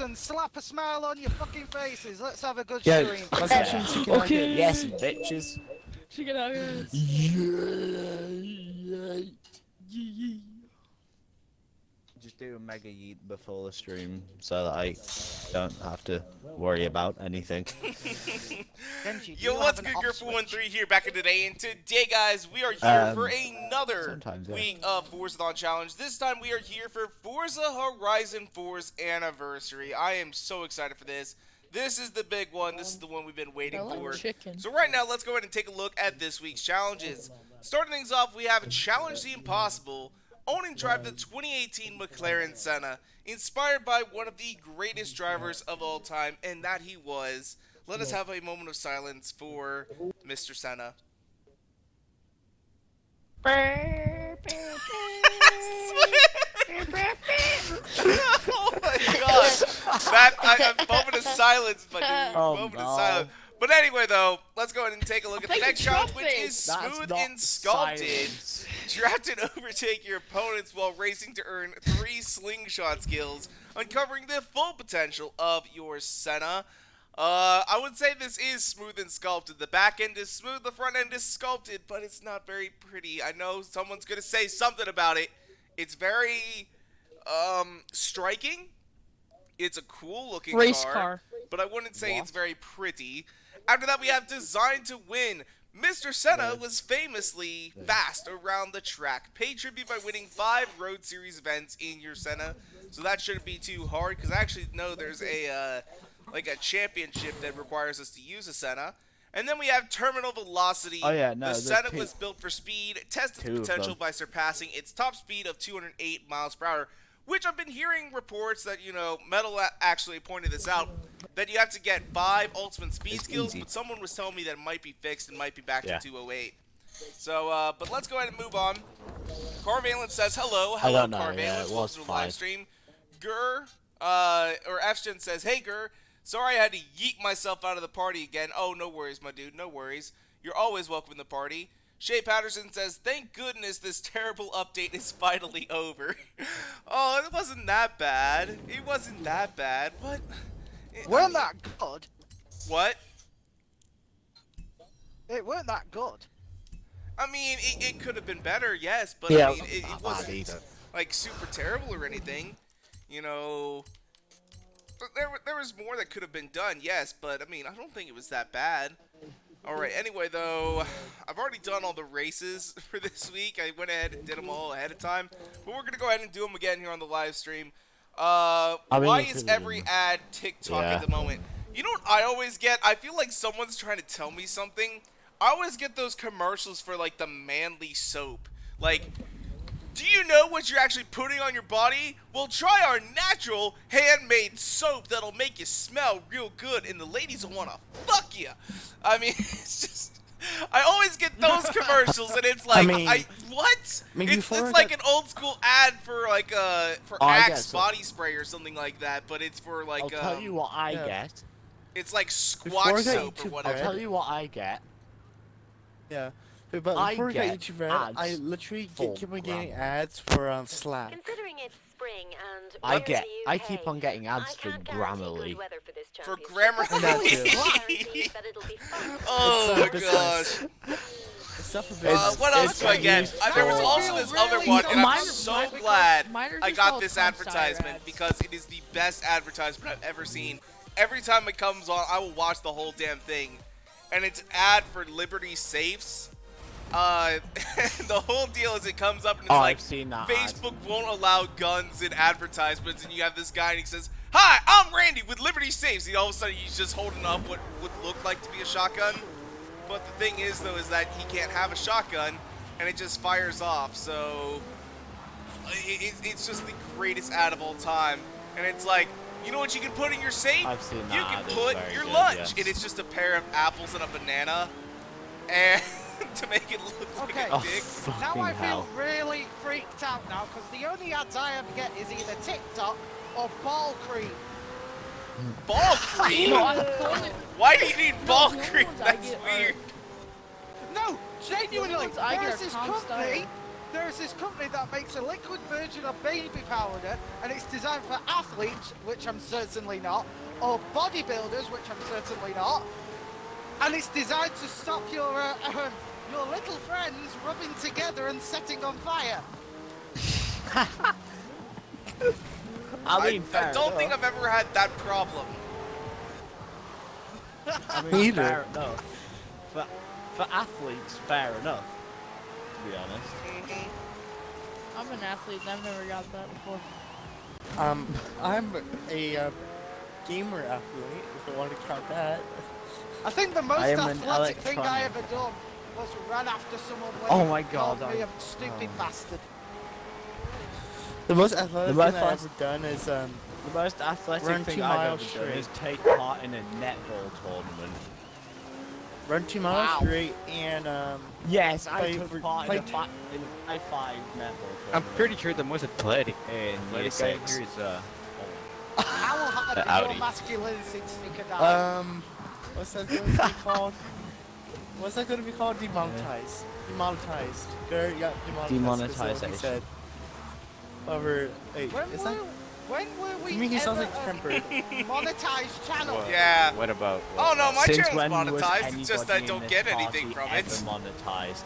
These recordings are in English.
and slap a smile on your fucking faces. Let's have a good Yeah, stream. let's have some chicken Okay. nuggets. Yes, bitches. Chicken nuggets. Just do a mega yeet before the stream so that I don't have to worry about anything. Genji, do Yo, you what's have an good, off Grip switch? 13 here back in today, and today, guys, we are here for another sometimes, yeah. week of Forzathon Challenge. This time, we are here for Forza Horizon 4's anniversary. I am so excited for this. This is the big one. This is the one we've been waiting I like for. chicken. So right now, let's go ahead and take a look at this week's challenges. Starting things off, we have Challenge the Impossible. Own and drive the 2018 McLaren Senna, inspired by one of the greatest drivers of all time, and that he was. Let us have a moment of silence for Mr. Senna. Oh my god! That a moment of silence, my dude. Moment of silence. But anyway, though, let's go ahead and take a look at the next challenge, which is Smooth and Sculpted. Draft and overtake your opponents while racing to earn 3 slingshot skills, uncovering the full potential of your Senna. I would say this is Smooth and Sculpted. The back end is smooth, the front end is sculpted, but it's not very pretty. I know someone's gonna say something about it. It's very, striking. It's a cool looking Race car. but I wouldn't say it's very pretty. After that, we have Designed to Win. Mr. Senna was famously fast around the track. Pay tribute by winning 5 Road Series events in your Senna. So that shouldn't be too hard, because I actually know there's a championship that requires us to use a Senna. And then we have Terminal Velocity. Oh, yeah, no, the there's Senna two- was built for speed, tested two the of potential them. by surpassing its top speed of 208 miles per hour. Which I've been hearing reports that, Metal actually pointed this out, that you have to get 5 ultimate speed It's skills, easy. but someone was telling me that it might be fixed and might be back Yeah. to 208. So, but let's go ahead and move on. Carvalent says, hello. I Hello, don't know, Carvalent. yeah, it was Welcome to the live fine. stream. Gur, or Fsgen says, hey, Gur. Sorry I had to yeet myself out of the party again. Oh, no worries, my dude. No worries. You're always welcome in the party. Shay Patterson says, thank goodness this terrible update is finally over. Oh, it wasn't that bad. It wasn't that bad. What? Weren't that good? What? It weren't that good. I mean, it could have been better, yes, but Yeah, I mean, it not bad wasn't either. like super terrible or anything. But there was more that could have been done, yes, but I mean, I don't think it was that bad. Alright, anyway, though, I've already done all the races for this week. I went ahead and did them all ahead of time. But we're going to go ahead and do them again here on the live stream. mean, Why you is could've every done- ad TikTok Yeah. at the moment? You know what I always get? I feel like someone's trying to tell me something. I always get those commercials for, like, the manly soap. Like, do you know what you're actually putting on your body? Well, try our natural handmade soap that'll make you smell real good, and the ladies will want to fuck you. I mean, it's just... I always get those commercials, and it's like, what? I mean, It's before I like got- an old school ad for like for Oh, I get Axe some. body spray or something like that, but it's for like I'll tell you what I get. it's like Before I Squatch got soap or YouTube whatever. I'll tell you what I get. Yeah. But I before I got get YouTube Red, I ads literally for keep on getting Gram. ads for Slack. Considering it's spring and I we're get. in the I UK, keep on getting ads I for can't guarantee Grammarly. good weather for this For championship, Grammarly. but That I too. can guarantee that it'll be fun. Oh my It's, gosh. Stuff a bit. What else do I get? There was also this other one, and I'm so glad I got this advertisement because it is the best advertisement I've ever seen. Every time it comes on, I will watch the whole damn thing. And it's an ad for Liberty Safes. The whole deal is it comes up and it's like, I've seen that ad. Facebook won't allow guns in advertisements, and you have this guy and he says, hi, I'm Randy with Liberty Safes. And all of a sudden he's just holding up what would look like to be a shotgun. But the thing is, though, is that he can't have a shotgun, and it just fires off. So it's just the greatest ad of all time. And it's like, you know what you can put in your safe? I've seen that You can ad, it's put very your good, lunch, yes. and it's just a pair of apples and a banana, and to make it look like Okay. a Oh, dick. Now fucking I feel hell. really freaked out now because the only ads I ever get is either TikTok or ball cream. Ball cream? No, I told it. Why do you need ball the only cream? ones I That's get are- weird. No, genuinely, ones I get there's are this Tom company. Steyer. There's this company that makes a liquid version of baby powder, and it's designed for athletes, which I'm certainly not, or bodybuilders, which I'm certainly not, and it's designed to stop your little friends rubbing together and setting on fire. I mean, I don't think I've ever had that problem. I mean, Either. fair enough. For athletes, fair enough. To be honest. I'm an athlete and I've never got that before. I'm a gamer athlete, if you want to count that. I think the most I am an athletic thing I electronic. ever done was run after someone when Oh he my God, called me I- a stupid bastard. The most athletic most thing I've fast- ever done is The most athletic Run thing 2 I've ever miles done straight. is take part in a netball tournament. run 2 miles Wow. straight and Yes, I Play took for- part play in a t- 5 netball tournament. I'm pretty sure the most athletic in year athletic guy 6. here is How hard did Audi. your masculinity take a dive? what's that going to be called? What's that going to be called? Demonetized. Demonetized. There, yeah, demonetized. That's what he said. However, hey, is that? When were we To me, he sounds ever like tempered. a monetized channel? What- Yeah. What about? Oh no, my Since channel's when was monetized. It's just I anybody in don't this get anything party from it. ever monetized?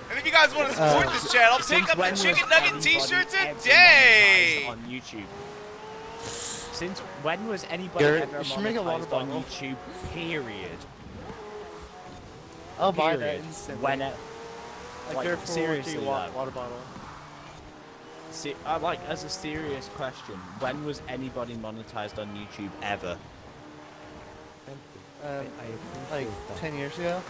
And if you guys want to support this channel, pick Since up the when was chicken nugget anybody t-shirts ever today. monetized on YouTube? Since when was anybody Garrett, ever you should make a water monetized on bottle. YouTube? Period. I'll buy that Period. instantly. When it, Like, like, therefore, seriously, the though. water bottle. see, like as a serious question, when was anybody monetized on YouTube ever? Like 10 years ago.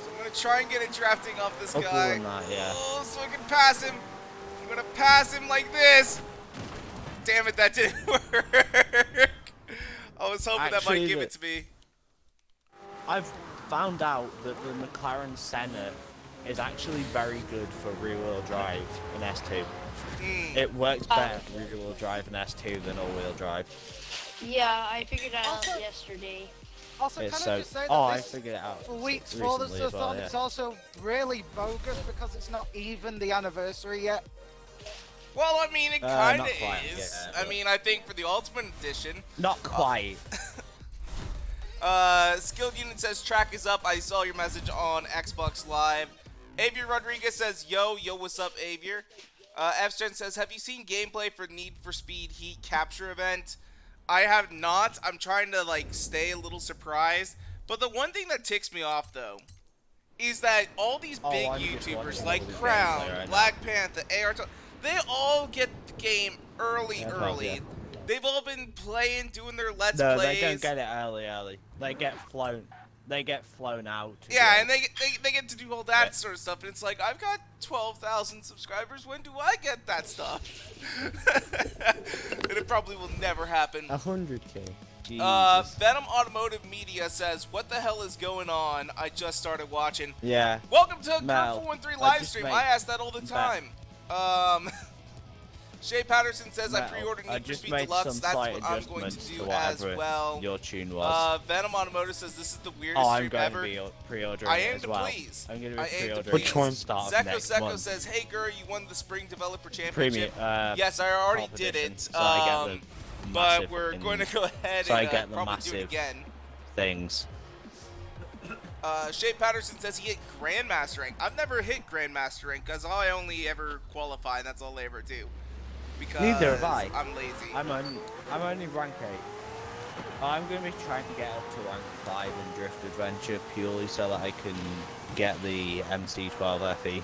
So I'm gonna try and get it drafting off this Upper guy. than that, yeah. Oh, so I can pass him. I'm gonna pass him like this. Damn it, that didn't work. I was hoping that Actually, might give it to me. I've found out that the McLaren Senna is actually very good for rear-wheel drive in S2. It works better for rear-wheel drive in S2 than all-wheel drive. Yeah, I figured that out Also- yesterday. Also, It's can so. I just say that I this figured it out week's recently as well, Forzathon yeah. is also really bogus because it's not even the anniversary yet. Well, I mean, it Not kinda quite, is. yeah, I but- mean, I think for the Ultimate Edition, Not quite. Skilled Unit says track is up. I saw your message on Xbox Live. Avier Rodriguez says, yo, what's up, Avier? Fgen says, have you seen gameplay for Need for Speed Heat Capture event? I have not. I'm trying to, like, stay a little surprised. But the one thing that ticks me off, though, is that all these big I'm just YouTubers watching like all the Crown, gameplay right now. Black Panther, they all get the game early. Yeah. They've all been playing, doing their Let's No, Plays. they don't get it early. They get flown. They get flown out. to Yeah, go. and they get to do all that Yeah. sort of stuff, and it's like, I've got 12,000 subscribers. When do I get that stuff? And it probably will never happen. 100K. Jesus. Venom Automotive Media says, what the hell is going on? I just started watching. Yeah. Welcome to Mel, Kurt413 I live just stream. made- I ask that all the time. Shay Patterson says I Mel, pre-ordered I Need for just Speed made Deluxe. some That's slight what I'm going to adjustments do to as whatever well. your tune was. Venom Automotive says this is the weirdest I'm stream going ever. to be pre-ordering I it aim as to well. please. I'm going to I be aim to pre-ordering Which it one? at the start of Zeko next Seko month. says, hey Gur, you won the Spring Developer Premium. Championship. Yes, I already top did edition, it. so I get the But massive we're in- going to go ahead so I and get the probably do it massive again. things. Shay Patterson says he hit Grandmaster rank. I've never hit Grandmaster rank because I only ever qualify, and that's all I ever do. Because Neither have I. I'm lazy. I'm only rank 8. I'm going to be trying to get up to rank 5 in Drift Adventure purely so that I can get the MC12 FE. Ooh,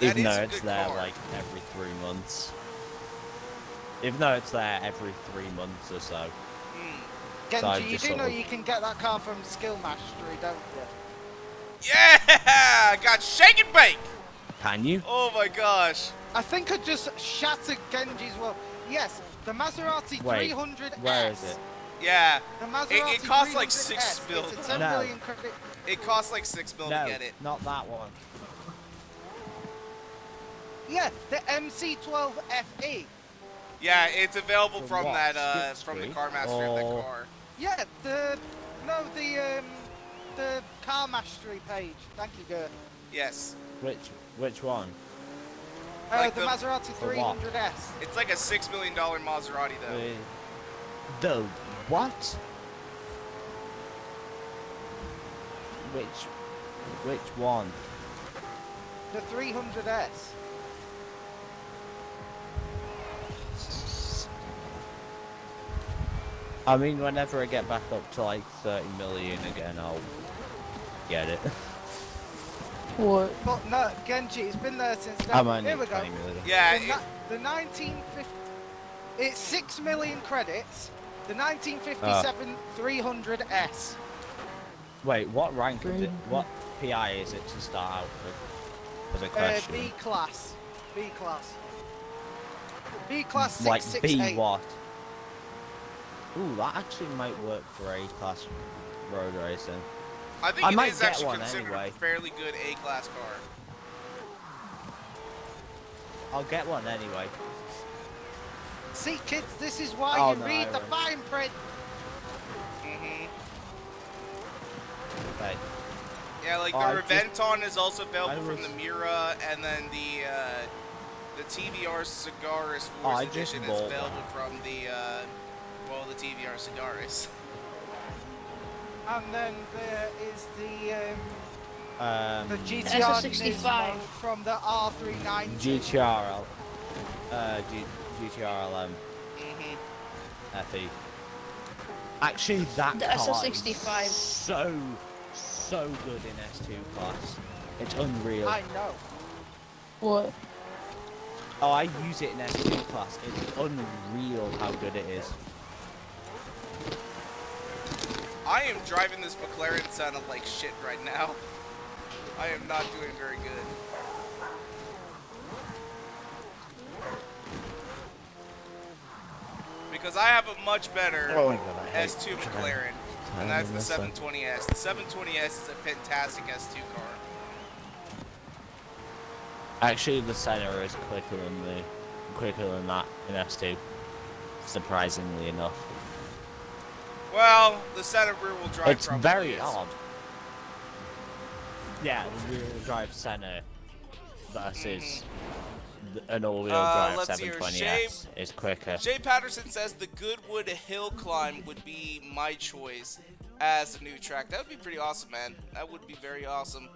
that Even is though a it's good there car. like every 3 months. Even though it's there every 3 months or so. Genji, So I you just do sort know of- you can get that car from Skill Mastery, don't you? Yeah! Got shake and bake! Can you? Oh my gosh. I think I just shattered Genji's world. Yes, the Maserati Wait, 300S. where is it? Yeah. The Maserati It costs like 300S, 6 mil. It's a 10 No. million credit. It costs like 6 mil No, to get it. not that one. Yeah, the MC12 FE. Yeah, it's available For from what? that Skip from the Street? car master of Or- the car. Yeah, the car mastery page. Thank you, Gert. Yes. Which one? Like the Maserati For what? 300S. It's like a $6 million Maserati, though. The what? Which one? The 300S. I mean, whenever I get back up to like 30 million again, I'll get it. What? But no, Genji, it's been there since then. I might Here need we go. 20 million. Yeah. The 1950. It's 6 million credits. The 1957 300S. Wait, what rank is it? What PI is it to start out with? As a question. B class. B class. B class Like 668. B what? Ooh, that actually might work for A class road racing. I think I it might is get actually one considered anyway. a fairly good A-class car. I'll get one anyway. See, kids, this is why Oh, you no, read I the won't. fine print. Okay. Yeah, like Oh, the I just- Reventon is also available I from the was- Mira, and then the TVR Cigaris Oh, I Force just Edition is bought available from the the TVR Cigaris. And then there is the SO GTR 65 Nismo from the R390. GTRL. GTRLM. FE. Actually, that The car SO65. is so good in S2 class. It's unreal. I know. What? Oh, I use it in S2 class. It's unreal how good it is. I am driving this McLaren Senna like shit right now. I am not doing very good. Because I have a much better Oh my God, I hate S2 trying McLaren, to and that's the this one. 720S. The 720S is a fantastic S2 car. Actually, the Senna is quicker than that in S2. Surprisingly enough. Well, the Senna rear-wheel drive It's probably very is. odd. Yeah, the rear-wheel drive Senna versus an all-wheel drive let's see here. 720S is quicker. Jay Patterson says the Goodwood Hill Climb would be my choice as a new track. That would be pretty awesome, man. That would be very awesome.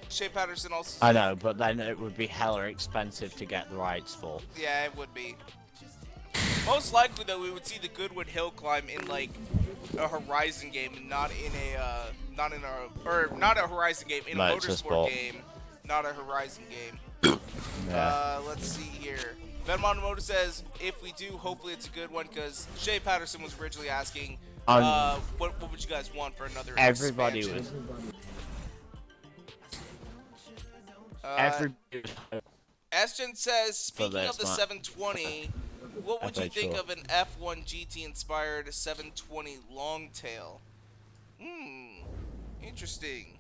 Shay Patterson also... I know, but then it would be hella expensive to get the rights for. Yeah, it would be. Most likely, though, we would see the Goodwood Hill Climb in, like, a Horizon game, and not in a, not a Horizon game, in a motorsport game, not a Horizon game. Yeah. Let's see here. Ben Monomoto says, if we do, hopefully it's a good one, because Shay Patterson was originally asking, what would you guys want for another Everybody expansion? Everybody was Esgen says, speaking this of the one. 720, what would you Okay, think sure. of an F1 GT inspired 720 Longtail? Interesting.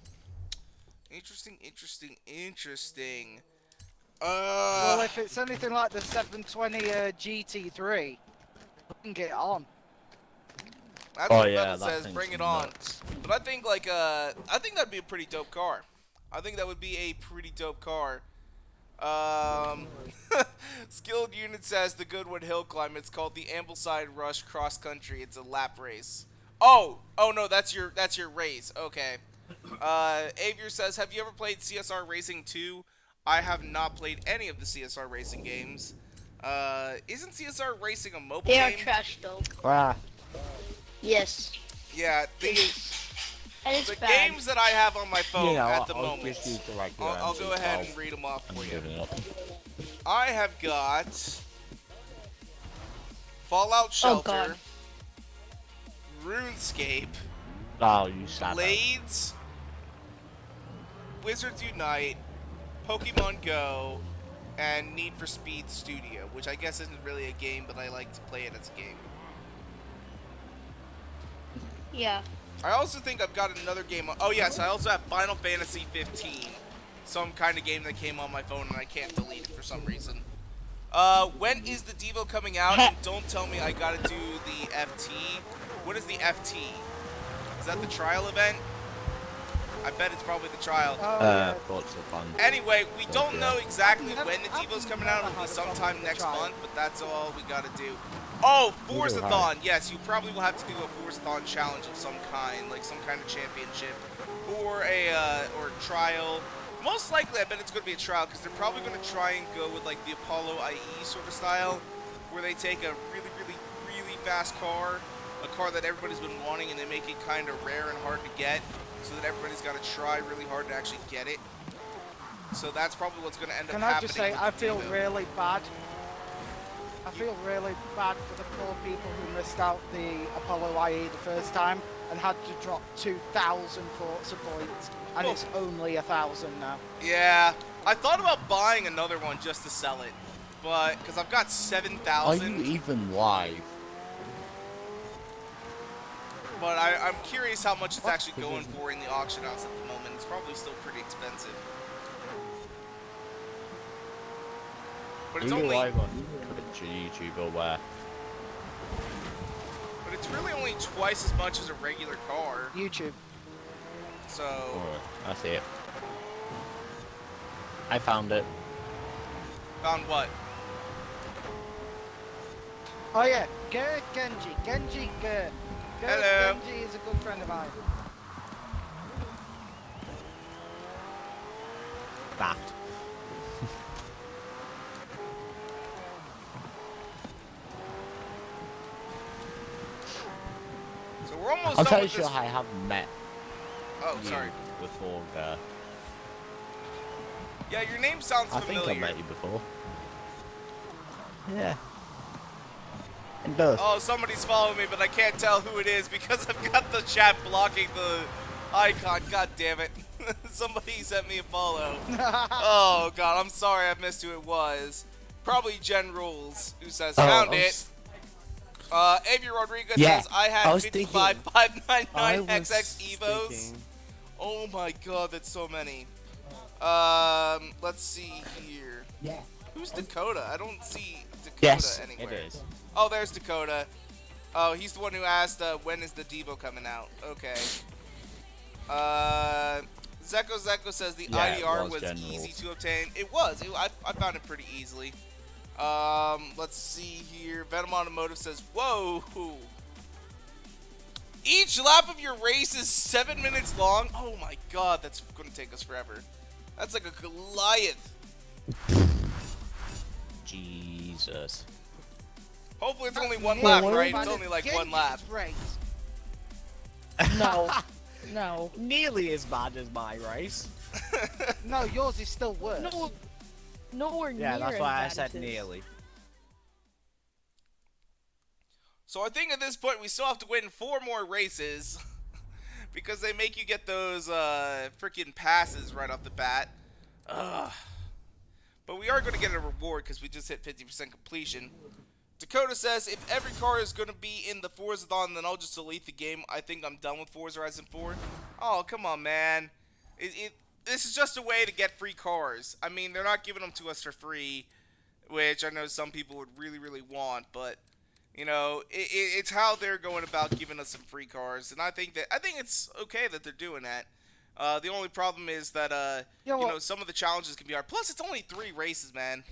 Interesting. Well, if it's anything like the 720 GT3, we can get it on. That's what Metal says, bring it on. But I think I think that'd be a pretty dope car. I think that would be a pretty dope car. Skilled Unit says the Goodwood Hill Climb. It's called the Ambleside Rush Cross Country. It's a lap race. Oh no, that's your race. Okay. Avier says, have you ever played CSR Racing 2? I have not played any of the CSR Racing games. Isn't CSR Racing a mobile They game? are trash though. Ah, Yes. Yeah, It is. And it's the bad. games that I have on my phone at the I'll moment. just use the regular I'll go MC12. ahead and read them off I'm for you. giving up. I have got Fallout Shelter, God. RuneScape, Oh, you savage. Blades, Wizards Unite, Pokemon Go, and Need for Speed Studio, which I guess isn't really a game, but I like to play it as a game. Yeah. I also think I've got another game. Oh yes, I also have Final Fantasy 15, some kind of game that came on my phone and I can't delete it for some reason. When is the Devo coming out? And don't tell me I gotta do the FT. What is the FT? Is that the trial event? I bet it's probably the trial. Forzathon. Anyway, we don't yeah. know exactly I've when the never- Devo's I've coming out. never It'll be had a problem sometime with the next trial. month, but that's all we gotta do. Oh, Neither have Forzathon. Yes, you probably will have to do a Forzathon challenge of some kind, like some kind of championship, or a or trial. Most likely, I bet it's gonna be a trial because they're probably gonna try and go with like the Apollo IE sort of style, where they take a really, really, really fast car, a car that everybody's been wanting, and they make it kind of rare and hard to get, so that everybody's got to try really hard to actually get it. So that's probably what's going to end up Can happening. I just say, with I the feel Devo. really bad. I feel really bad for the poor people who missed out the Apollo IE the first time and had to drop 2,000 Forza points, and Oh. it's only 1,000 now. Yeah, I thought about buying another one just to sell it, but because I've got Are 7,000. you even live? But I'm curious how much it's What? actually going for in the auction house at the moment. It's probably still pretty expensive. But it's Are you only, live on Twitch or YouTube or where? but it's really only twice as much as a regular car. YouTube. So Oh, I see it. I found it. found what? Oh yeah, Ger Genji. Genji Ger. Hello. Genji is a good friend of mine. That. So we're almost I'm done pretty with sure this. I have met Oh, you sorry. before. Yeah, your name sounds I think familiar. I met you before. Yeah. It does. Oh, somebody's following me, but I can't tell who it is because I've got the chat blocking the icon. God damn it. Somebody sent me a follow. Oh, God, I'm sorry I missed who it was. Probably Jen Rules, who says, found it. Avi Rodriguez Yeah, says, I I had was 55,599 I XX was Evos. thinking- Oh my God, that's so many. Let's see here. Yeah. Who's Dakota? I don't see Dakota Yes, anywhere. it is. Oh, there's Dakota. Oh, he's the one who asked, when is the Devo coming out? Okay. Zeko says the Yeah, it IDR was was Generals. easy to obtain. It was. I found it pretty easily. Let's see here. Venom Automotive says, whoa. Each lap of your race is 7 minutes long. Oh my God, that's going to take us forever. That's like a Goliath. Jesus. Hopefully it's only one Yeah, lap, what right? about It's only like Genji's one lap. race. No. No. Nearly as bad as my race. No, yours is still worse. No. Nowhere near. Yeah, that's as why I bad said as his. nearly. So I think at this point we still have to win 4 more races because they make you get those freaking passes right off the bat. Ugh. But we are going to get a reward because we just hit 50% completion. Dakota says, if every car is going to be in the Forzathon, then I'll just delete the game. I think I'm done with Forza Horizon 4. Oh, come on, man. This is just a way to get free cars. I mean, they're not giving them to us for free, which I know some people would really, really want, but you know, it's how they're going about giving us some free cars, and I think it's okay that they're doing that. The only problem is that Yeah, well- you know, some of the challenges can be hard. Plus, it's only 3 races, man.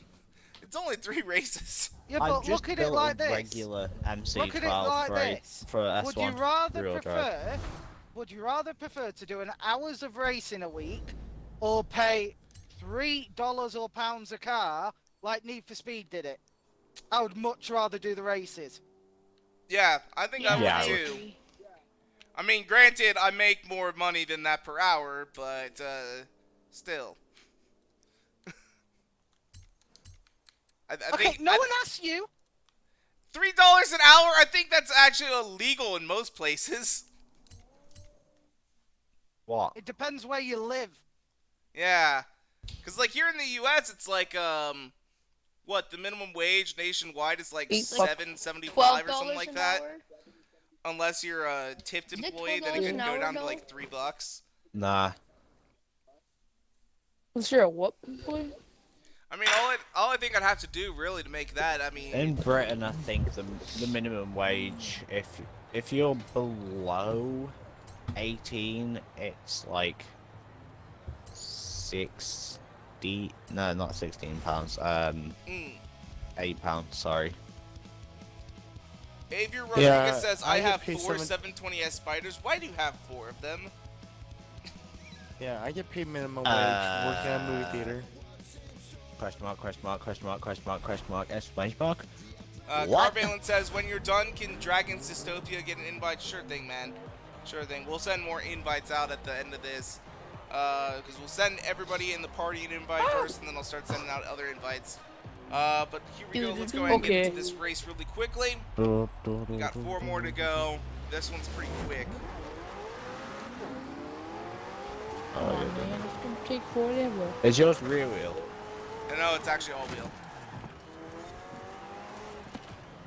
It's only 3 races. Yeah, I've but just look at it built like a this. regular MC12 Look at it like for, this. for S1 Would you rather rear drive. prefer? Would you rather prefer to do an hours of racing a week, or pay $3 or pounds a car like Need for Speed did it? I would much rather do the races. Yeah, I think I would Yeah, I too. agree. I mean, granted, I make more money than that per hour, but still. I Okay, think no one asked you. $3 an hour. I think that's actually illegal in most places. What? It depends where you live. Yeah, because like here in the U.S., it's like what the minimum wage nationwide is like $7.75 or something like an that. hour? Unless you're a tipped Is it employee, then it $12 can an go hour, down to though? like $3. Nah. Was there a what boy? I mean, all I think I'd have to do really to make that. I mean, In Britain, I think the minimum wage, if you're below 18, it's like 60. No, not £16. £8. Sorry. Xavier Rodriguez Yeah, says, I I get have paid 4 720S spiders. Why do you have 4 of them? Yeah, I get paid minimum wage working at a movie theater. Question mark, question mark, question mark, question mark, question mark, exclamation mark. What? Carvalent says, when you're done, can Dragon's Dystopia get an invite? Sure thing, man. Sure thing. We'll send more invites out at the end of this. Because we'll send everybody in the party an invite first, and then I'll start sending out other invites. But here we go. Let's go ahead and get into this race really quickly. We got 4 more to go. This one's pretty quick. Oh man, it's gonna take forever. Is yours rear wheel? No, it's actually all wheel.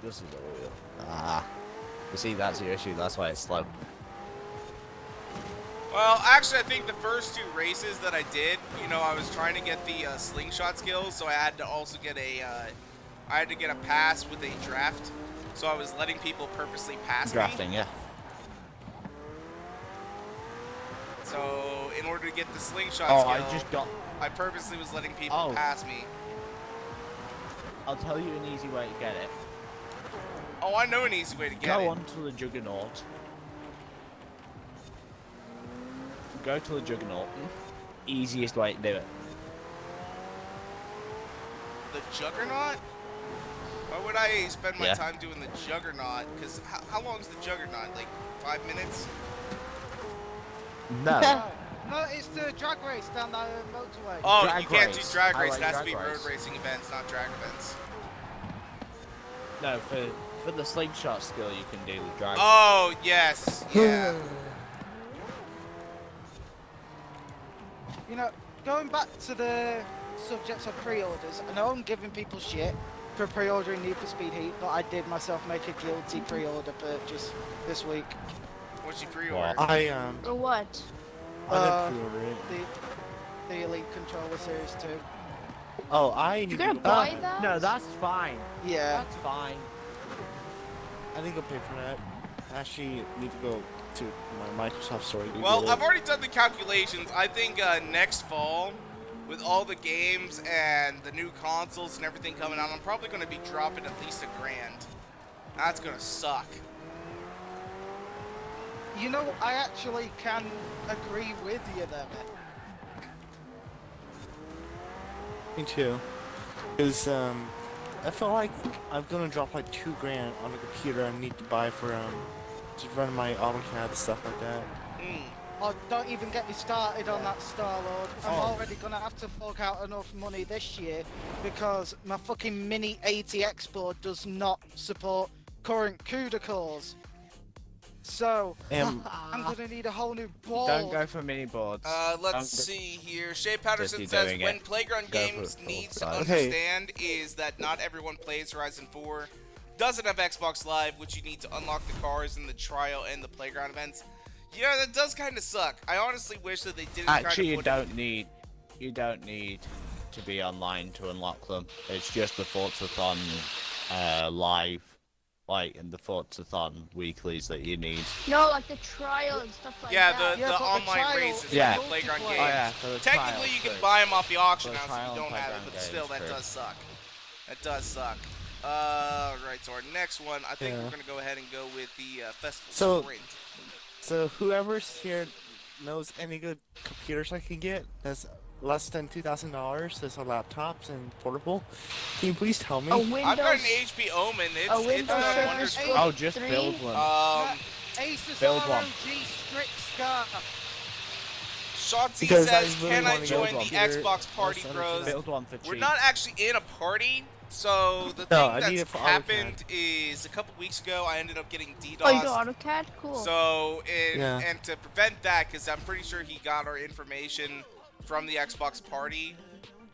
This is all wheel. Ah. You see, that's your issue. That's why it's slow. Well, actually, I think the first 2 races that I did, you know, I was trying to get the slingshot skills, so I had to also get a, pass with a draft. So I was letting people purposely pass Drafting, me. yeah. So in order to get the slingshot skill, I purposely was letting people pass me. I'll tell you an easy way to get it. Oh, I know an easy way to get it. Go on to the Juggernaut. Go to the Juggernaut. Easiest way to do it. The Juggernaut? Why would I spend my time doing the Juggernaut? Because how long is the Juggernaut? Like 5 minutes? No. No, it's the drag race down the motorway. Oh, drag you can't race. do drag race. Like It has to drag be road race. racing events, not drag events. No, for the slingshot skill, you can do the drag. Oh, yes. Yeah. You know, going back to the subjects of pre-orders, I know I'm giving people shit for pre-ordering Need for Speed Heat, but I did myself make a guilty pre-order purchase this week. What's your pre-order? For what? I didn't pre-order it. The Elite Controller Series 2. Oh, I need You're to gonna go. buy that? No, that's fine. Yeah. That's fine. I need to go pay for that. I actually need to go to my Microsoft store. to Well, do it. I've already done the calculations. I think next fall, with all the games and the new consoles and everything coming out, I'm probably going to be dropping at least $1,000. That's going to suck. You know, I actually can agree with you there. Me too. Because I feel like I'm gonna drop like $2,000 on the computer I need to buy for to run my AutoCAD stuff like that. Oh, don't even get me started on that, Star-Lord. I'm already gonna have to fork out enough money this year because my fucking Mini 80X board does not support current CUDA cores. So, I'm gonna need a whole new board. Don't go for mini boards. Let's see here. Shay Patterson says, when Playground Games needs to understand is that not everyone plays Horizon 4. Doesn't have Xbox Live, which you need to unlock the cars in the trial and the Playground events. Yeah, that does kind of suck. I honestly wish that they didn't Actually, you don't need to be online to unlock them. It's just the Forzathon live, like in the Forzathon weeklies that you need. No, like the trial and stuff like that. The online races, yeah. the Playground Games. Oh, yeah, for the Technically, trials, you can buy them off the auction for the house if trial you don't and have it, Playground but still, Games, that true. does suck. That does suck. Right, so our next one, I think we're going to go ahead and go with the Festival Sprint. So whoever's here knows any good computers I can get that's less than $2,000, that's on laptops and portable, can you please tell me? I've got an HP Omen. It's done wonders for me. Oh, just build one. Asus Build one. ROG Strict Scar. Shotzi Because I says, really can I wanna join build the one. Xbox Party That's Bros? Build one for cheap. We're not actually in a party, so the No, thing I need it that's for happened is a couple weeks ago I ended up getting DDoSed. Oh, you got AutoCAD? Cool. So, and to prevent that, because I'm pretty sure he got our information from the Xbox Party.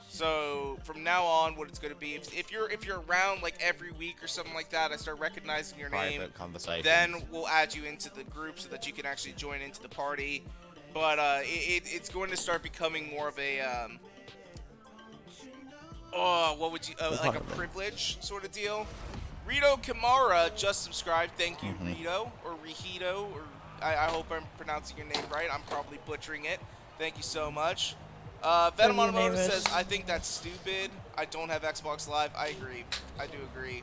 So from now on, what it's going to be, if you're around like every week or something like that, I start recognizing your name. Private conversations. Then we'll add you into the group so that you can actually join into the party. But it's going to start becoming more of a what would you like a privilege sort of deal. Rito Kamara just subscribed. Thank you, Rito or Rihito, or I hope I'm pronouncing your name right. I'm probably butchering it. Thank you so much. Venom Automotive says, I think that's stupid. I don't have Xbox Live. I agree. I do agree.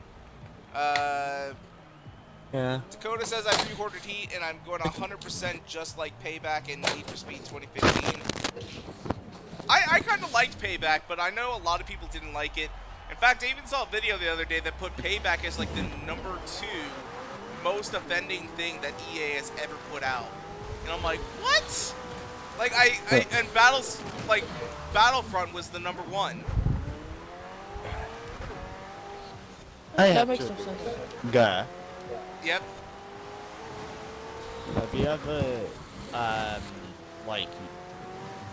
Yeah. Dakota says, I pre-ordered Heat, and I'm going 100% just like Payback and Need for Speed 2015. I kind of liked Payback, but I know a lot of people didn't like it. In fact, I even saw a video the other day that put Payback as like the #2 most offending thing that EA has ever put out. And I'm like, what? Like, and Battlefront was the #1. That makes no sense. Go. Yep. Have you ever, like,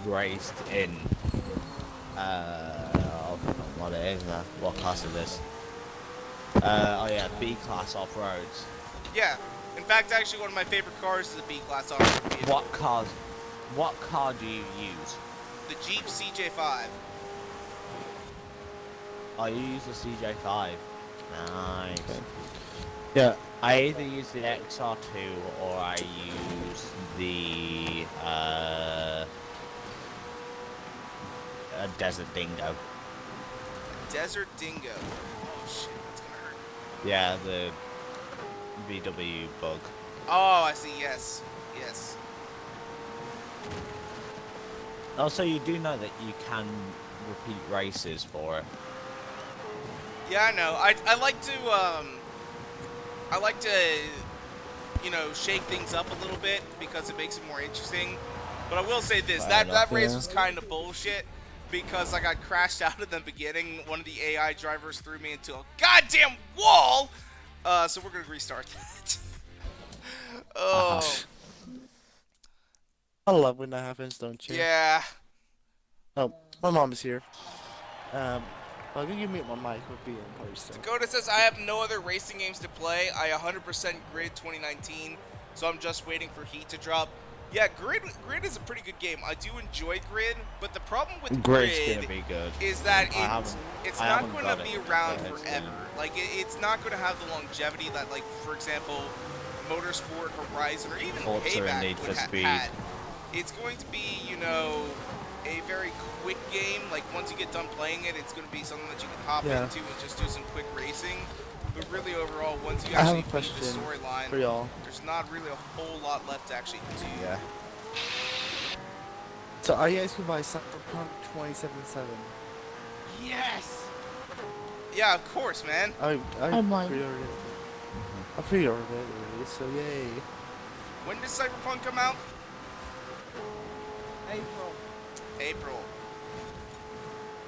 raced in, what it is now? What class is this? Oh yeah, B class off-roads. Yeah. In fact, actually, one of my favorite cars is a B-class off-road vehicle. What car do you use? The Jeep CJ5. I use the CJ5. Nice. Okay. Yeah. I either use the XR2 or I use the a Desert Dingo. Desert Dingo. Oh shit, that's gonna hurt. Yeah, the VW Bug. Oh, I see. Yes, yes. Also, you do know that you can repeat races for it. Yeah, I know. I like to you know, shake things up a little bit because it makes it more interesting. But I will say this: that race was kind of bullshit because I got crashed out at the beginning. One of the AI drivers threw me into a goddamn wall. So we're gonna restart that. Oh. I love when that happens, don't you? Yeah. Oh, my mom is here. Well, you mute my mic would be in person. Dakota says, I have no other racing games to play. I 100% Grid 2019, so I'm just waiting for Heat to drop. Yeah, Grid is a pretty good game. I do enjoy Grid, but the problem with Grid is that it's not going to be around forever. Like, it's not going to have the longevity that, like, for example, Motorsport, Horizon, or even Forza Payback would have had. It's going to be, you know, a very quick game. Like, once you get done playing it, it's going to be something that you can hop into and just do some quick racing. But really, overall, once you actually beat the storyline, there's not really a whole lot left to actually do. Yeah. So, are you guys going to buy Cyberpunk 2077? Yes! Yeah, of course, man. I pre-ordered it. I pre-ordered it already, so yay. When does Cyberpunk come out? April.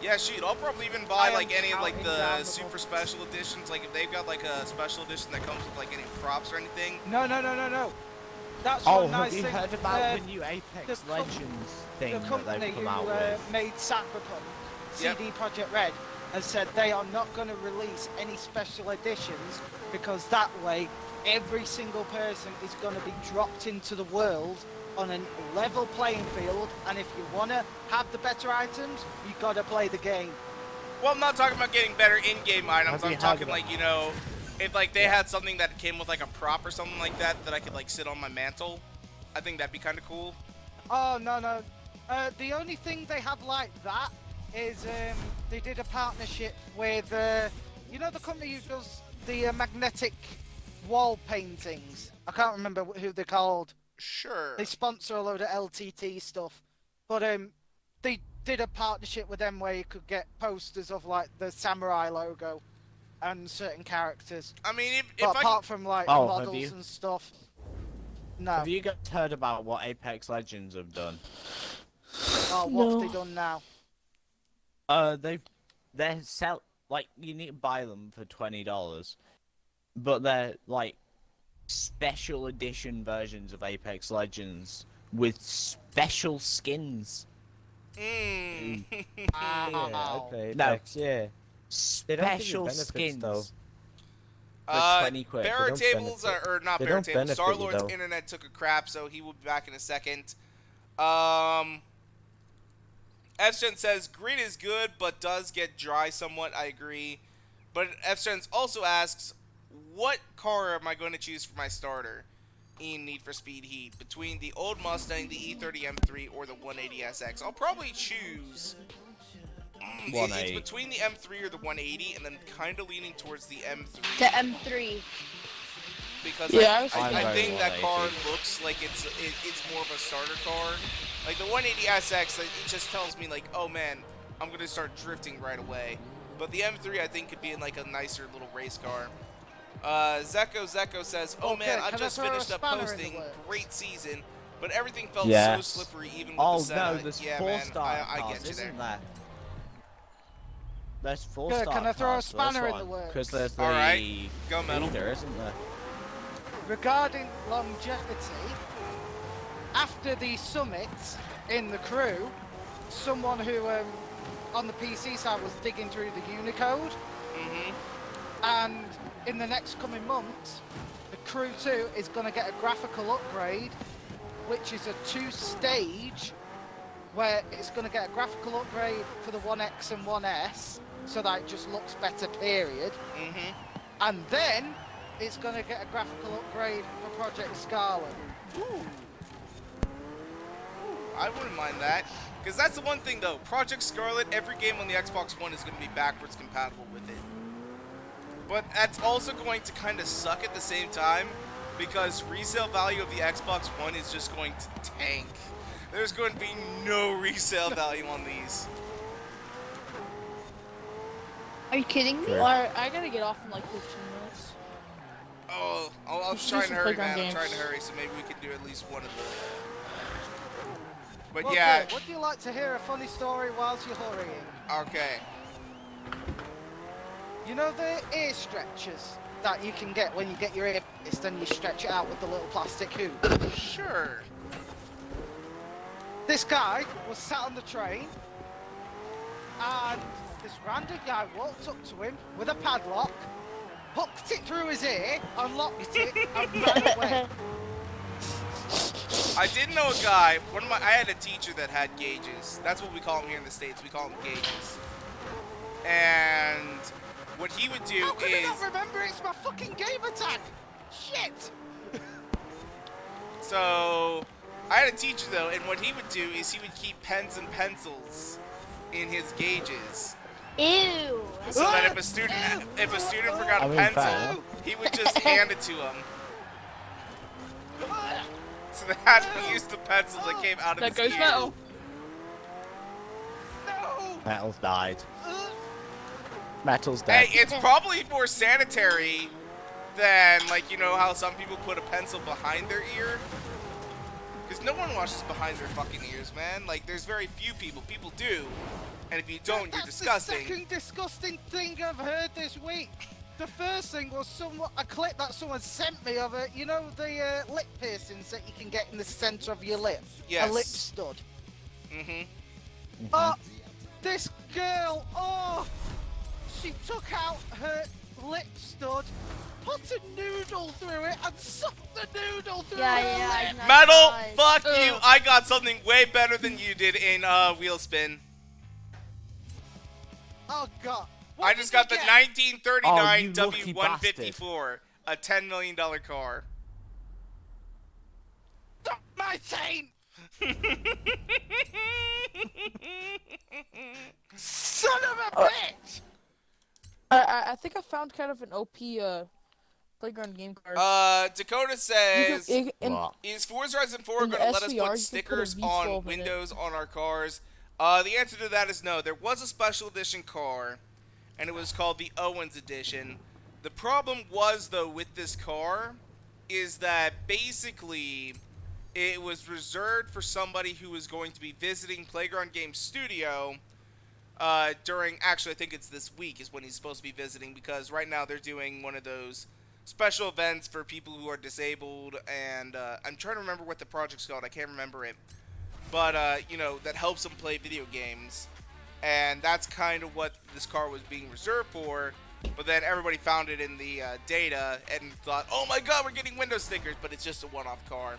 Yeah, shoot, I'll probably even buy like any of like the super special editions. Like if they've got like a special edition that comes with like any props or anything. No. That's oh, one nice have you thing. heard about the new Apex Legends thing that they've come out with? The company who made Cyberpunk, CD Projekt Red, has said they are not going to release any special editions because that way every single person is going to be dropped into the world on a level playing field, and if you want to have the better items, you got to play the game. Well, I'm not talking about getting better in-game items. I'm talking like, you know, if like they had something that came with like a prop or something like that I could like sit on my mantle, I think that'd be kind of cool. Oh, no. The only thing they have like that is they did a partnership with, you know, the company who does the magnetic wall paintings. I can't remember who they're called. Sure. They sponsor a load of LTT stuff, but they did a partnership with them where you could get posters of like the samurai logo and certain characters. I mean, apart from like models and stuff, no. Have you guys heard about what Apex Legends have done? Oh, what have they done now? They sell like you need to buy them for $20, but they're like special edition versions of Apex Legends with special skins. Yeah, okay. Apex, yeah. Special skins. Though. For 20 quid. Barra Tables or not Barra Tables. Star-Lord's internet took a crap, so he will be back in a second. F-Gen says Grid is good, but does get dry somewhat. I agree. But F-Gen also asks, what car am I going to choose for my starter? in Need for Speed Heat between the old Mustang, the E30 M3, or the 180SX. I'll probably choose. It's between the M3 or the 180, and then kind of leaning towards the M3. The M3. Because yeah, I think that car looks like it's more of a starter car. Like the 180SX, it just tells me like, oh man, I'm gonna start drifting right away. But the M3 I think could be in like a nicer little race car. Zeko says, oh man, I've just finished up posting. Great season, but everything felt so slippery even with the Senna. Oh no, there's I get you there. There's 4-star Can I throw a cars for this spanner in the one, works? because there's the Alright, go Metal. leader, isn't there? Regarding longevity, after the summit in the crew, someone who on the PC side was digging through the Unicode, and in the next coming months, the crew 2 is going to get a graphical upgrade, which is a 2-stage, where it's going to get a graphical upgrade for the 1X and 1S, so that it just looks better, period. And then it's going to get a graphical upgrade for Project Scarlet. I wouldn't mind that, because that's the one thing though. Project Scarlet, every game on the Xbox One is going to be backwards compatible with it. But that's also going to kind of suck at the same time, because resale value of the Xbox One is just going to tank. There's going to be no resale value on these. Are you kidding me? Or I gotta get off in like 15 minutes. Oh, I'll try and hurry, man. I'm trying to hurry, so maybe we can do at least one of them. But well, yeah. Would you like to hear a funny story whilst you're hurrying? Okay. You know the ear stretchers that you can get when you get your ear pierced and you stretch it out with the little plastic hoop? Sure. This guy was sat on the train, and this random guy walked up to him with a padlock, hooked it through his ear, unlocked it, and ran away. I did know a guy. I had a teacher that had gauges. That's what we call them here in the States. We call them gauges. And what he would do How could is. I not remember? It's my fucking game attack. Shit. So I had a teacher though, and what he would do is he would keep pens and pencils in his gauges. Ew. So that if a student forgot a pencil, he would just hand it to him. So they had to use the pencil that came out of his ear. That goes Metal. No. Metal's died. Metal's dead. Hey, it's probably more sanitary than, like, you know how some people put a pencil behind their ear? Because no one washes behind their fucking ears, man. Like, there's very few people. People do. And if you don't, you're disgusting. That's the second disgusting thing I've heard this week. The first thing was a clip that someone sent me of it. You know the lip piercings that you can get in the center of your lip? Yes. A lip stud. Mm-hmm. Oh, this girl, she took out her lip stud, put a noodle through it, and sucked the noodle through her lip. Metal, fuck you. I got something way better than you did in Wheel Spin. Oh, God. I just got the 1939 Oh, you lucky W154, a $10 million car. Stop my chain! Son of a bitch! I think I found kind of an OP playground game card. Dakota says, What? is Forza Horizon 4 going to let us put stickers on windows on our cars? The answer to that is no. There was a special edition car, and it was called the Owens Edition. The problem was, though, with this car, is that basically it was reserved for somebody who was going to be visiting Playground Games Studio during, actually I think it's this week is when he's supposed to be visiting, because right now they're doing one of those special events for people who are disabled, and I'm trying to remember what the project's called. I can't remember it. But, you know, that helps them play video games. And that's kind of what this car was being reserved for. But then everybody found it in the data and thought, oh my god, we're getting window stickers. But it's just a one-off car.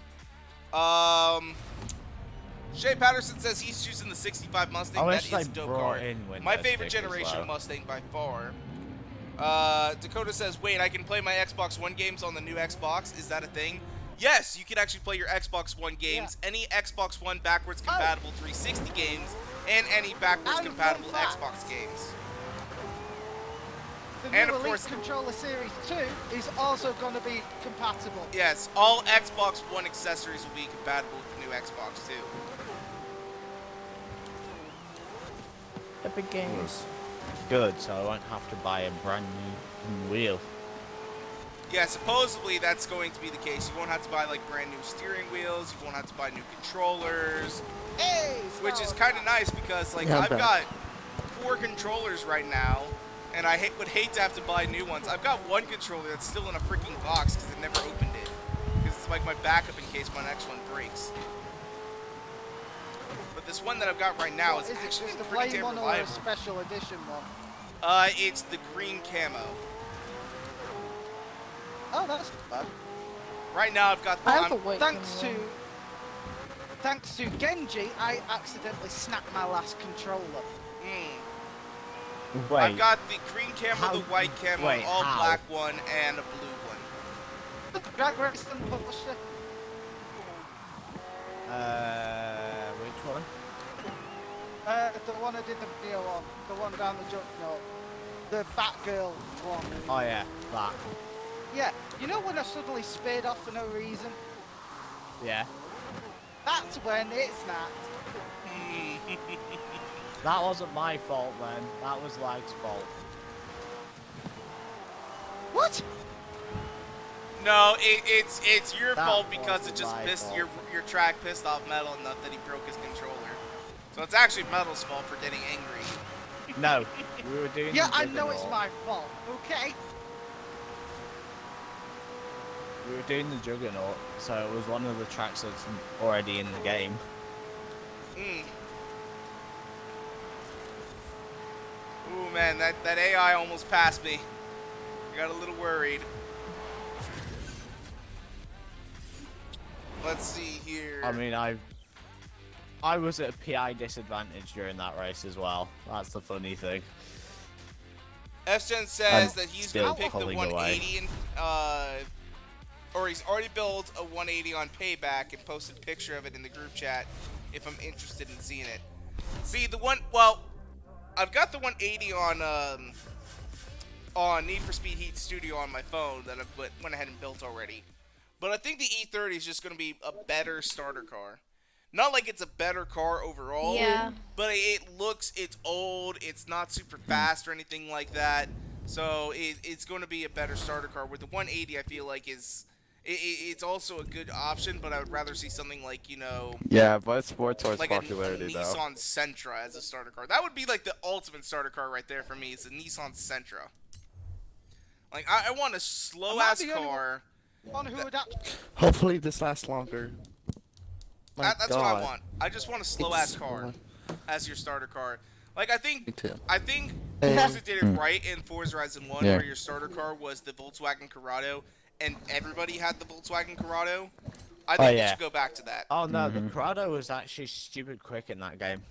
Shay Patterson says he's choosing the 65 Mustang. That is a dope car. My favorite generation Mustang by far. Dakota says, wait, I can play my Xbox One games on the new Xbox. Is that a thing? Yes, you can actually play your Xbox One games, any Xbox One backwards compatible 360 games, and any backwards compatible Xbox games. The new Elite Controller Series 2 is also going to be compatible. Yes, all Xbox One accessories will be compatible with the new Xbox too. Epic Games. Good, so I won't have to buy a brand new wheel. Yeah, supposedly that's going to be the case. You won't have to buy like brand new steering wheels. You won't have to buy new controllers. Hey, which is kind of nice because like I've got 4 controllers right now, and I would hate to have to buy new ones. I've got one controller that's still in a freaking box because I never opened it. Because it's like my backup in case my next one breaks. But this one that I've got right now is actually pretty damn reliable. Or a special edition one? It's the green camo. Oh, that's bad. Right now I've got the Thanks to Genji, I accidentally snapped my last controller. Wait, I've got the green camo, the white camo, all black one, and a blue one. Drag racing poster. Which one? The one I did the video on. The one down the jump note. The Batgirl one. Oh yeah, that. Yeah, you know when I suddenly sped off for no reason? Yeah. That's when it snapped. That wasn't my fault then. That was Lag's fault. What? No, it's your fault because it just pissed your track pissed off Metal enough that he broke his controller. So it's actually Metal's fault for getting angry. No, we were doing. Yeah, I know it's my fault. Okay. We were doing the Juggernaut, so it was one of the tracks that's already in the game. Ooh man, that AI almost passed me. I got a little worried. Let's see here. I mean, I was at a PI disadvantage during that race as well. That's the funny thing. FGen says that he's going to pick the 180 and, or he's already built a 180 on Payback and posted a picture of it in the group chat if I'm interested in seeing it. See, I've got the 180 on Need for Speed Heat Studio on my phone that I went ahead and built already. But I think the E30 is just going to be a better starter car. Not like it's a better car overall, but it's old, it's not super fast or anything like that. So it's going to be a better starter car. With the 180, I feel like it's also a good option, but I would rather see something like, you know... Yeah, but Sportsor's like popularity, a Nissan Sentra as a starter car. That would be like the ultimate starter car right there for me. It's a Nissan Sentra. Like, I want a slow-ass car... Hopefully this lasts longer. That's what I want. I just want a slow-ass car as your starter car. Like, I think Forza did it right in Forza Horizon 1, where your starter car was the Volkswagen Corrado, and everybody had the Volkswagen Corrado. I think they should go back to that. Oh no, the Corrado was actually stupid quick in that game.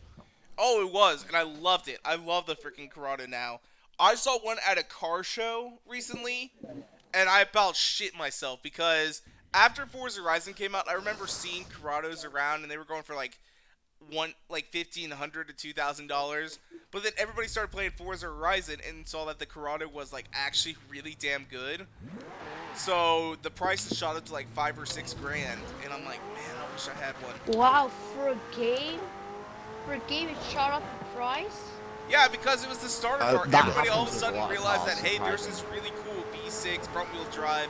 Oh, it was, and I loved it. I love the freaking Corrado now. I saw one at a car show recently, and I about shit myself because after Forza Horizon came out, I remember seeing Corrados around, and they were going for like $1,500 to $2,000. But then everybody started playing Forza Horizon and saw that the Corrado was like actually really damn good. So the price shot up to like $5 or $6 grand, and I'm like, man, I wish I had one. Wow, for a game it shot up in price. Yeah, because it was the starter car. Everybody all of a sudden realized that, hey, there's this really cool V6 front-wheel drive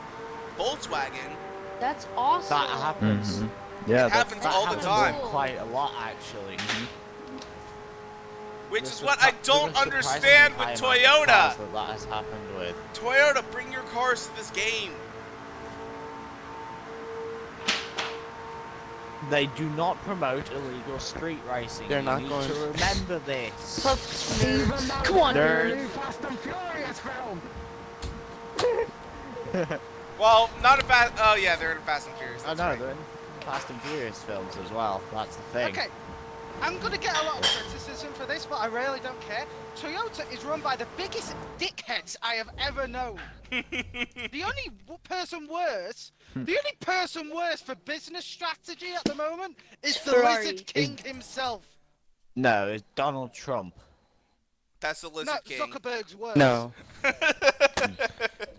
Volkswagen. That's awesome. That happens. Yeah, it happens all the time. Quite a lot, actually. Which is what I don't understand with Toyota. That has happened with. Toyota, bring your cars to this game. They do not promote illegal street racing. They're not going to remember this. Come on, nerds. Fast and Furious film. Well, not a Fast. Oh yeah, they're in a Fast and Furious. I know they're in Fast and Furious films as well. That's the thing. Okay. I'm gonna get a lot of criticism for this, but I really don't care. Toyota is run by the biggest dickheads I have ever known. The only person worse for business strategy at the moment is the Ferrari. Lizard King himself. No, it's Donald Trump. That's the Lizard No, King. Zuckerberg's worse. No.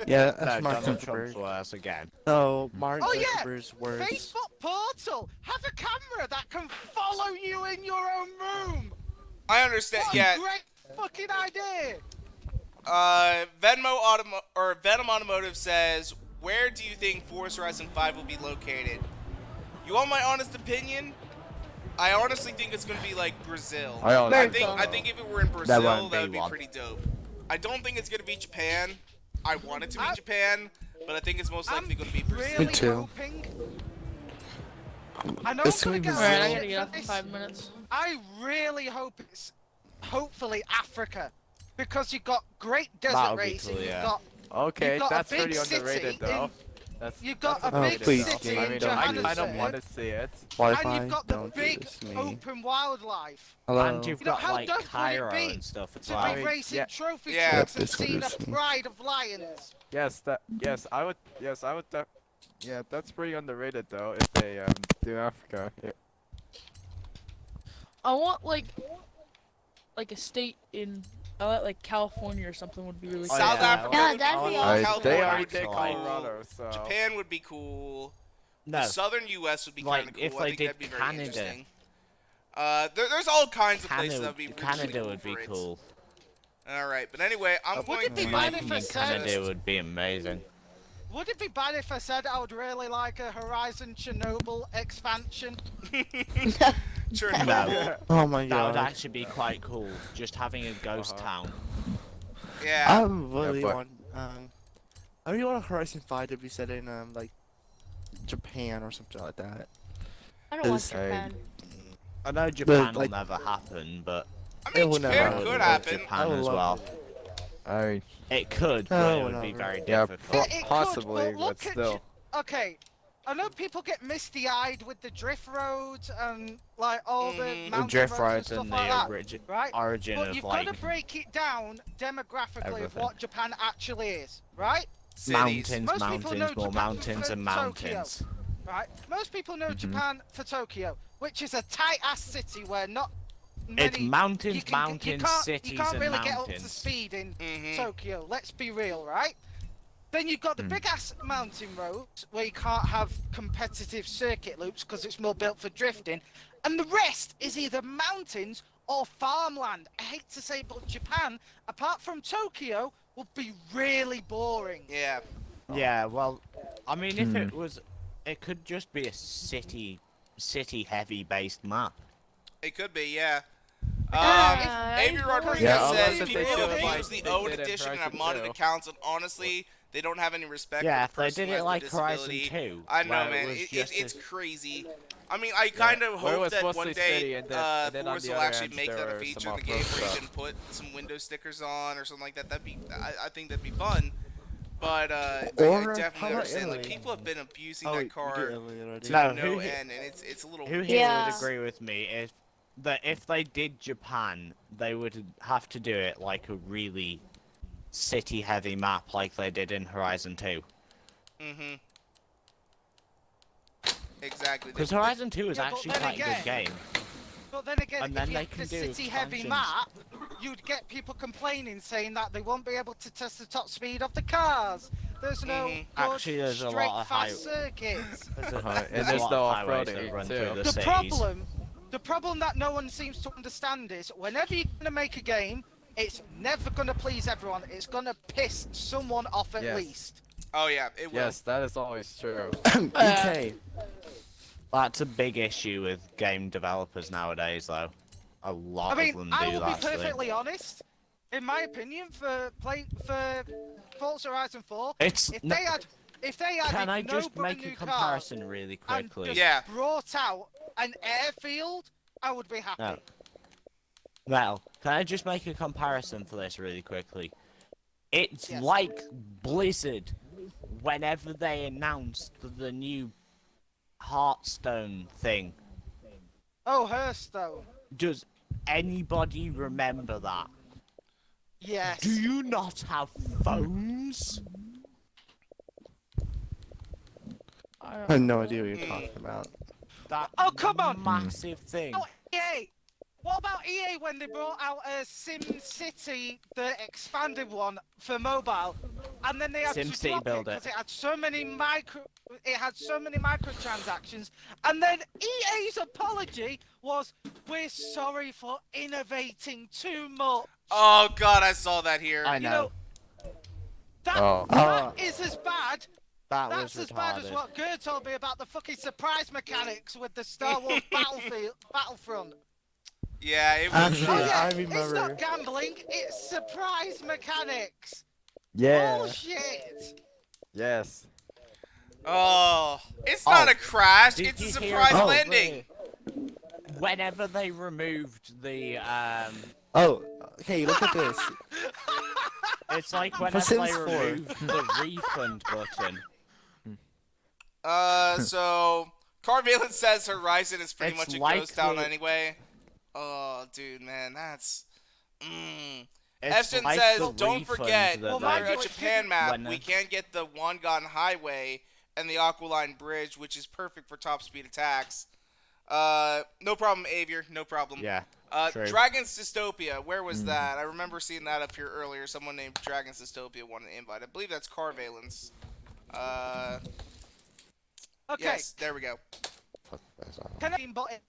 Yeah, that's No, Mark Donald Trump's Zuckerberg. worse again. No, Mark Oh yeah, Zuckerberg's worse. Facebook Portal. Have a camera that can follow you in your own room. I understand. What Yeah. a great fucking idea. Venom Automotive says, where do you think Forza Horizon 5 will be located? You want my honest opinion? I honestly think it's gonna be like Brazil. I think if it were in Brazil, that would be pretty dope. I don't think it's gonna be Japan. I want it to be Japan, but I think it's most likely gonna be Brazil. Really Me too. hoping. I know It's I'm gonna gonna be get Alright, I Brazil. gotta get for off in this. 5 minutes. I really hope it's hopefully Africa, because you've got great desert That'll be racing. cool, yeah. Okay, You've got a that's big pretty city underrated though. You've got that's a big please, city I in mean, I kind of Johannesburg, want to see it. Wi-Fi, and you've got the don't do big this to me. open wildlife. Hello. And you've You know, got how like dope would it Cairo be and stuff as to well. be racing yeah. trophy Yeah. trucks and This one seeing is a me. pride of lions. Yes, I would. Yeah, that's pretty underrated though. If they do Africa. Yeah. I want like a state in like California or something would be really cool. South yeah. Africa Yeah, would be that'd be cool. awesome. California They would already be did cool. Colorado, so. Japan would be cool. No, The southern U.S. would be Like, kind of cool. if I they think did that'd be very Canada. interesting. There's all kinds of places that would be really, Canada really cool would be for it. cool. All right, but anyway, I'm Would going it be to. bad My if I opinion, said- Canada would be amazing. Would it be bad if I said I would really like a Horizon Chernobyl expansion? Chernobyl. Oh my That would god. actually be quite cool, just having a ghost town. Yeah. I really but- want I really want Horizon 5 to be set in like Japan or something like that. I don't want Is- Japan. I know Japan like- will never happen, but I It mean, will never Japan happen. could happen. I Japan would as love well. it. I It could, but Oh, it would be whatever. very Yeah, difficult. It could, possibly, but look but at still. Okay, I know people get misty-eyed with the drift roads and like all the Mhm. mountain Drift roads rides and and stuff like the that, right? origin But of you've like got to break it down demographically of everything. what Japan actually is, right? Cities. mountains, Most people know mountains, more Japan mountains for and Tokyo. mountains. Right? Most people know Mhm. Japan for Tokyo, which is a tight-ass city where not It's many... mountains, you can- mountains, cities, you can't and really get up to mountains. speed in Mhm. Tokyo, let's be real, right? Then you've got the Hmm. big ass mountain roads where you can't have competitive circuit loops because it's more built for drifting, and the rest is either mountains or farmland. I hate to say, but Japan, apart from Tokyo, would be really boring. Yeah. Yeah, well, I mean, if Hmm. it was, it could just be a city heavy based map. It could be, yeah. Yeah, Avery I Rodriguez Yeah, know. unless says if they people show, who like, use the they owned did in edition and have Horizon modded 2. accounts, and honestly, they don't have any respect Yeah, for the if they person did who it has like the Horizon disability. 2. I know, where man. was just It's a- crazy. I mean, I kind of where it hope was that supposed one to be day city, and then on Forza the will other actually end, make there that a were feature some in the game off-road where you stuff. can put some window stickers on or something like that. I think that'd be fun. But I Or definitely how about understand. Like, Italy? people have been abusing Oh, that you car get Italy already. to No, no who- end, and it's a little. Who here Yeah. would agree with me if they did Japan, they would have to do it like a really city heavy map like they did in Horizon 2. Mm-hmm. Exactly. Because Horizon 2 is Yeah, but actually then quite a good again- game. But then again, And if then you they had can the do city-heavy expansions. map, you'd get people complaining, saying that they won't be able to test the top speed of the cars. There's no Mhm. good, Actually, there's a straight, lot of fast circuits. There's And a there's lot the of highways off-roading that run too. through the The cities. problem that no one seems to understand is, whenever you're gonna make a game, it's never gonna please everyone. It's gonna piss someone off at Yes. least. Oh yeah, it will. Yes, that is always true. EK. That's a big issue with game developers nowadays, though. A lot I of mean, them I do will be that. perfectly honest. In my opinion, for Forza Horizon 4, It's if no- they had Can I no just brand make a new comparison really cars and quickly? just Yeah. brought out an airfield, I would be happy. No. Well, can I just make a comparison for this really quickly? It's Yes. like Blizzard whenever they announced the new Hearthstone thing. Oh, Hearthstone. Does anybody remember that? Yes. Do you not have phones? I have no idea what you're talking about. That Oh, come on! massive thing. Oh, EA! What about EA when they brought out Sim City, the expanded one for mobile, and then they had Sim to City drop it Build because It. it had so many microtransactions, and then EA's apology was, "We're sorry for innovating too much." Oh God, I saw that here. I You know. that is as bad. That That's was as bad as retarded. what Gert told me about the fucking surprise mechanics with the Star Wars Battlefront. Yeah, it was. Actually, Oh yeah, I it's remember. not gambling, it's surprise mechanics. Yeah. Bullshit. Yes. Oh, it's not a crash. Did It's a you surprise hear about landing. Whenever they removed the Oh, okay, look at this. it's like For whenever Sims they 4. removed the refund button. So Carvalent says Horizon is pretty It's much a like ghost town the- anyway. Oh, dude, man, that's. It's Eston like says, the don't refund forget, that for mind a you, Japan map, when we can get the Wangan Highway and the Aqualine Bridge, which is perfect for top speed attacks. No problem, Avier, no problem. Yeah. True. Dragon's Dystopia, where was that? I remember seeing that up here earlier. Someone named Dragon's Dystopia wanted an invite. I believe that's Carvalence. Okay, Yes, there we go. can I bot it?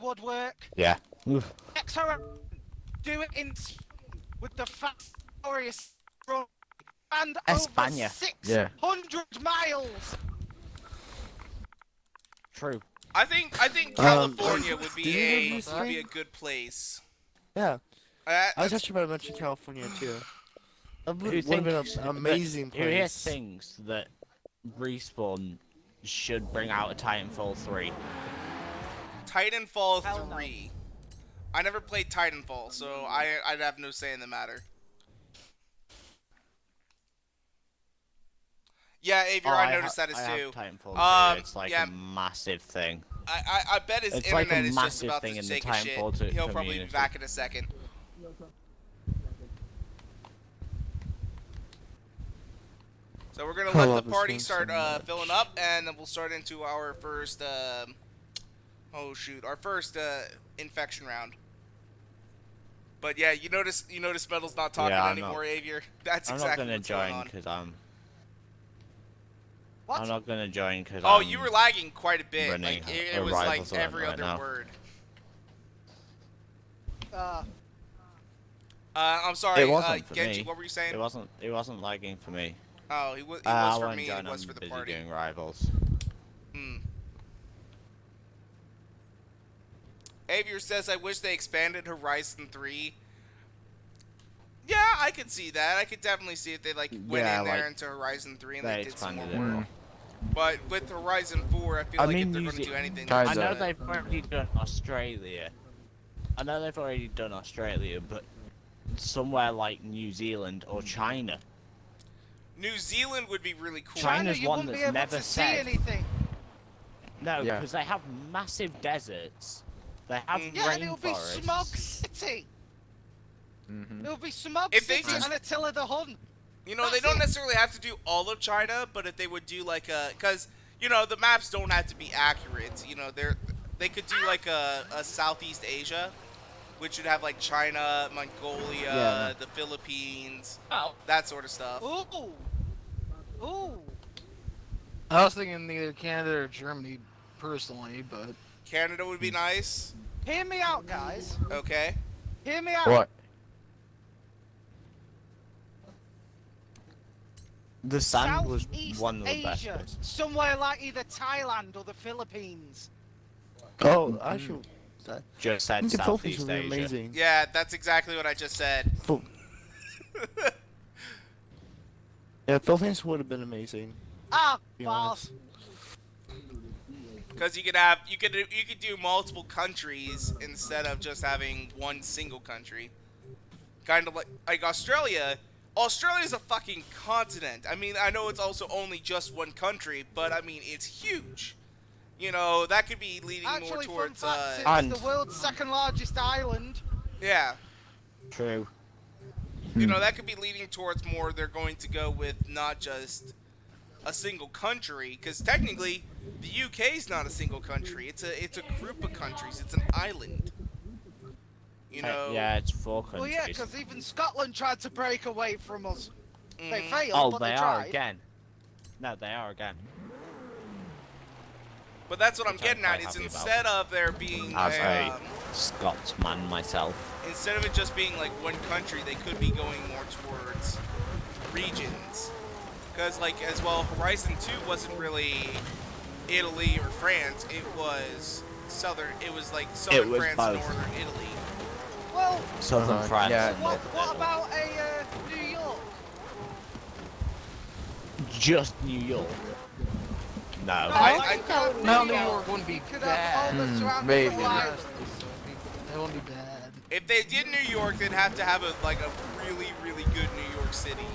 Woodwork. Yeah. Next time, do it in with the fast glorious run and España. over 600 miles. True. I think California would did be you a use would be a Spain? good place. Yeah, I was That's- actually about to mention California too. That Who would have been thinks an that- amazing Who here place. thinks that Respawn should bring out a Titanfall 3? Titanfall Hell no. 3. I never played Titanfall, so I'd have no say in the matter. Yeah, Avier, I noticed that I too. have Titanfall 3. It's like yeah. a massive thing. I bet his It's like internet a is just massive about thing to in the take a shit. Titanfall He'll probably be community. back in a second. So we're gonna I let love the this party game so start much. filling up, and then we'll start into our first. Oh shoot, our first infection round. But yeah, you notice Metal's not talking Yeah, I'm anymore, Avier. That's I'm exactly not gonna what's going join on. because What? I'm not gonna join because Oh, you were lagging quite a bit. running Like it was like Rivals on every right other now. word. Uh, I'm sorry, It wasn't for Genji. me. What were you saying? It wasn't lagging for me. Oh, he was I for won't me. join, He was I'm for the busy party. doing Rivals. Avier says, "I wish they expanded Horizon 3." Yeah, I could see that. I could definitely see if they went Yeah, in there like, into Horizon 3 and they they did some more expanded it. work. But with Horizon 4, I feel like if mean, they're New going to do Ze- anything, Kinda. I know they're they've already done Australia. But somewhere like New Zealand or China. New Zealand would be really cool. China's you one wouldn't be that's able never to see said. anything. No, Yeah. because they have massive deserts. They have Yeah, and it'll be rainforests. Smog City. Mm-hmm. It'll be Smog If they City just- and Attila the Hun. You know, they That's don't it. necessarily have to do all of China, but if they would do like a, because you know the maps don't have to be accurate. You know, they could do like a Southeast Asia, which would have like China, Mongolia, Yeah. the Philippines, Oh. that sort of stuff. Ooh. Ooh. I was thinking either Canada or Germany, personally, but Canada would be nice. Hear me out, guys. Okay. Hear me out. What? The sand was Southeast one of the best Asia, bits. somewhere like either Thailand or the Philippines. Oh, actually, Just said the Philippines Southeast would be Asia. amazing. Yeah, that's exactly what I just said. Yeah, Philippines would have been amazing. Ah, Be boss. honest. Because you could do multiple countries instead of just having one single country. Kind of like Australia. Australia's a fucking continent. I mean, I know it's also only just one country, but I mean it's huge. You know, that could be leading more Actually, towards. fun fact, And- it's the world's second largest island. Yeah. True. You know, that could be leading towards more. They're going to go with not just a single country, because technically, the UK is not a single country. It's a group of countries. It's an island. You know. Yeah, it's 4 countries. Well, yeah, because even Scotland tried to break away from us. They Mhm. failed, Oh, but they they are tried. again. No, they are again. But that's what I'm Which I'm getting at. quite Is happy about. instead of there being As a Scotsman myself. instead of it just being like one country, they could be going more towards regions. Because, like, as well, Horizon 2 wasn't really Italy or France. It was southern. It was like southern was France, both. northern Italy. Well, Southern France. yeah. and what Northern about a New York? Just New York. No. I- No, New York wouldn't be Could have all bad. the surrounding maybe. lives. It wouldn't be bad. If they did New York, they'd have to have a really, really good New York City.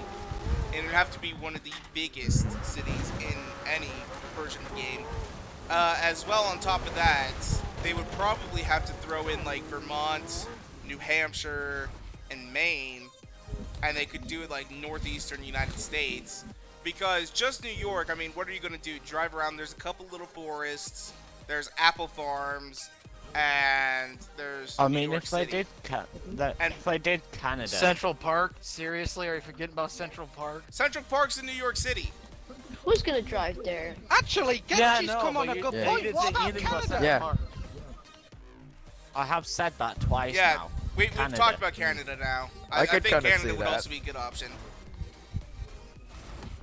And it'd have to be one of the biggest cities in any version of the game. As well, on top of that, they would probably have to throw in like Vermont, New Hampshire, and Maine. And they could do it like northeastern United States. Because just New York, I mean, what are you going to do? Drive around, there's a couple little forests, there's apple farms, and there's I New mean, York if they City. did if they did Canada, Central Park? Seriously? Are you forgetting about Central Park? Central Park's in New York City. Who's gonna drive there? Actually, Genji's come on a good yeah. point. didn't What say about anything about Canada? Central Yeah. Park. I have said that twice Yeah, now. we've Canada. talked about Canada now. I could think kinda Canada see would that. also be a good option.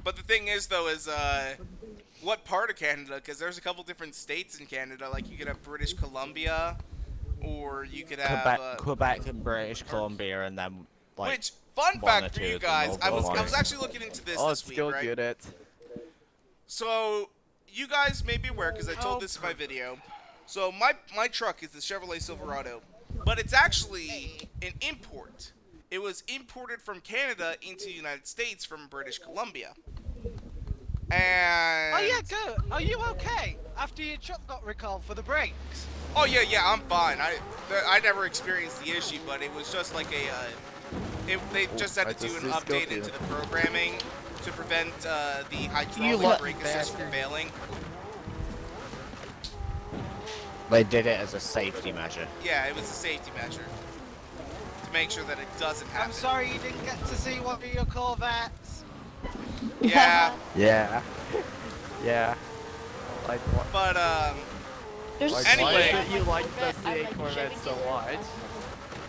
But the thing is, though, is what part of Canada? Because there's a couple different states in Canada. Like you could have British Columbia, or you could have Quebec and British Columbia, and then like. which fun one or fact for two you of the guys, I Northern was ones. actually looking into this Oh, this it's week, still right? good at. So you guys may be aware because I told this in my video. So my truck is the Chevrolet Silverado, but it's actually an import. It was imported from Canada into the United States from British Columbia. And Oh yeah, good. Are you okay after your truck got recalled for the brakes? oh yeah, I'm fine. I never experienced the issue, but it was just like they just had I to do just an see update Scotia. into the programming to prevent the You hydraulic lucky brake assist from bastard. failing. They did it as a safety measure. Yeah, it was a safety measure to make sure that it doesn't happen. I'm sorry you didn't get to see one of your Corvettes. Yeah, Yeah. Yeah. Like what? but There's Like, Anyway. why I did you like the I C8 like Corvette so Chevy much?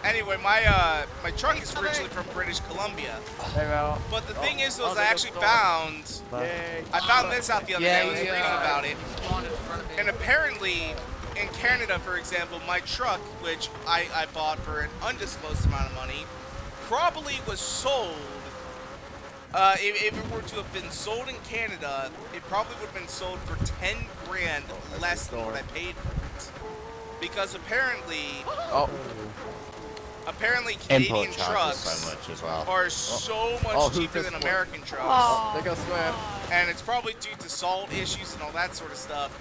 anyway, my truck is originally from British Columbia. Hey, Mel. But the thing is, though, is oh, I they go actually stolen. found Yay. I found this out the other day. I was he, reading about it, spawned in front of me. and apparently in Canada, for example, my truck, which I bought for an undisclosed amount of money, probably was sold. If it were to have been sold in Canada, it probably would have been sold for 10 grand less than what I paid for it. Because apparently Oh. Canadian Import charges trucks so much as well. are so much Oh, who cheaper just than won? American trucks. Aw. There goes Swim. And it's probably due to salt issues and all that sort of stuff.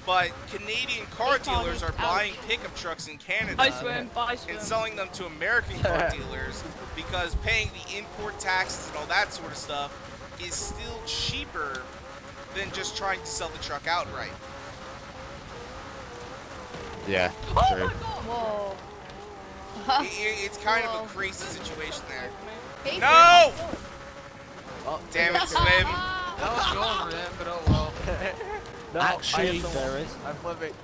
But Canadian car They call dealers it are buying ouch. pickup trucks in Canada Bye swim, bye swim. and selling them to American car dealers because paying the import taxes and all that sort of stuff is still cheaper than just trying to sell the truck outright. Yeah, Oh true. my god! Whoa. It's kind of Whoa. a crazy situation there. Hey, No! Oh, Damn it, Slim. That was going for him, but oh well. no, Actually, I am the there one. is- I'm flipping.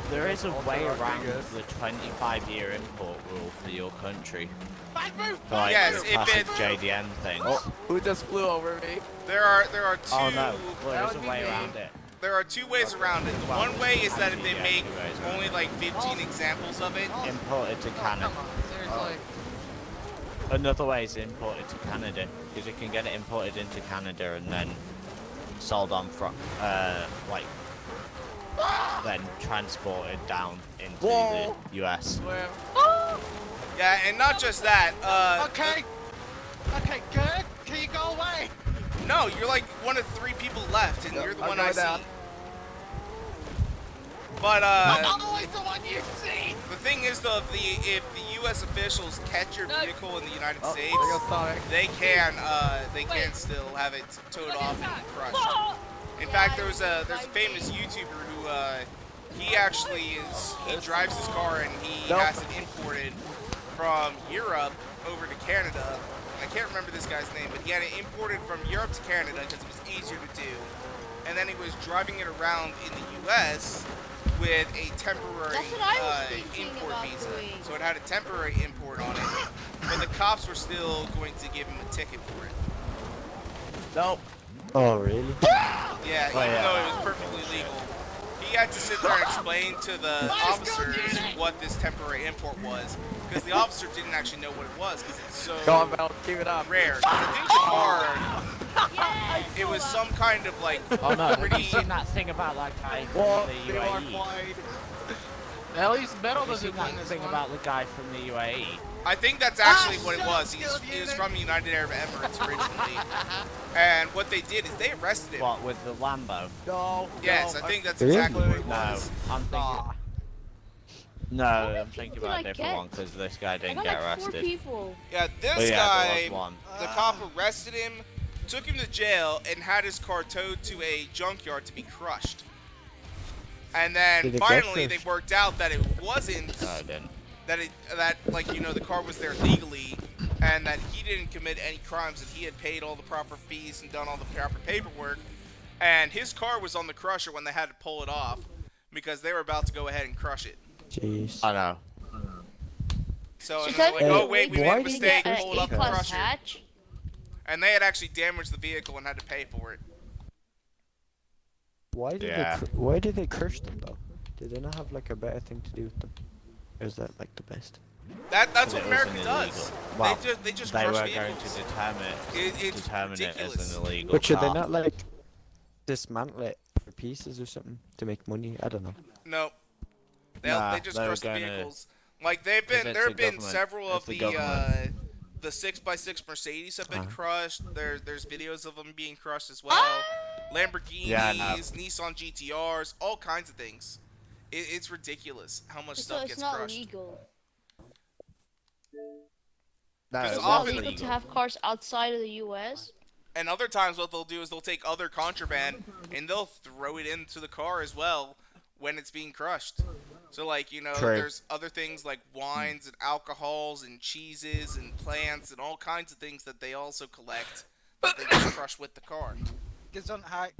There is a Also way around Rodriguez. the 25-year import rule for your country. Back move! For like Yes, the if classic it's- JDM things. Oh, who just flew over me? There are two Oh no, well, That there's a would be way me. around it. there are two ways around it. The Well, one way is that if they actually, make yeah, two ways around only it. like 15 examples of it, Imported to Oh, Canada. come on, seriously. Another way is imported to Canada, because you can get it imported into Canada and then sold on from, like, then transported down into Whoa. the US. Swim. yeah, and not just that. Okay. Okay, good. Can you go away? No, you're like one of 3 people left, and Yep, you're the I'm one going I see. down. But I'm always the one you see. the thing is though, if the U.S. officials catch your vehicle in the United States, there goes Sonic. they can still have it towed off and crushed. In fact, there's a famous YouTuber who he drives his car and he has it imported from Europe over to Canada. I can't remember this guy's name, but he had it imported from Europe to Canada because it was easier to do. And then he was driving it around in the U.S. with a temporary import visa. So it had a temporary import on it, but the cops were still going to give him a ticket for it. Nope. Oh, really? Yeah, even though it was perfectly legal. He had to sit there and explain to the officers what this temporary import was, because the officer didn't actually know what it was, because it's so keep it up. rare. I think the car, it was some kind of like Oh no, have you seen that thing about that guy from the UAE? At least Metal Have you doesn't seen win that this thing one. about the guy from the UAE? I think that's actually what it was. He was from the United Arab Emirates originally. And what they did is they arrested him. What, with the Lambo? No. Yes, I think that's exactly what it was. No, I'm thinking... No, I'm thinking about a different one, because this guy didn't get arrested. 4 people. Yeah, this There guy, was one. the cop arrested him, took him to jail, and had his car towed to a junkyard to be crushed. And then finally they worked out that it wasn't No, it didn't. that the car was there legally, and that he didn't commit any crimes, and he had paid all the proper fees and done all the proper paperwork, and his car was on the crusher when they had to pull it off because they were about to go ahead and crush it. Jeez. I know. So and they're like, oh wait, we made a mistake, An pulled off the A-class crusher, hatch? and they had actually damaged the vehicle and had to pay for it. Why did they crush them though? Did they not have like a better thing to do with them? Or is that like the best? That's what America does. Well, they just they crush were vehicles. going to determine it as ridiculous. an illegal But should they car. not like dismantle it for pieces or something to make money? I don't know. No. They just they were crush the gonna- vehicles. Like there have been several of the 6x6 Mercedes have been crushed. There's videos of them being crushed as well. Lamborghinis, Nissan GTRs, all kinds of things. It's ridiculous how much stuff gets crushed. It's not legal. No, It's It's often not legal to have cars outside of the U.S. And other times what they'll do is they'll take other contraband and they'll throw it into the car as well when it's being crushed. So like, there's other things like wines and alcohols and cheeses and plants and all kinds of things that they also collect that they just crush with the car. Gesundheit.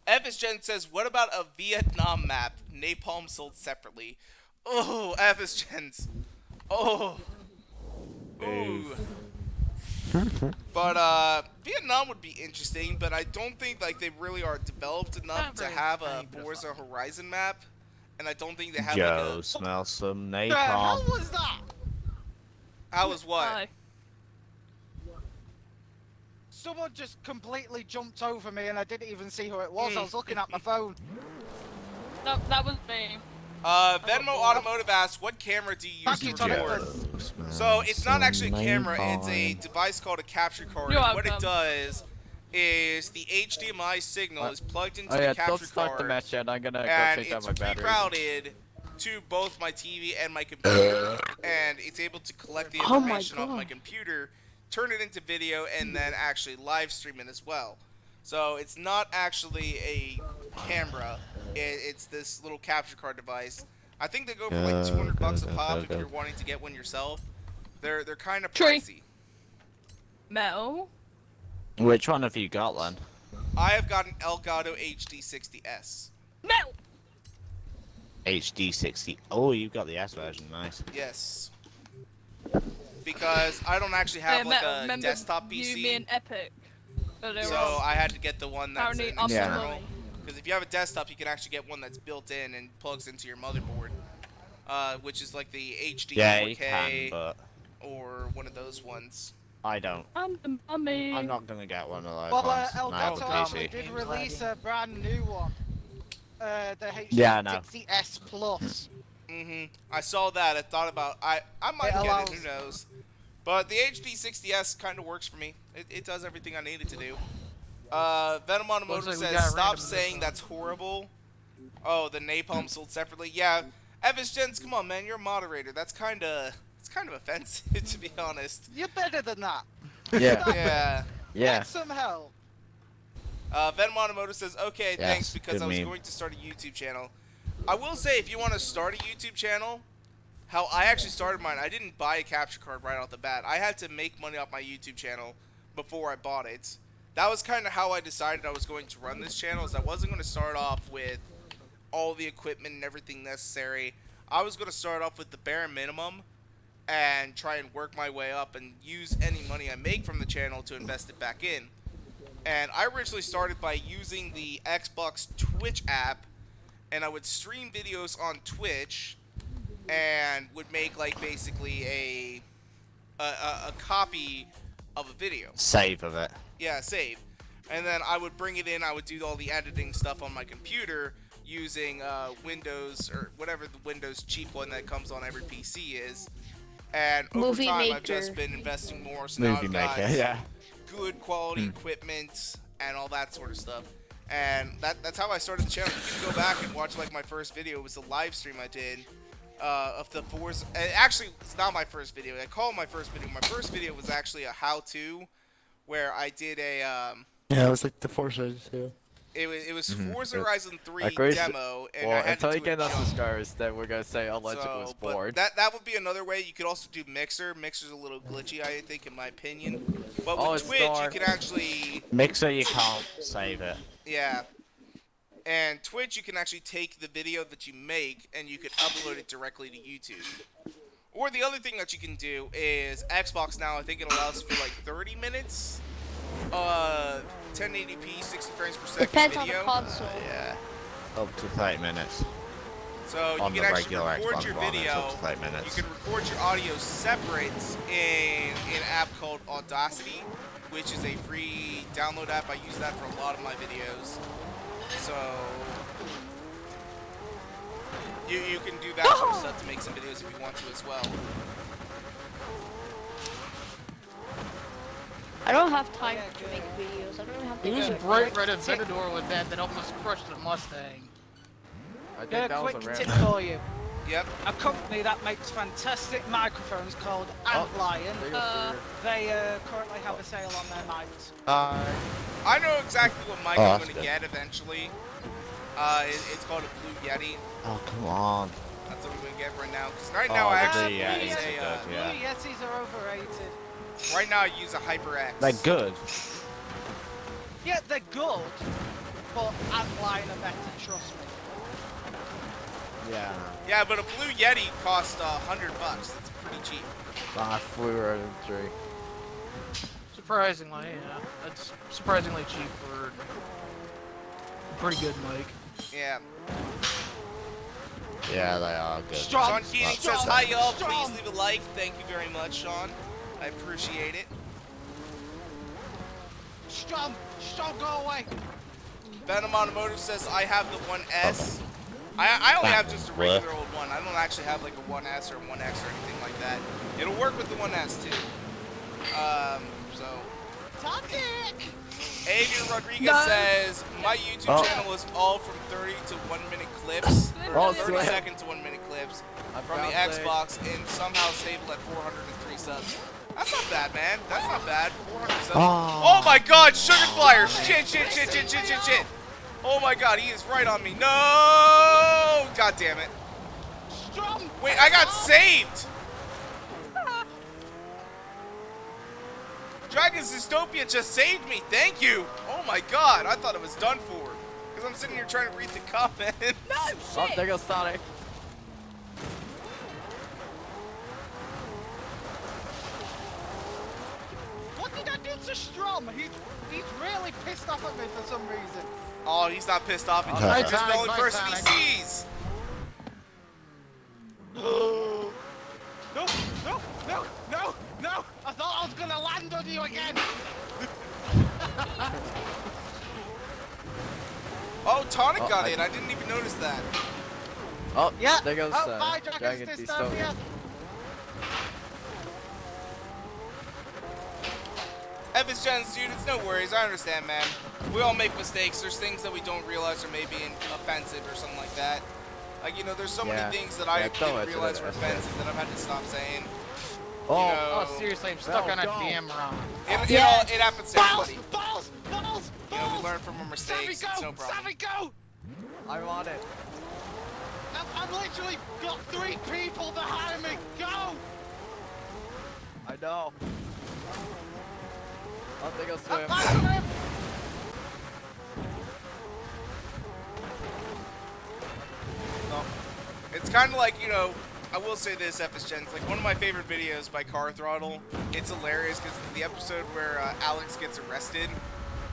Evisgen says, what about a Vietnam map? Napalm sold separately. Oh, Evisgens. Oh. Ooh. But Vietnam would be interesting, but I don't think like they really are developed enough to have a Forza Horizon map, and I don't think they have like a... smell some The hell napalm. was that? How was what? Someone just completely jumped over me and I didn't even see who it was. I was looking at my phone. No, that was me. Venmo Automotive asks, what camera do you use to record? So it's not actually a camera, it's a device called a capture card. And what it does is the HDMI signal is plugged into the capture don't start card, the match yet. I'm gonna go and take out it's my batteries. pre-routed to both my TV and my computer, and it's able to collect the information off my computer, turn it into video, and then actually live stream it as well. So it's not actually a camera. It's this little capture card device. I think they go for like $200 a pop if you're wanting to get one yourself. They're kind of pricey. Metal. Which one have you got then? I have got an Elgato HD60S. Metal. HD60. Oh, you've got the S version. Nice. Yes. Because I don't actually have like a desktop PC. You mean Epic. So I had to get the one that's an Apparently external. Because if you have a desktop, you can actually get one that's built in and plugs into your motherboard, which is like the HD 4K you can, but or one of those ones. I don't. I'm the mummy. I'm not gonna get one of those Well, ones. I have a Elgato PC. did release a brand new one. The Yeah, I know. HD60S Plus. I saw that. I thought about I might get it. Who knows? But the HD60S kind of works for me. It does everything I need it to do. Venom Automotive says, stop saying that's horrible. Oh, the napalm sold separately. Yeah, Evis Jens, come on, man, you're a moderator. It's kind of offensive, to be honest. You're better than that. Yeah. Stop Yeah. it. Yeah. Get some help. Ben Monomoto says, okay, Yes, thanks, because good I was meme. going to start a YouTube channel. I will say, if you want to start a YouTube channel, how I actually started mine, I didn't buy a capture card right off the bat. I had to make money off my YouTube channel before I bought it. That was kind of how I decided I was going to run this channel, is I wasn't going to start off with all the equipment and everything necessary. I was going to start off with the bare minimum and try and work my way up and use any money I make from the channel to invest it back in. And I originally started by using the Xbox Twitch app, and I would stream videos on Twitch and would make like basically a copy of a video. Save of it. Yeah, save. And then I would bring it in, I would do all the editing stuff on my computer using Windows, or whatever the Windows cheap one that comes on every PC is. And over Movie time, Maker. I've just been investing more, so now Movie I've got Maker, yeah. good quality equipment and all that sort of stuff. And that's how I started the channel. You can go back and watch like my first video. It was a live stream I did of the Forza. Actually, it's not my first video. I call it my first video. My first video was actually a how-to where I did a Yeah, it was like the Forza too. it was Forza Horizon 3 Agreed. demo, and I Well, had until to you do a get us the jump. scars, then we're gonna say allegedly was but bored. that would be another way. You could also do Mixer. Mixer's a little glitchy, I think, in my opinion. But Oh, with it's Twitch, you dark. can actually, Mixer, you can't save it. yeah. And Twitch, you can actually take the video that you make and you can upload it directly to YouTube. Or the other thing that you can do is Xbox now, I think it allows for like 30 minutes, 1080p, 60 frames per second Depends video. on the console. Yeah. Up to 30 minutes. So you On can the actually regular record Xbox your One, it's video. up to 30 minutes. You can record your audio separate in an app called Audacity, which is a free download app. I use that for a lot of my videos. So you can do that sort of stuff to make some videos if you want to as well. I don't have time to make videos. I don't have It to was do it. bright red Aventador with that almost crushed the Mustang. I think Got a that was quick a tip random. for you. Yep. A company that makes fantastic microphones called Antlion. They currently have a sale on their mics. I know exactly what mic Oh, I'm that's going to good. get eventually. It's called a Blue Yeti. Oh, come on. That's what I'm going to get right now. Because right now I the actually Blue Yetis use are a good, yeah. Blue Yetis are overrated. right now I use a HyperX. They're good. Yeah, they're good, but Antlion are better, trust me. Yeah. Yeah, but a Blue Yeti costs $100. That's pretty cheap. Flew right in the tree. Surprisingly, yeah. That's surprisingly cheap for a pretty good mic. Yeah. Yeah, they are good. Strong, Sean Keating strong, says, hi y'all, strong. please leave a like. Thank you very much, Sean. I appreciate it. Strong, go away. Venom Automotive says, I have the 1S. I only have just a regular old one. I don't actually have like a 1S or a 1X or anything like that. It'll work with the 1S too. So. Tactic! Adrian Rodriguez says, my YouTube channel is all from 30 to 1 minute clips. Or 30 second to 1 minute clips from the Xbox and somehow stable at 403 subs. That's not bad, man. That's not bad. 400 subs. Oh my god, Sugar Flyer! Shit. Oh my god, he is right on me. No! God damn it. Strong! Wait, I got saved! Dragon's Dystopia just saved me. Thank you. Oh my god, I thought it was done for. Because I'm sitting here trying to read the comments. Oh, there goes Sonic. What did I do to Strom? He's really pissed off at me for some reason. Oh, he's not pissed off at you. Hi, You're just the Sonic, only bye, person he Sonic. sees. No! I thought I was gonna land on you again! Oh, Tonic got it. I didn't even notice that. Oh, Yeah. there goes bye, Dragon Dragon's Dystopia. Dystopia. FS Gens, dude, it's no worries. I understand, man. We all make mistakes. There's things that we don't realize are maybe offensive or something like that. Like, you know, there's so many things that I didn't realize were offensive that I've had to stop saying. Oh, seriously, I'm stuck on a damn rock. It happens to everybody. Balls! You know, we learn from our mistakes. It's no problem. Savvy, go! I'm on it. I've literally got 3 people behind me. Go! I know. I'll take a swim. No. It's kind of like, you know, I will say this, FS Gens, like one of my favorite videos by Car Throttle. It's hilarious because the episode where Alex gets arrested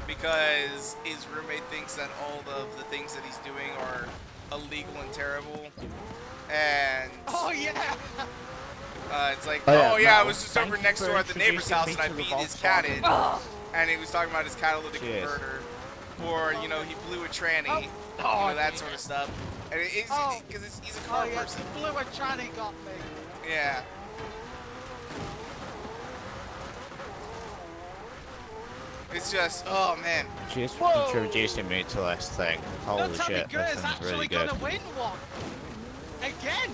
because his roommate thinks that all of the things that he's doing are illegal and terrible. And oh yeah. It's like, oh yeah, I was just over next door at the neighbor's house and I beat his cat in. And he was talking about his catalytic converter. Or, you know, he blew a tranny. You know, that sort of stuff. And because he's a car person. He blew a tranny got me. Yeah. It's just, oh man. She's introducing me to this thing. Holy shit, this thing's really good. Gonna win one. Again.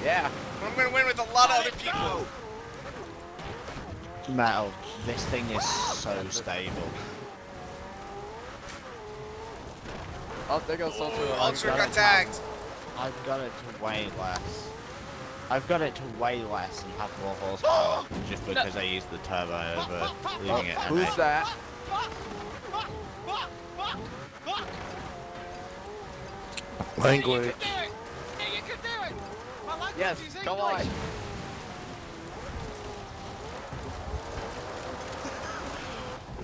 Yeah. I'm gonna win with a lot of other people. Metal, this thing is so stable. I'll take a social. Ultra got tagged. I've got it to way less. I've got it to way less and have more horsepower just because I used the turbo over leaving it. Who's that? Language. You can do it. My language Yes, is come English. on.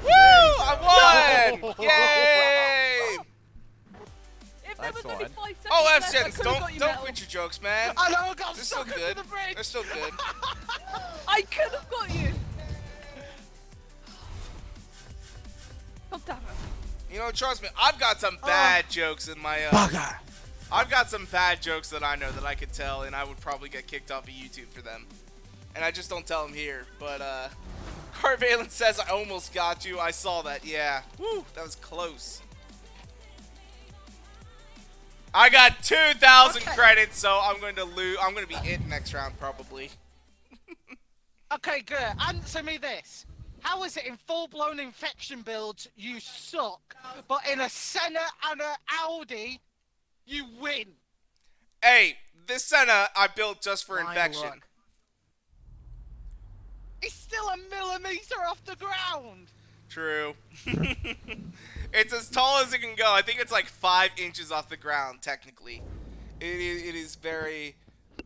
Woo! I won! Yay! If there was only 5 seconds Oh, left, FS I Gens, could've got you, don't Metal. quit your jokes, man. I know, I got They're still stuck good. under the bridge. They're still good. I could have got you. God damn it. You know, trust me, I've got some bad jokes in my I've got some bad jokes that I know that I could tell, and I would probably get kicked off of YouTube for them. And I just don't tell them here. But Carvalent says I almost got you. I saw that. Yeah. Woo, that was close. I got 2,000 credits, so I'm going to lose. I'm going to be it next round probably. Okay, good. Answer me this. How is it in full-blown infection builds you suck, but in a Senna and an Audi you win? Hey, this Senna I built just for infection. Luck. It's still a millimeter off the ground. True. It's as tall as it can go. I think it's like 5 inches off the ground, technically. It is very,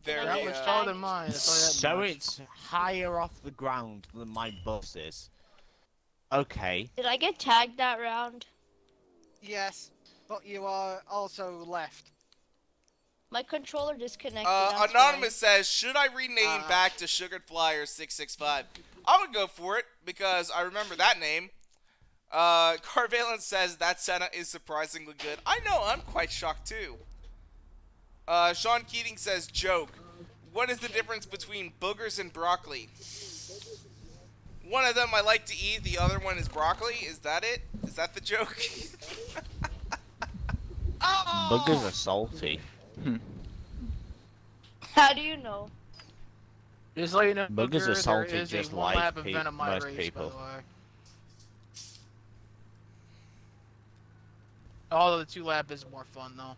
very... That was taller than mine. So it's higher off the ground than my bus is. Okay. Did I get tagged that round? Yes, but you are also left. My controller disconnected. Anonymous says, should I rename back to Sugared Flyer 665? I would go for it, because I remember that name. Carvalent says that Senna is surprisingly good. I know, I'm quite shocked too. Sean Keating says, joke. What is the difference between boogers and broccoli? One of them I like to eat, the other one is broccoli. Is that it? Is that the joke? Boogers are salty. How do you know? Just let you know, boogers are salty there is just a like lap event on my most race, people. by the way. Although the 2-lap is more fun, though. I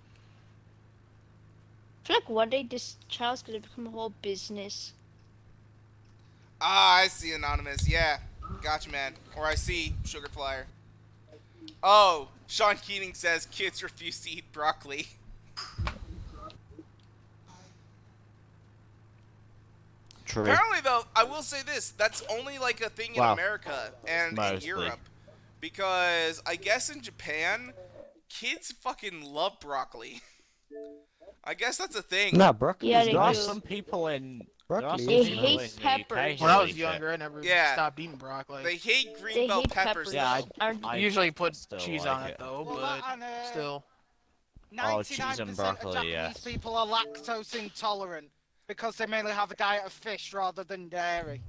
feel like one day this child's gonna become a whole business. Ah, I see, Anonymous. Yeah, gotcha, man. Or I see Sugar Flyer. Oh, Sean Keating says kids refuse to eat broccoli. True. Apparently, though, I will say this. That's only like a thing in America and in Europe. Because I guess in Japan, kids fucking love broccoli. I guess that's a thing. No, broccoli Yeah, is they There are nice. do. some people in... Broccoli They is hate nice. peppers. When I was younger, I never Yeah. stopped eating broccoli. They hate green They bell hate peppers. peppers. Yeah, I usually put still cheese like on it, it. though, Well, but that and, still. 99% and of broccoli, Japanese yes. people are lactose intolerant because they mainly have a diet of fish rather than dairy.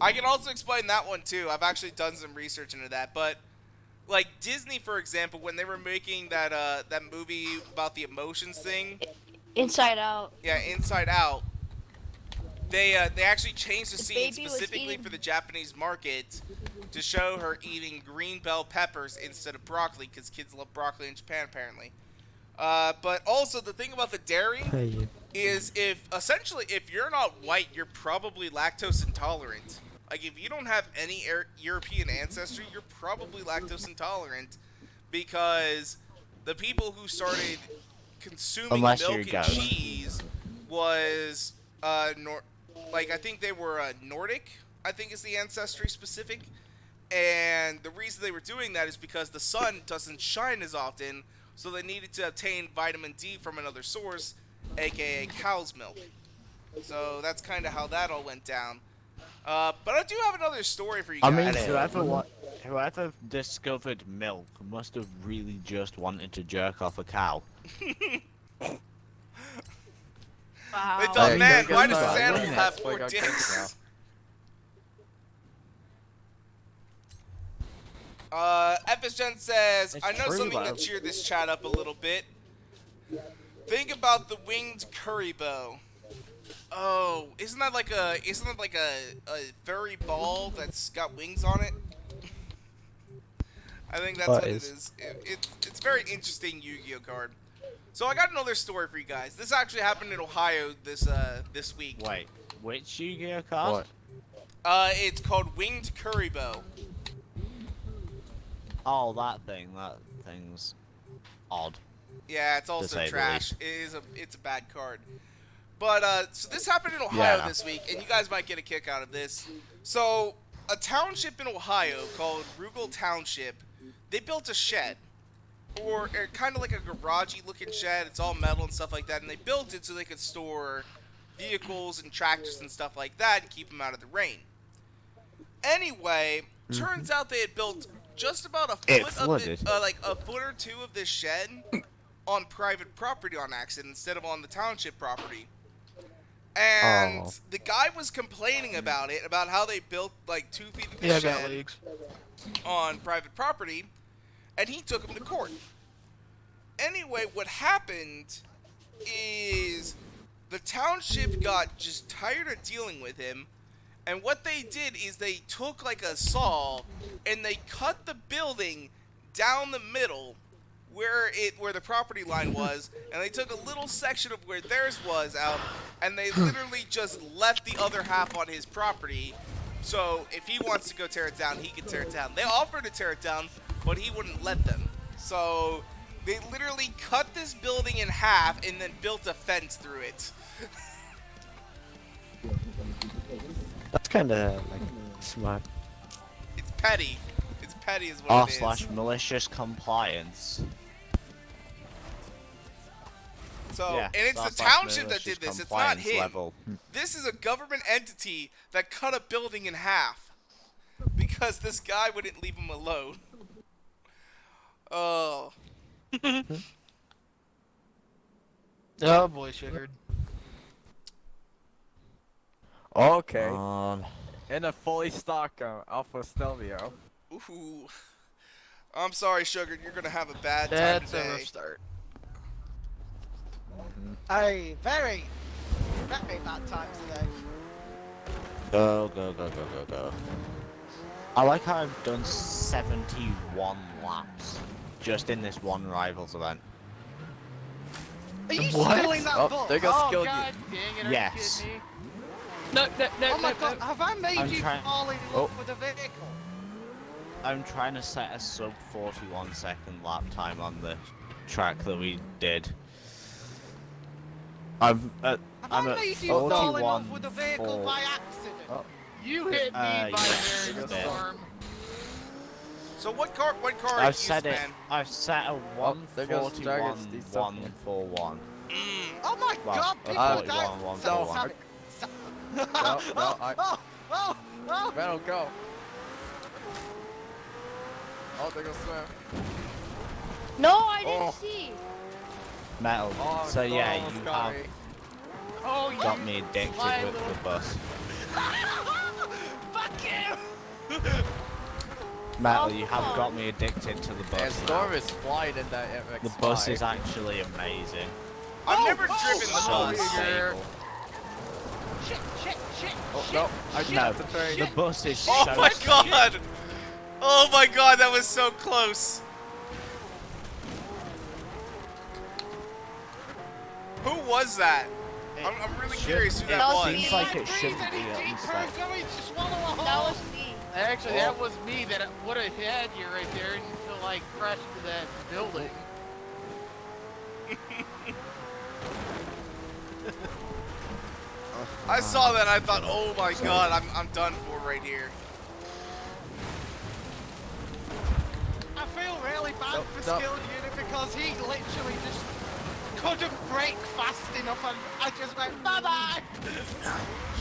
I can also explain that one too. I've actually done some research into that, but like Disney, for example, when they were making that that movie about the emotions thing, Inside Out. yeah, Inside Out, they actually changed the The scene baby was specifically eating- for the Japanese market to show her eating green bell peppers instead of broccoli, because kids love broccoli in Japan apparently. But also the thing about the dairy Hey, is if you're not white, you're probably lactose intolerant. Like if you don't have any European ancestry, you're probably lactose intolerant, because the people who started consuming Unless milk you're and Ghost. cheese was like I think they were Nordic. I think is the ancestry specific. And the reason they were doing that is because the sun doesn't shine as often, so they needed to obtain vitamin D from another source, aka cow's milk. So that's kind of how that all went down. But I do have another story for you I guys. mean, whoever discovered milk must have really just wanted to jerk off a cow. Wow. They thought, Hey, man, go why get does this started. animal have They 4 got kicked dicks? FSGen says, It's I know true, something though. to cheer this chat up a little bit. Think about the winged curry bow. Oh, isn't that like a furry ball that's got wings on it? I think that's what it is. It's very interesting Yu-Gi-Oh card. So I got another story for you guys. This actually happened in Ohio this week. Wait, which Yu-Gi-Oh card? What? It's called Winged Curry Bow. Oh, that thing's odd. Yeah, it's say also the trash. least. It's a bad card. But so this happened in Ohio Yeah. this week, and you guys might get a kick out of this. So a township in Ohio called Rugal Township, they built a shed, or kind of like a garagey looking shed. It's all metal and stuff like that, and they built it so they could store vehicles and tractors and stuff like that and keep them out of the rain. Anyway, turns out they had built just about a It foot flooded. of it, like a foot or two of this shed on private property on accident instead of on the township property. And Oh. the guy was complaining about it, about how they built like 2 feet of the Yeah, I got shed leaks. on private property, and he took him to court. Anyway, what happened is the township got just tired of dealing with him, and what they did is they took like a saw and they cut the building down the middle where the property line was, and they took a little section of where theirs was out, and they literally just left the other half on his property. So if he wants to go tear it down, he can tear it down. They offered to tear it down, but he wouldn't let them. So they literally cut this building in half and then built a fence through it. That's kind of like smart. It's petty. It's petty is what it is. /malicious compliance. So, Yeah, and it's the /malicious township that did this. It's not compliance him. level. This is a government entity that cut a building in half because this guy wouldn't leave him alone. Oh. Oh boy, sugared. Okay. In a fully stock Alpha Stelvio. Ooh. I'm sorry, Sugar. You're gonna have a bad time That's a today. rough start. A very bad time today. Go, go, go, go, go, go. I like how I've done 71 laps just in this one Rivals event. Are you What? still in that Oh, box? there goes Oh Skill. god dang it, are Yes. you kidding me? No, no, no, Oh my no, god, no. have I made I'm you trying- fall in Oh. love with a vehicle? I'm trying to set a sub 41 second lap time on the track that we did. I'm Have I'm I at made you fall in love 41 with a vehicle for- by accident? Oh. You hit me by yes, very a bit. storm. So what car are I've you, set it. man? I've set a there goes 141 Dragons, these stuff. 141. Oh my Well, god, people uh, are dying. 41, So 141. savage. No, Metal, go. Oh, there goes Swim. No, I didn't Oh. see. Metal. Oh, So yeah, almost you got have me. Oh, you got me addicted sly with little- the bus. Back Metal, you have got me addicted to the bus. And Storm is flying in that MX-5. The bus is actually amazing. I've never driven the So bus. stable. Oh, no, I No, have to turn. the bus is so Oh my stable. god! Oh my god, that was so close. Who was that? I'm really curious who that That was was. me. Seems like it shouldn't be at least like... That was me. Actually, that was me that would have had you right there until I crashed into that building. I saw that, I thought, oh my god, I'm done for right here. I feel really bad for Skill Unit because he literally just couldn't brake fast enough and I just went bye-bye!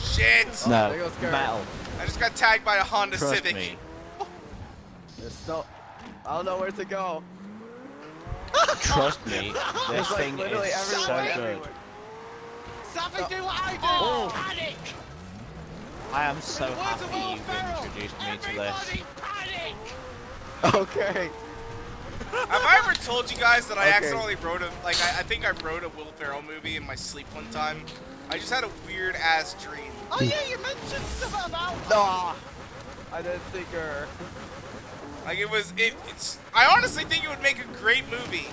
Shit! No, there goes Gary. Metal, I just got tagged by a Honda trust Civic. me. There's so... I don't know where to go. Trust me, this There's like thing literally is so everyone good. everywhere. Savvy, do what I do! Oh. Panic! I am so Words of happy Will you've Ferrell, introduced me to this. everybody panic! Okay. Have I ever told you guys that I Okay. accidentally wrote a, like, I think I wrote a Will Ferrell movie in my sleep one time? I just had a weird ass dream. Oh yeah, you mentioned stuff about No. I didn't think her. Like it's. I honestly think it would make a great movie.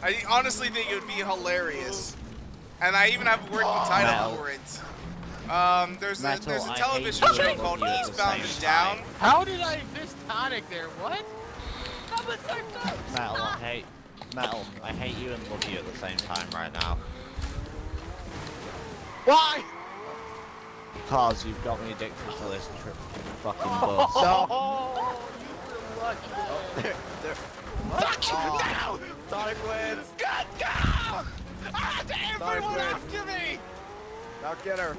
I honestly think it would be hilarious. And I even have a working title Mel. for it. There's Metal, a I television hate show you called at the Eastbound same and Down. time. How did I miss Tonic there? What? That was so close. Metal, I hate you and love you at the same time right now. Why? Cause you've got me addicted to this fucking bus. No. Oh, you were lucky. There. Fuck you now! Sonic wins. God, go! Everyone wins. after me! Now get her.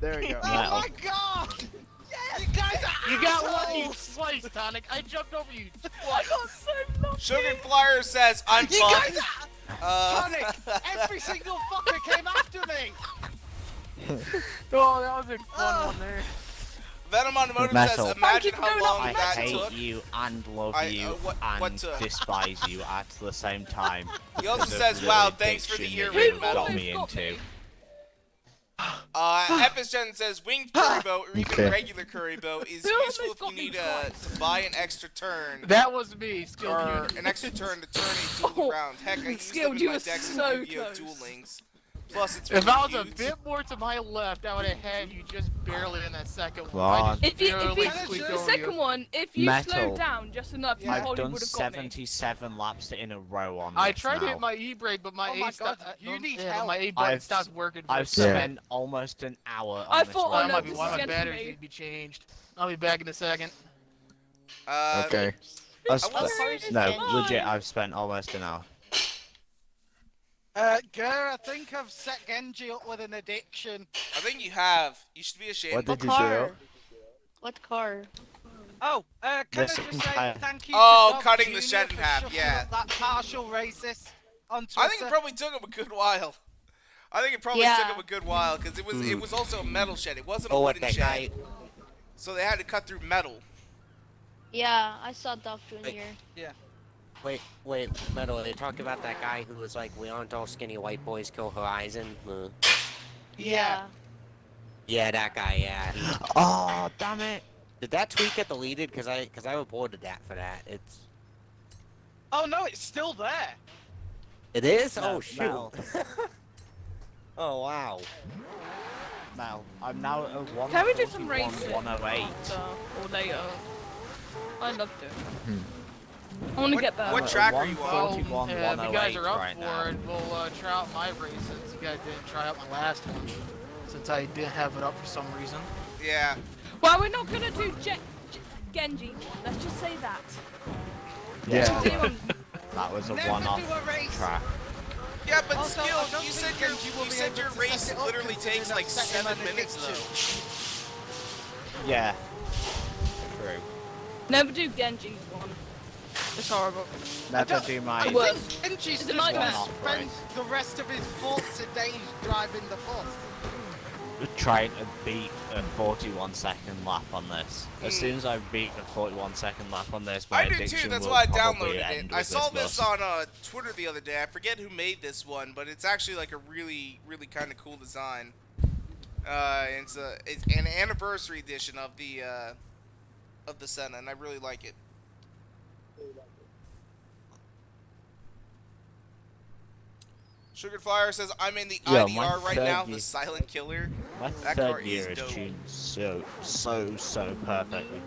There you go. Oh Metal. my god! Yes! You guys are You got assholes! lucky twice, Tonic. I jumped over you I twice. got so lucky. Sugar Flyer says I'm You fun. guys are... Sonic! Every single fucker came after me! Oh, that was a fun one there. Venom on the Motive Metal. says imagine Thank you for how doing long I that hate took. you and love I- you what and took? despise you at the same time. He also Because of says, the wow, thanks for the addiction earring, that you Metal. got me into. Episgen says winged curry boat or even Okay. regular curry boat is Who useful almost if you got me need twice? to buy an extra turn. That was me, Skill Or Unit. an extra turn to turn a duel Oh, around. Heck, I used Skilled, them in you my were decks so in Yu-Gi-Oh! close. Duel Links. Plus, it's If I was a cute. bit more to my left, I would have had you just barely in that second Come one. I on. just If you, barely if squeaked you, the over second you. one, if you Metal. slowed down just enough, you Yeah. I've probably done would have got me. 77 laps in a row on I this tried to now. hit my E-brake, but my Oh my A stopped. God, you need help. My A button I've- stopped working. for I've a second. spent almost an hour on I this thought, Why oh, road. no, my, this why is my against batteries me. need to be changed. I'll be back in a second. Okay. I've I will spent- say no, this. legit, I've spent almost an hour. Gur, I think I've set Genji up with an addiction. I think you have. You should be ashamed. What did you car? do? What car? Oh, can I This just say entire- thank you Oh, to Dog cutting the Jr. shed in for half, shutting yeah. up that partial racist on Twitter. I think it probably took him a good while. I think it probably Yeah. took him a good while because it was also a metal shed. It wasn't a Oh, what wooden that shed. guy? So they had to cut through metal. Yeah, I saw Duff Jr. Wait, Metal, they talked about that guy who was like, we aren't all skinny white boys kill Horizon. Yeah. Yeah, that guy, yeah. Oh, damn it! Did that tweet get deleted? Cause I reported that for that. Oh no, it's still there. It is? No, Oh, shoot. Mel. Oh, wow. Now, I'm now at a 141, Can we do some racing? 108. Or later. I'd love to. I want to get there. What track are you on? 141, Well, if you guys 108 are up right for now. it, we'll try out my race since you guys didn't try out my last one. Since I didn't have it up for some reason. Yeah. Well, we're not gonna do Genji. Let's just say that. Yeah, Do one- that was a Never one-off do a race. track. Yeah, but Also, still, I don't you think said your Genji will be race able to set it up literally considering takes I've like set him 7 an minutes addiction. though. Yeah. True. Never do Genji's one. It's horrible. Never do I my... think Genji's It's a just gonna nightmare. spend the rest of his 40 days driving the bus. trying to beat a 41-second lap on this. As soon as I beat a 41-second lap on this, my I do addiction too. That's will why I probably downloaded end it. I with saw this this on Twitter the other day. I forget who made this one, but it's actually like a really, really kind of cool design. It's an anniversary edition of the Senna, and I really like it. Sugar Flyer says, I'm in the IDR right now, the Silent Killer. My That third car year is is dope. tuned so perfectly.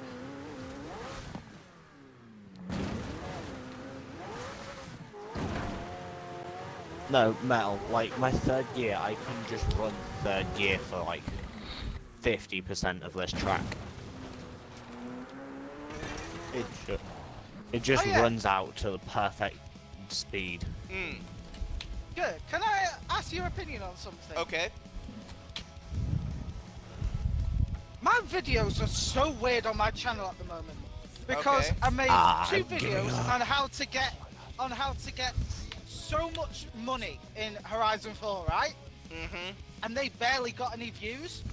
No, Metal, like, my third gear, I can just run third gear for, like, 50% of this track. It just runs out to the perfect speed. Good. Can I ask your opinion on something? Okay. My videos are so weird on my channel at the moment because I made 2 videos on how to get so much money in Horizon 4, right? And they barely got any views.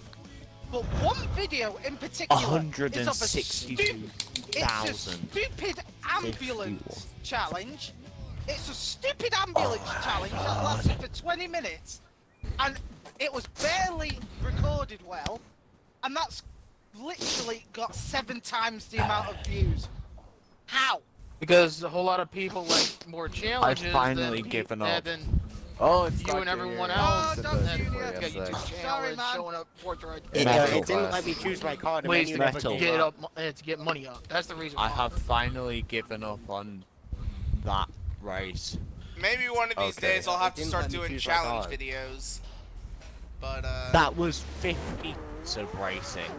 But one video in particular is of a stupid ambulance challenge. It's a stupid ambulance challenge that lasted for 20 minutes, and it was barely recorded well, and that's literally got 7 times the amount of views. How? Because a whole lot of people like more challenges. I've finally given up. It's you and everyone else. Got YouTube channel showing up Forza. It didn't let me choose my car. The menu never came up. To get money up. That's the reason. I have finally given up on that race. Maybe one of these days I'll have to start doing challenge videos. But that was 50 minutes of racing.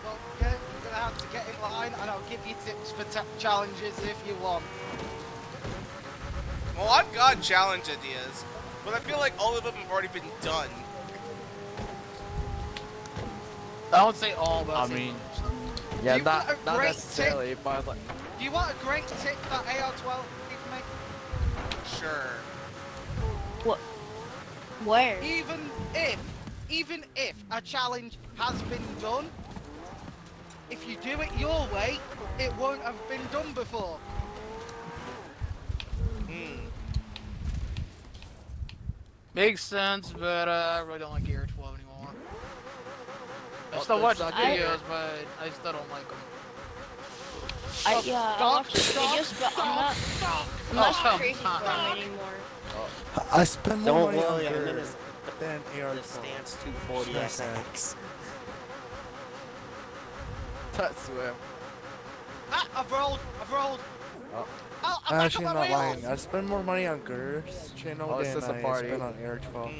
Well, you're gonna have to get in line, and I'll give you tips for challenges if you want. Well, I've got challenge ideas, but I feel like all of them have already been done. I would say all, but I mean, yeah, not necessarily, but like. Do you want a great tip that AR12 can make? Sure. What? Where? Even if a challenge has been done, if you do it your way, it won't have been done before. Makes sense, but I really don't like Gear 12 anymore. I still watch the videos, but I still don't like them. I watch the videos, but I'm not crazy for them anymore. I spend more money on I'm in Gers than AR Stance 240 SX. That's swim. I've rolled. Oh. I'm actually not lying. I spend more money on Gers channel than I spend on AR 12.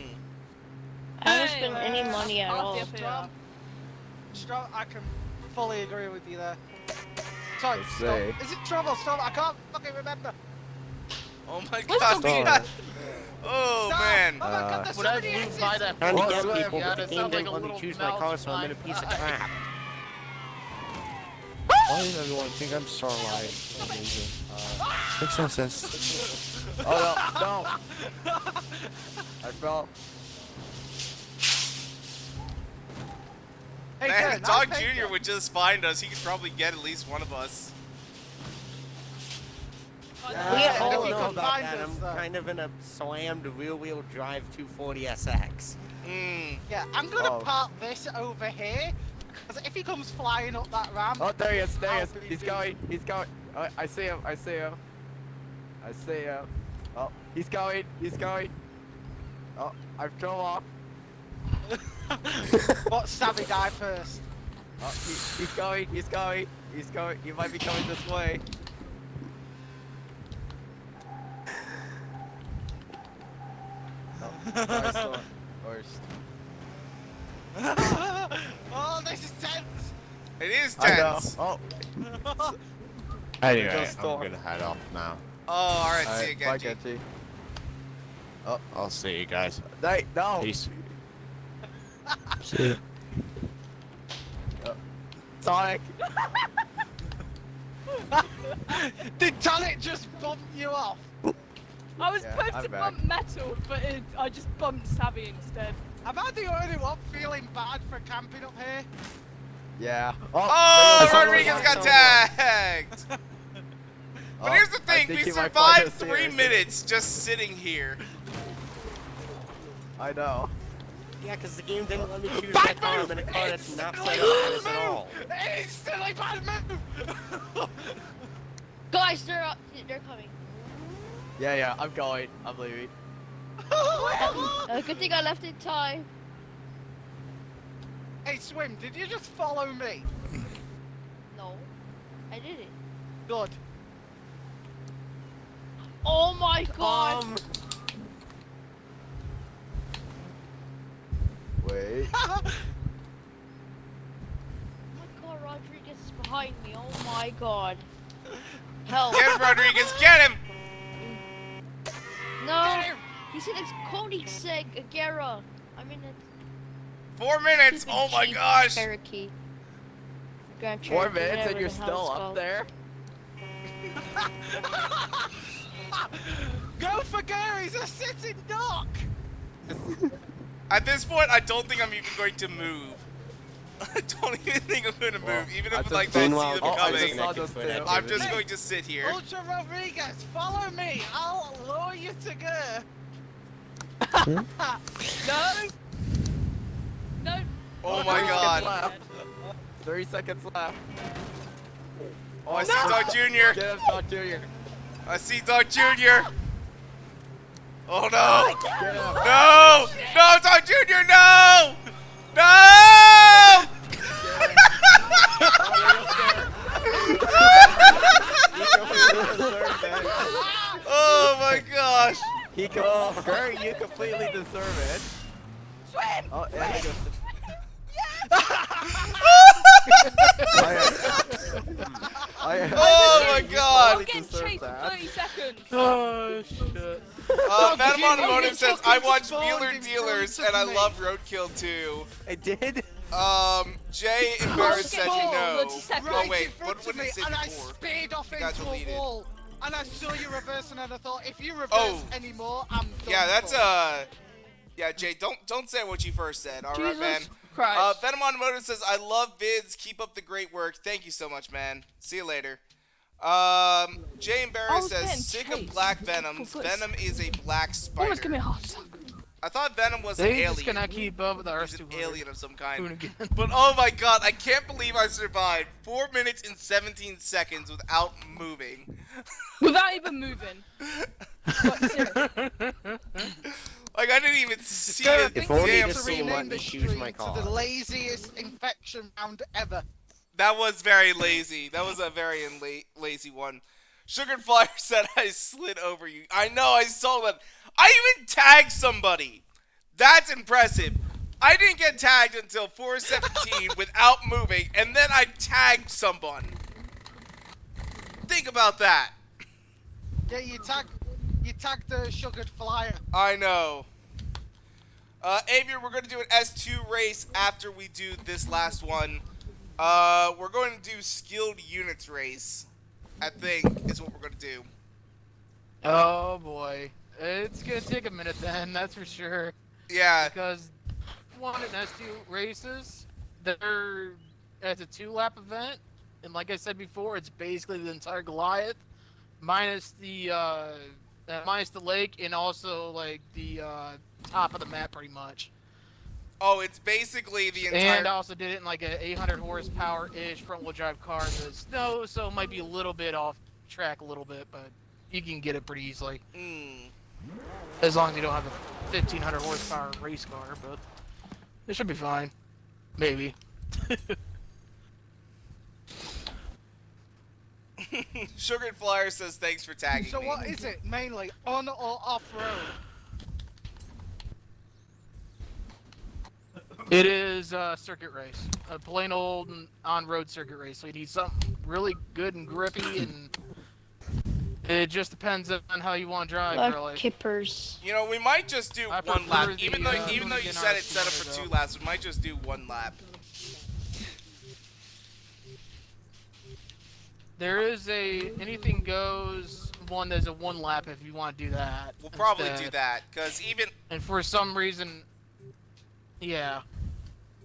I don't spend any money at all. Strong, I can fully agree with you there. Sorry, say. Is it trouble? Stop! I can't fucking remember. Oh my god! Oh man! Oh my god, there's so many exits! Trying to get people, but the game didn't let me choose my car, so I'm in a piece of crap. Why does everyone think I'm Starlight? Makes no sense. Oh no! I fell. Hey, Man, Dog Jr. would just find us. He could probably get at least one of us. I don't know about that. I'm kind of in a slammed rear-wheel drive 240 SX. Yeah, I'm gonna park this over here. Because if he comes flying up that ramp... Oh, there he is, He's going. Oh, I see him. Oh, he's going. Oh, I've drove off. What savvy guy first? Oh, he's going. He might be coming this way. Oh, worst. Oh, this is tense! It is tense! Oh. Anyway, I'm gonna head off now. Oh, alright, see you, Bye, Genji. Genji. Oh, I'll see you guys. No! Peace. See ya. Sonic! Did Tonic just bump you off? I was supposed to bump Metal, but I just bumped Savvy instead. Am I the only one feeling bad for camping up here? Yeah. Oh, Rodriguez got tagged! But here's the thing, we survived 3 minutes just sitting here. I know. Yeah, because the game didn't let me choose my car. I'm in a car that's not set up for this at all. Instantly bad move! Guys, they're coming. Yeah, I'm going. I'm leaving. Good thing I left in time. Hey, Swim, did you just follow me? No, I did it. Good. Oh my god! Wait. Oh my god, Rodriguez is behind me. Oh my god. Help. Get him, Rodriguez, get him! No! He said it's Koenigsegg Agera. I'm in it. 4 minutes! Oh my gosh! Cherokee. 4 minutes and you're still up there? Go for Gary's a sitting duck! At this point, I don't think I'm even going to move. I don't even think I'm going to move, even if like I see them coming. I'm just going to sit here. Ultra Rodriguez, follow me! I'll lure you to go. No! No! Oh my god. 30 seconds left. Oh, I see Dog Jr. Get him, Dog Jr. I see Dog Jr. Oh no! No! No, Dog Jr. No! No! Oh my gosh! Gary, you completely deserve it. Swim! Oh, yeah, he goes. Oh my god! I'm getting chased for 30 seconds. Oh shit. Venom Automotive says, I watched Wheeler Dealers and I love Roadkill too. I did? Jay Embarrassed said no. Oh wait, what did it say and I before? speed off You got into a deleted. wall. And I saw you reversing and I thought, if you reverse Oh. anymore, I'm done. Yeah, that's for. yeah, Jay, don't say what you first said. All right, Jesus man. Christ. Venom Automotive says, I love vids. Keep up the great work. Thank you so much, man. See you later. Jay Embarrassed says, sick of black Venoms. Venom is a black spider. Almost give me a heart attack. I thought Venom was an They alien. just cannot keep up with the He's an R200. alien of some kind. Again. But oh my god, I can't believe I survived 4 minutes and 17 seconds without moving. Without even moving. Like, I didn't even see Sir, it. I think only we have this to will rename let me the choose stream my to car. the laziest infection round ever. That was very lazy. That was a very lazy one. Sugar Flyer said I slid over you. I know, I saw that. I even tagged somebody. That's impressive. I didn't get tagged until 4:17 without moving, and then I tagged someone. Think about that. Yeah, you tagged the sugared flyer. I know. Avian, we're going to do an S2 race after we do this last one. We're going to do skilled units race, I think, is what we're going to do. Oh boy. It's gonna take a minute then, that's for sure. Yeah. Because one and S2 races, it's a 2-lap event, and like I said before, it's basically the entire Goliath, minus the lake, and also like the top of the map, pretty much. Oh, it's basically the entire... And I also did it in like a 800 horsepower-ish front-wheel drive car in the snow, so it might be a little bit off track a little bit, but you can get it pretty easily. As long as you don't have a 1500 horsepower race car, but it should be fine. Maybe. Sugared Flyer says thanks for tagging So me. what is it, mainly, on or off-road? It is a circuit race. A plain old on-road circuit race. So you need something really good and grippy, and it just depends on how you want to drive, really. Kippers. You know, we might just do I one lap. prefer Even the, though you said it's set up for 2 laps, we might just do 1 lap. There is a anything goes one that's a 1 lap if you want to do that. We'll probably instead. do that, because even... And for some reason... Yeah,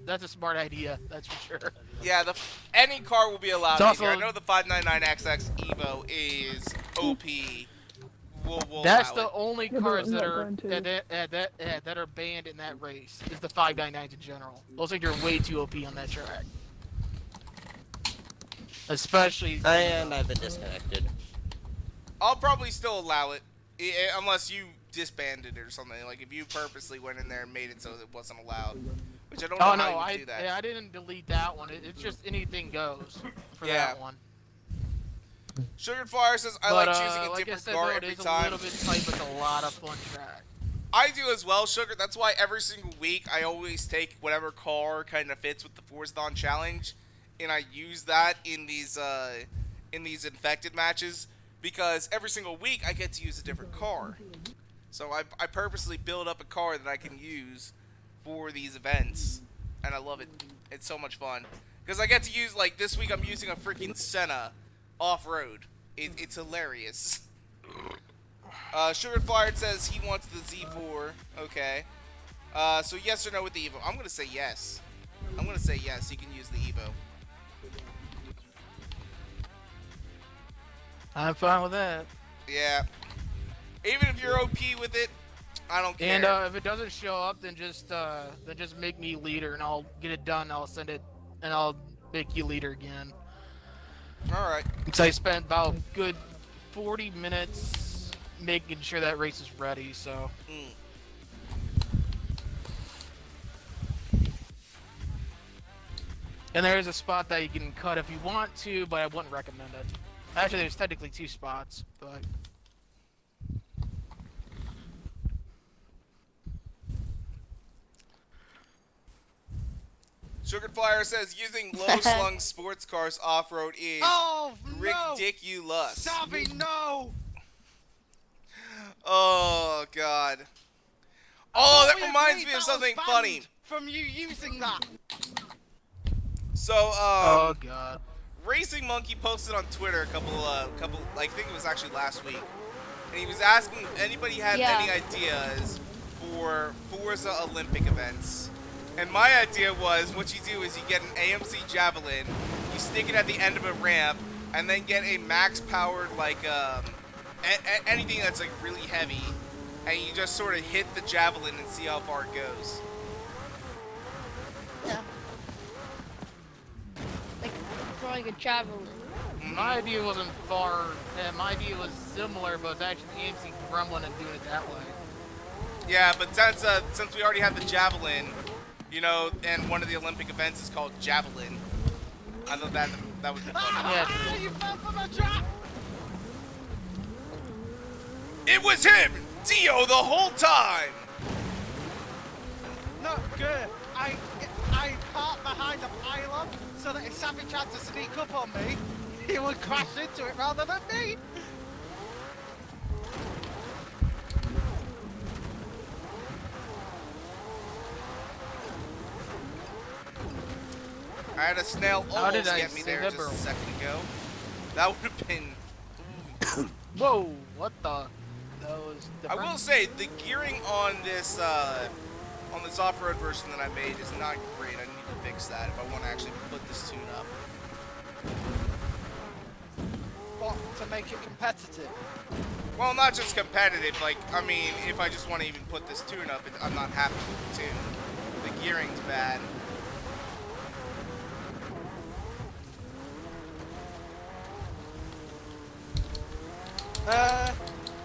that's a smart idea. That's for sure. Yeah, any car will be allowed It's in also- here. I know the 599XX Evo is OP. We'll That's allow the it. only Yeah, but cars I'm that not are going to. that are banned in that race. Is the 599s in general. Those things are way too OP on that track. Especially. And I've been disconnected. I'll probably still allow it, unless you disbanded it or something. Like if you purposely went in there and made it so it wasn't allowed, which I don't know Oh how no, you would I do that. I didn't delete that one. It's just anything goes for Yeah. that one. Sugar Flyer says I But, like choosing a like I different said, car though, every it is time. a little bit tight, but it's a lot of fun track. I do as well, Sugar. That's why every single week I always take whatever car kind of fits with the Forzathon challenge, and I use that in these infected matches, because every single week I get to use a different car. So I purposely build up a car that I can use for these events, and I love it. It's so much fun because I get to use, like this week I'm using a freaking Senna off-road. It's hilarious. Sugar Flyer says he wants the Z4. Okay. So yes or no with the Evo? I'm gonna say yes. I'm gonna say yes. You can use the Evo. I'm fine with that. Yeah. Even if you're OP with it, I don't care. And if it doesn't show up, then just make me leader, and I'll get it done. I'll send it, and I'll make you leader again. All right. Because I spent about good 40 minutes making sure that race is ready. So. And there is a spot that you can cut if you want to, but I wouldn't recommend it. Actually, there's technically 2 spots, but. Sugar Flyer says using low-slung sports cars off-road is ridiculous. Savvy, no! Oh, God. Oh, that reminds me of something funny. From you using that. So, oh, God. Racing Monkey posted on Twitter a couple, I think it was actually last week. And he was asking if anybody had any ideas for Forza Olympic events. And my idea was, what you do is you get an AMC Javelin, you stick it at the end of a ramp, and then get a max-powered, like, anything that's, like, really heavy, and you just sort of hit the Javelin and see how far it goes. Yeah. Like, throwing a javelin. My idea wasn't far, my idea was similar, but it's actually AMC Gremlin and doing it that way. Yeah, but since we already have the Javelin, you know, and one of the Olympic events is called Javelin. I thought that would be fun. Yeah, you fell for my trap! It was him! Dio the whole time! No, good. I parked behind a pylon so that if Sammy tried to sneak up on me, he would crash into it rather than me. I had a snail almost get me there just a second ago. That would have been... Whoa, what the? That was different. I will say, the gearing on this off-road version that I made is not great. I need to fix that if I want to actually put this tune up. What, to make it competitive? Well, not just competitive, like, I mean, if I just want to even put this tune up, I'm not happy with the tune. The gearing's bad.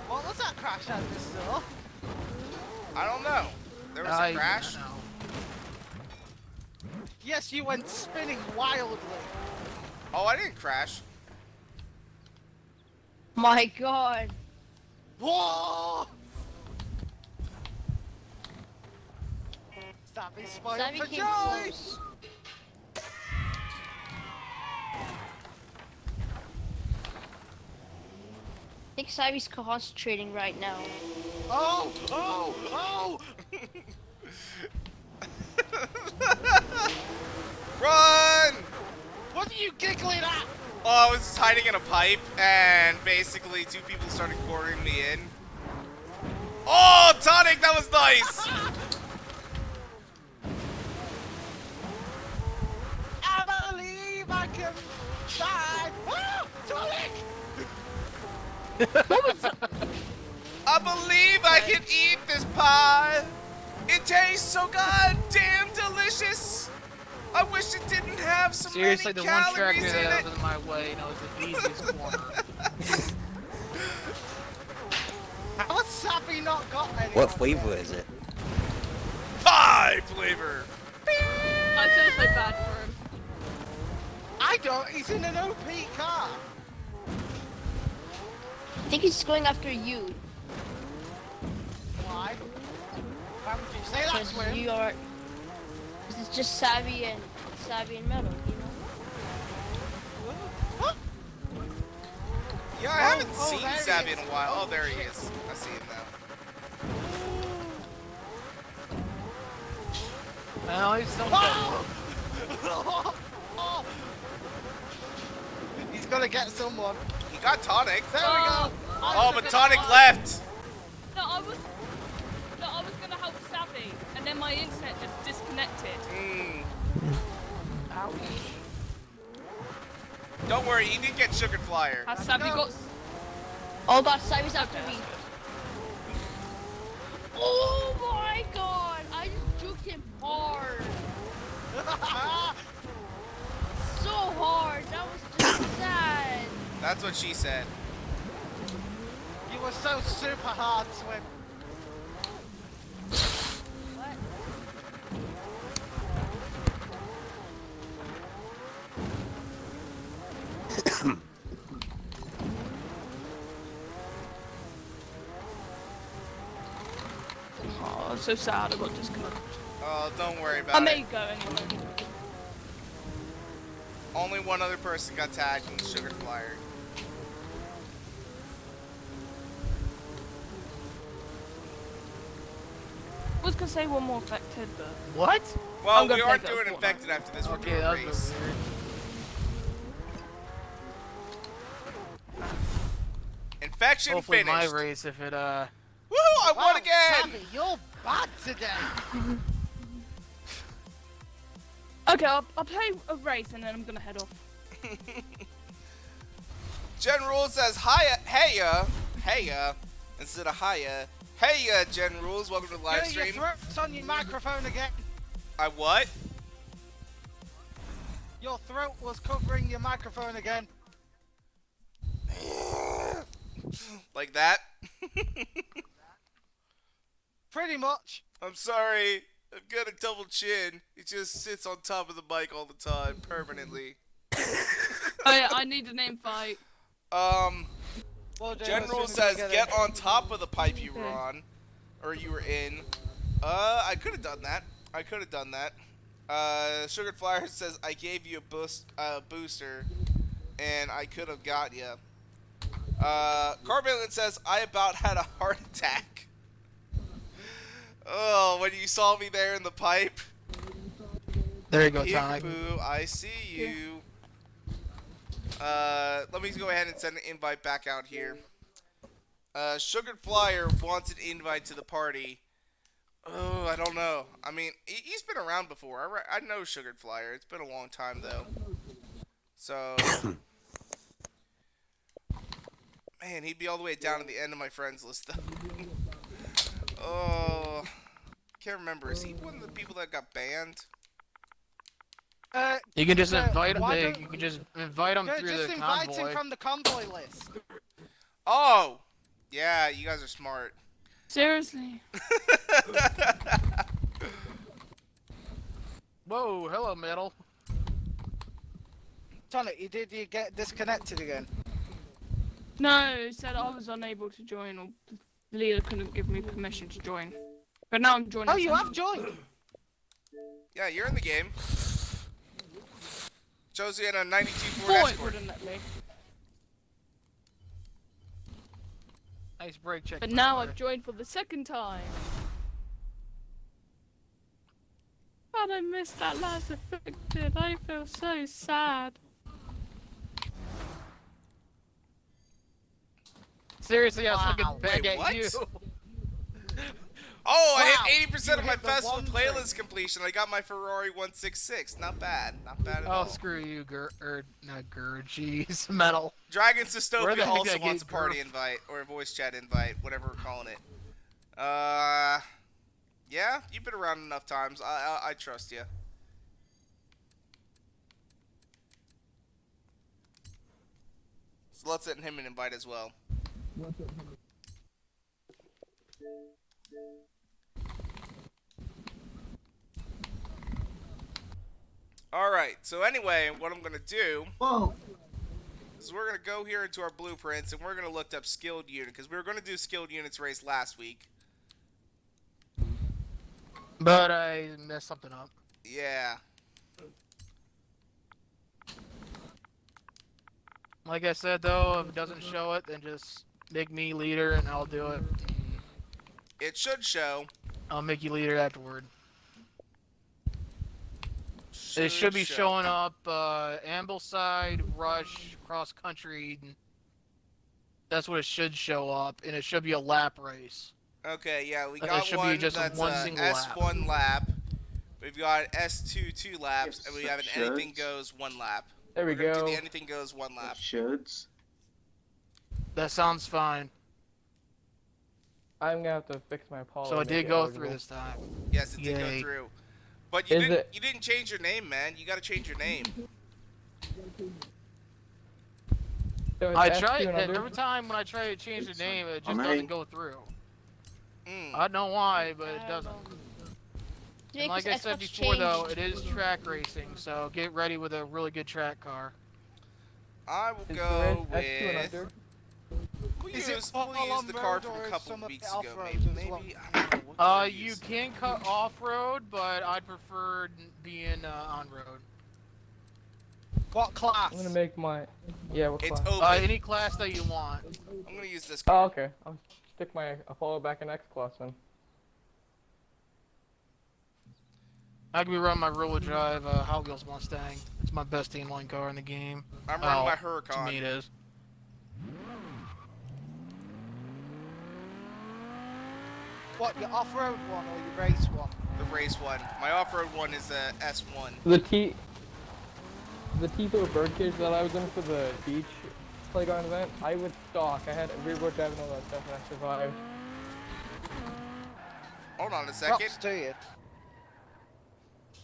What was that crash I just saw? I don't know. There was a crash? Yes, you went spinning wildly. Oh, I didn't crash. My God. Whoa! Savvy spoiled Savvy for came joy! close. I think Savvy's concentrating right now. Oh! Oh! Oh! Run! What are you giggling at? Oh, I was just hiding in a pipe, and basically 2 people started cornering me in. Oh, Tonic, that was nice! am bad. Ah, Sonic! I believe I can eat this pie. It tastes so goddamn delicious. I wish it didn't have so Seriously, many the one calories tractor in that it. was in my way, and it was the easiest corner. How has Savvy not got any? What flavor is it? Pie flavor. I feel so bad for him. I don't. He's in an OP car. I think he's going after you. Why? Why would you say that, Because Swim? you are. Because it's just Savvy and Metal, you know? Yeah, I haven't seen there he Savvy is. in a while. Oh, there he is. I see him now. Well, he's still Oh! He's gonna get someone. He got Tonic. There we go. Oh, but Tonic left. No, I was gonna help Savvy, and then my internet just disconnected. Ouch. Don't worry, he did get Sugar Flyer. Has Savvy got? Oh god, Savvy's after me. Oh my god! I just juked him hard. So hard. That was just sad. That's what she said. You were so super hard, Swim. What? Oh, I'm so sad. I got disconnected. Oh, don't worry about I it. may go anyway. Only one other person got tagged in the Sugar Flyer. I was gonna say one more affected, but What? Well, I'm gonna we aren't play that doing Fortnite. infected after this. We're Okay, doing that race. was weird. Infection Hopefully finished. my race, if it Woo! I won again. Savvy, you're bad today. okay, I'll play a race and then I'm gonna head off. Gen Rules says hiya, heya, instead of hiya. Heya, Gen Rules. Welcome to the live Your stream. throat's on your microphone again. I what? Your throat was covering your microphone again. Like that? Pretty much. I'm sorry. I've got a double chin. It just sits on top of the mic all the time, permanently. Oh yeah, I need a name fight. Well, Jay, General as soon as says we get it. on top of the pipe you were on, or you were in. I could have done that. Sugar Flyer says I gave you a booster, and I could have got you. Carvalent says I about had a heart attack. Oh, when you saw me there in the pipe. There you go, Tonic. Peekaboo, I see you. Let me go ahead and send an invite back out here. Sugar Flyer wants an invite to the party. Oh, I don't know. I mean, he's been around before. I know Sugar Flyer. It's been a long time, though. So, man, he'd be all the way down at the end of my friends list, though. Oh, can't remember. Is he one of the people that got banned? You can just invite him. why You don't- can just invite him through just the invite convoy. him from the convoy list. Oh, yeah, you guys are smart. Seriously. Whoa, hello, Metal. Tonic, you get disconnected again? No, it said I was unable to join, or the leader couldn't give me permission to join. But now I'm joining. Oh, you have joined. Yeah, you're in the game. Shows you in a 92 Ford Boy, it Escort. wouldn't let me. Nice brake check. But now I've joined for the second time. But I missed that last affected. I feel so sad. Seriously, I was Wow. looking back Wait, at what? you. Oh, Wow, I hit 80% of you my hit the festival one playlist thing. completion. I got my Ferrari 166. Not bad. Not bad at Oh, all. screw you, not jeez, metal. Dragon Where the Systopia heck also did I wants a get party Gurf? invite or a voice chat invite, whatever we're calling it. Yeah, you've been around enough times. I trust you. So let's send him an invite as well. Alright, so anyway, what I'm going to do is we're going to go here into our blueprints and we're going to look up skilled unit, because we were going to do skilled units race last week. But I messed something up. Yeah. Like I said, though, if it doesn't show it, then just make me leader and I'll do it. It should show. I'll make you leader afterward. It should be showing up Ambleside, Rush, Cross Country. That's what it should show up, and it should be a lap race. Okay, yeah, we It got should one be just that's one single S1 lap. We've got S2 2 laps, and we have an anything goes 1 lap. There we We're gonna go. do the anything goes 1 lap. Shoulds. That sounds fine. I'm gonna have to fix my Apollo. So it did go through this time. Yes, it did go through. But you didn't change your name, man. You gotta change your name. I tried every time when I try to change the name, it just doesn't go through. I don't know why, but it doesn't. And like I said before, though, it is track racing, so get ready with a really good track car. I will go with. We'll use the car from a couple weeks ago, maybe. I don't know. What You can cut off-road, but I'd prefer being on-road. What class? I'm gonna make my. Yeah, what It's class? open. Any class that you want. I'm gonna use this car. Oh, okay. I'll stick my Apollo back in X class then. I could be running my rear-wheel drive Hot Wheels Mustang. It's my best inline car in the game. I'm running my Huracan. To me, it is. What, your off-road one or your race one? The race one. My off-road one is a S1. The T-Bird birdcage that I was in for the beach playground event, I would stock. I had rear-wheel drive and all that stuff, and I survived. Hold on a second. Props to you.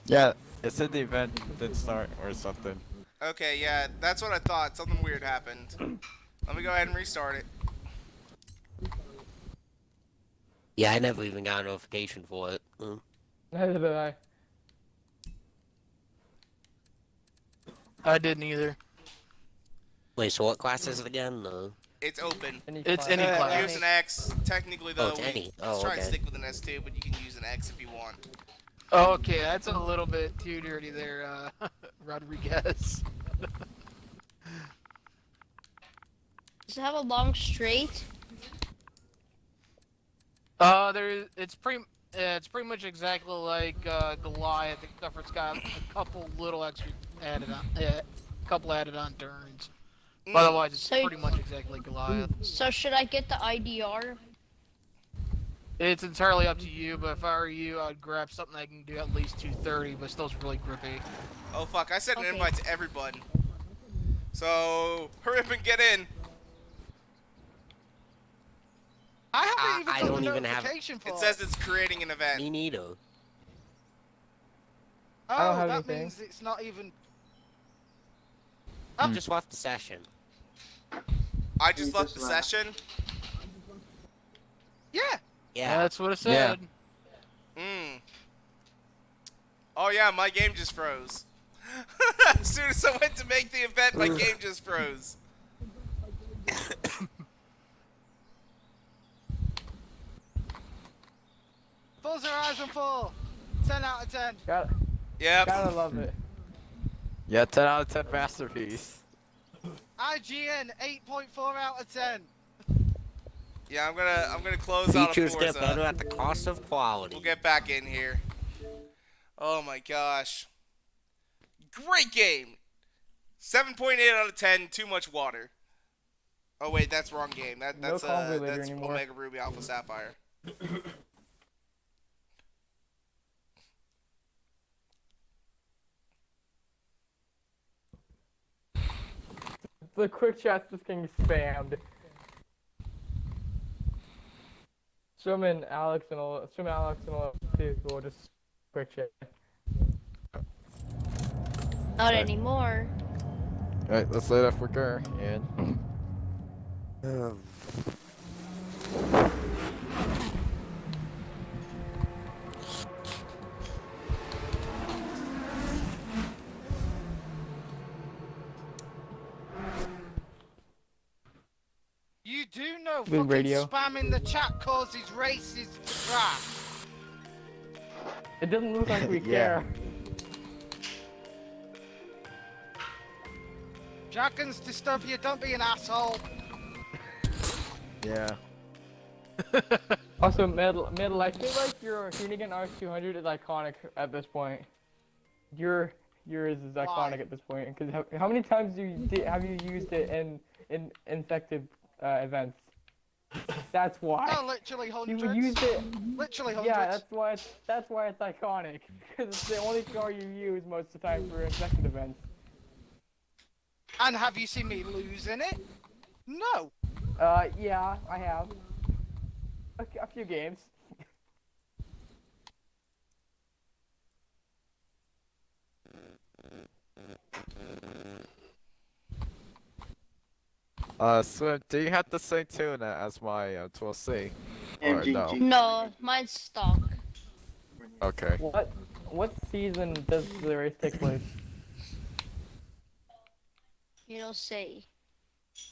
Yeah, it said the event didn't start or something. Okay, yeah, that's what I thought. Something weird happened. Let me go ahead and restart it. Yeah, I never even got a notification for it. Neither did I. I didn't either. Wait, so what class is it again? It's open. It's any class. Use an X. Technically, though, it's any. let's try and stick with an S2, but you can use an X if you want. Okay, that's a little bit too dirty there, Rodriguez. Does it have a long straight? It's pretty much exactly like Goliath, except for it's got a couple little extra added on, couple added on turns. Otherwise, it's pretty much exactly like Goliath. So should I get the IDR? It's entirely up to you, but if I were you, I'd grab something that can do at least 230, but still's really grippy. Oh fuck! I sent an invite to everybody. So hurry up and get in. I haven't even I got don't the even have. notification for It says it's creating an event. Me neither. Oh, I don't have that anything. means it's not even. I just left the session. I just left the session. Yeah. Yeah. That's what it said. Oh yeah, my game just froze. As soon as I went to make the event, my game just froze. Forza Horizon 4. 10 out of 10. Yep. Gotta love it. Yeah, 10 out of 10 masterpiece. IGN 8.4 out of 10. Yeah, I'm gonna close out of Features Forza. get better at the cost of quality. We'll get back in here. Oh my gosh. Great game. 7.8 out of 10. Too much water. Oh wait, that's wrong game. That's No Convoy later that's anymore. Omega Ruby Alpha Sapphire. the quick chat's just getting spammed. Swim Alex and all too. We'll just quick chat. Not anymore. Alright, let's let off for Gur, and... You do know Good fucking radio. spam in the chat causes races to crash. It doesn't look like we Yeah. care. Dragons disturb you, don't be an asshole. Yeah. Also, middle, I feel like your Hoonigan RS200 is iconic at this point. Yours is iconic at this point. Because how many times have you used it in infected events? That's why. No, literally hundreds. You used it. Literally hundreds. Yeah, that's why it's iconic. Because it's the only car you use most of the time for infected events. And have you seen me lose in it? No. Yeah, I have. A few games. Swim, do you have the same tune as my 12C? Or no? No, mine's stock. Okay. What season does the race take place? You don't say.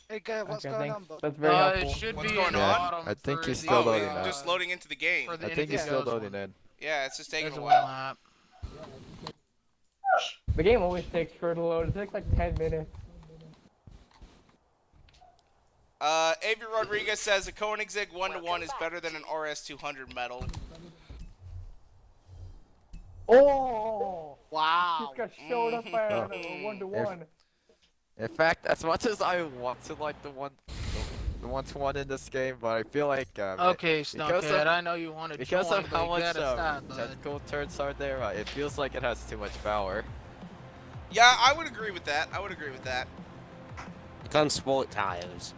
Hey, girl, what's Okay, going thanks. on, bud? That's very helpful. It should What's be going in on? autumn. I think for he's the, still Oh, loading it's up. just loading into the game. for the I think he's Indigo still one. loading in. Yeah, it's just taking There's a a while. lap. The game always takes short to load. It takes like 10 minutes. Avery Rodriguez says a Koenigsegg 1-to-1 is better than an RS200 medal. Oh! Wow. Just got showed up by a 1-to-1. In fact, as much as I want to like the one-to-one in this game, but I feel like Okay, Stunkhead, I know you want to because join, of how but you much gotta stop, bud. technical turns are there, it feels like it has too much power. Yeah, I would agree with that. It's on sport tires.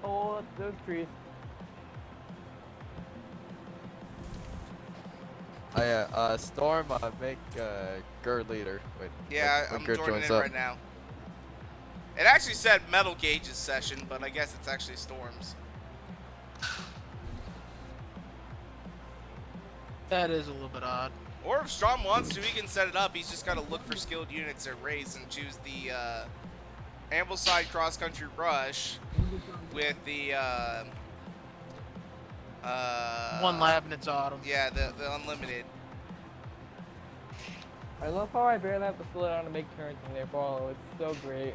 Oh, those trees. Oh yeah, Storm, make Gur leader. Wait, Yeah, when I'm Gur joining joins in up. right now. It actually said Metal Gage's session, but I guess it's actually Storm's. That is a little bit odd. Or if Strom wants to, he can set it up. He's just got to look for skilled units at race and choose the Ambleside Cross Country Rush with the One lap and it's autumn. Yeah, the unlimited. I love how I barely have to slow down to make turns when they follow. It's so great.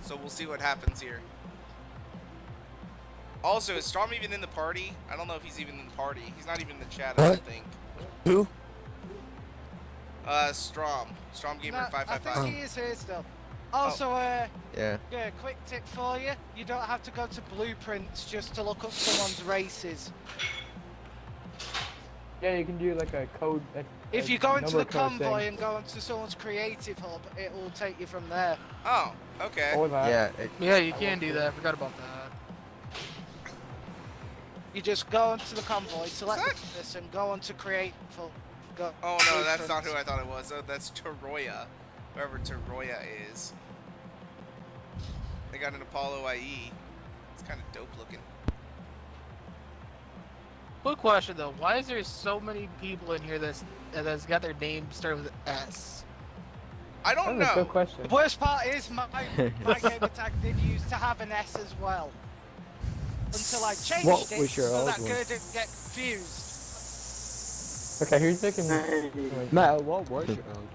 So we'll see what happens here. Also, is Strom even in the party? I don't know if he's even in the party. He's not even in the chat, I don't think. Who? Strom Gamer No, 555. I think he is here still. Also, Yeah. quick tip for you. You don't have to go to Blueprints just to look up someone's races. Yeah, you can do like a code. If you go into the number code convoy thing. and go into someone's creative hub, it will take you from there. Oh, okay. Or that. Yeah. Yeah, you can do that. I forgot about that. You just go into the convoy, select this, and go on to create. Go. Oh no, that's not who I thought it was. Oh, that's Toroya. Whoever Toroya is. They got an Apollo IE. It's kind of dope looking. Quick question though, why is there so many people in here that's got their name started with S? I don't That's a know. good question. The worst part is my gamer tag did used to have an S as well. Until I changed What it was your so old that one? girl didn't get confused. Okay, who's taking Matt, what was your old one?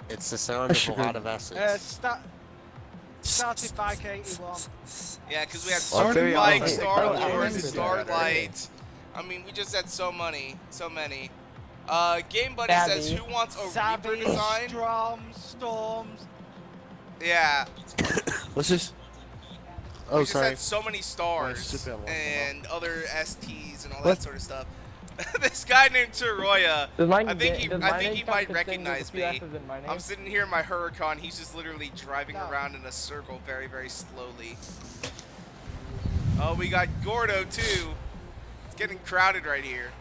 It's the sound of a lot of S's. Started bike 81. Yeah, because we had Well, I'll tell you Bike, honestly, Star I Wars, remember that. Starlight. I mean, we just had so many. Game Buddy says, Savvy. who wants a Reaper Savvy, design? Storms. Yeah. Let's just. We Oh, just sorry. had so many stars and other STs and all that What? sort of stuff. This guy named Toroya, I think he might recognize me. I'm sitting here in my Huracan. He's just literally driving around in a circle very, very slowly. Oh, we got Gordo too. It's getting crowded right here.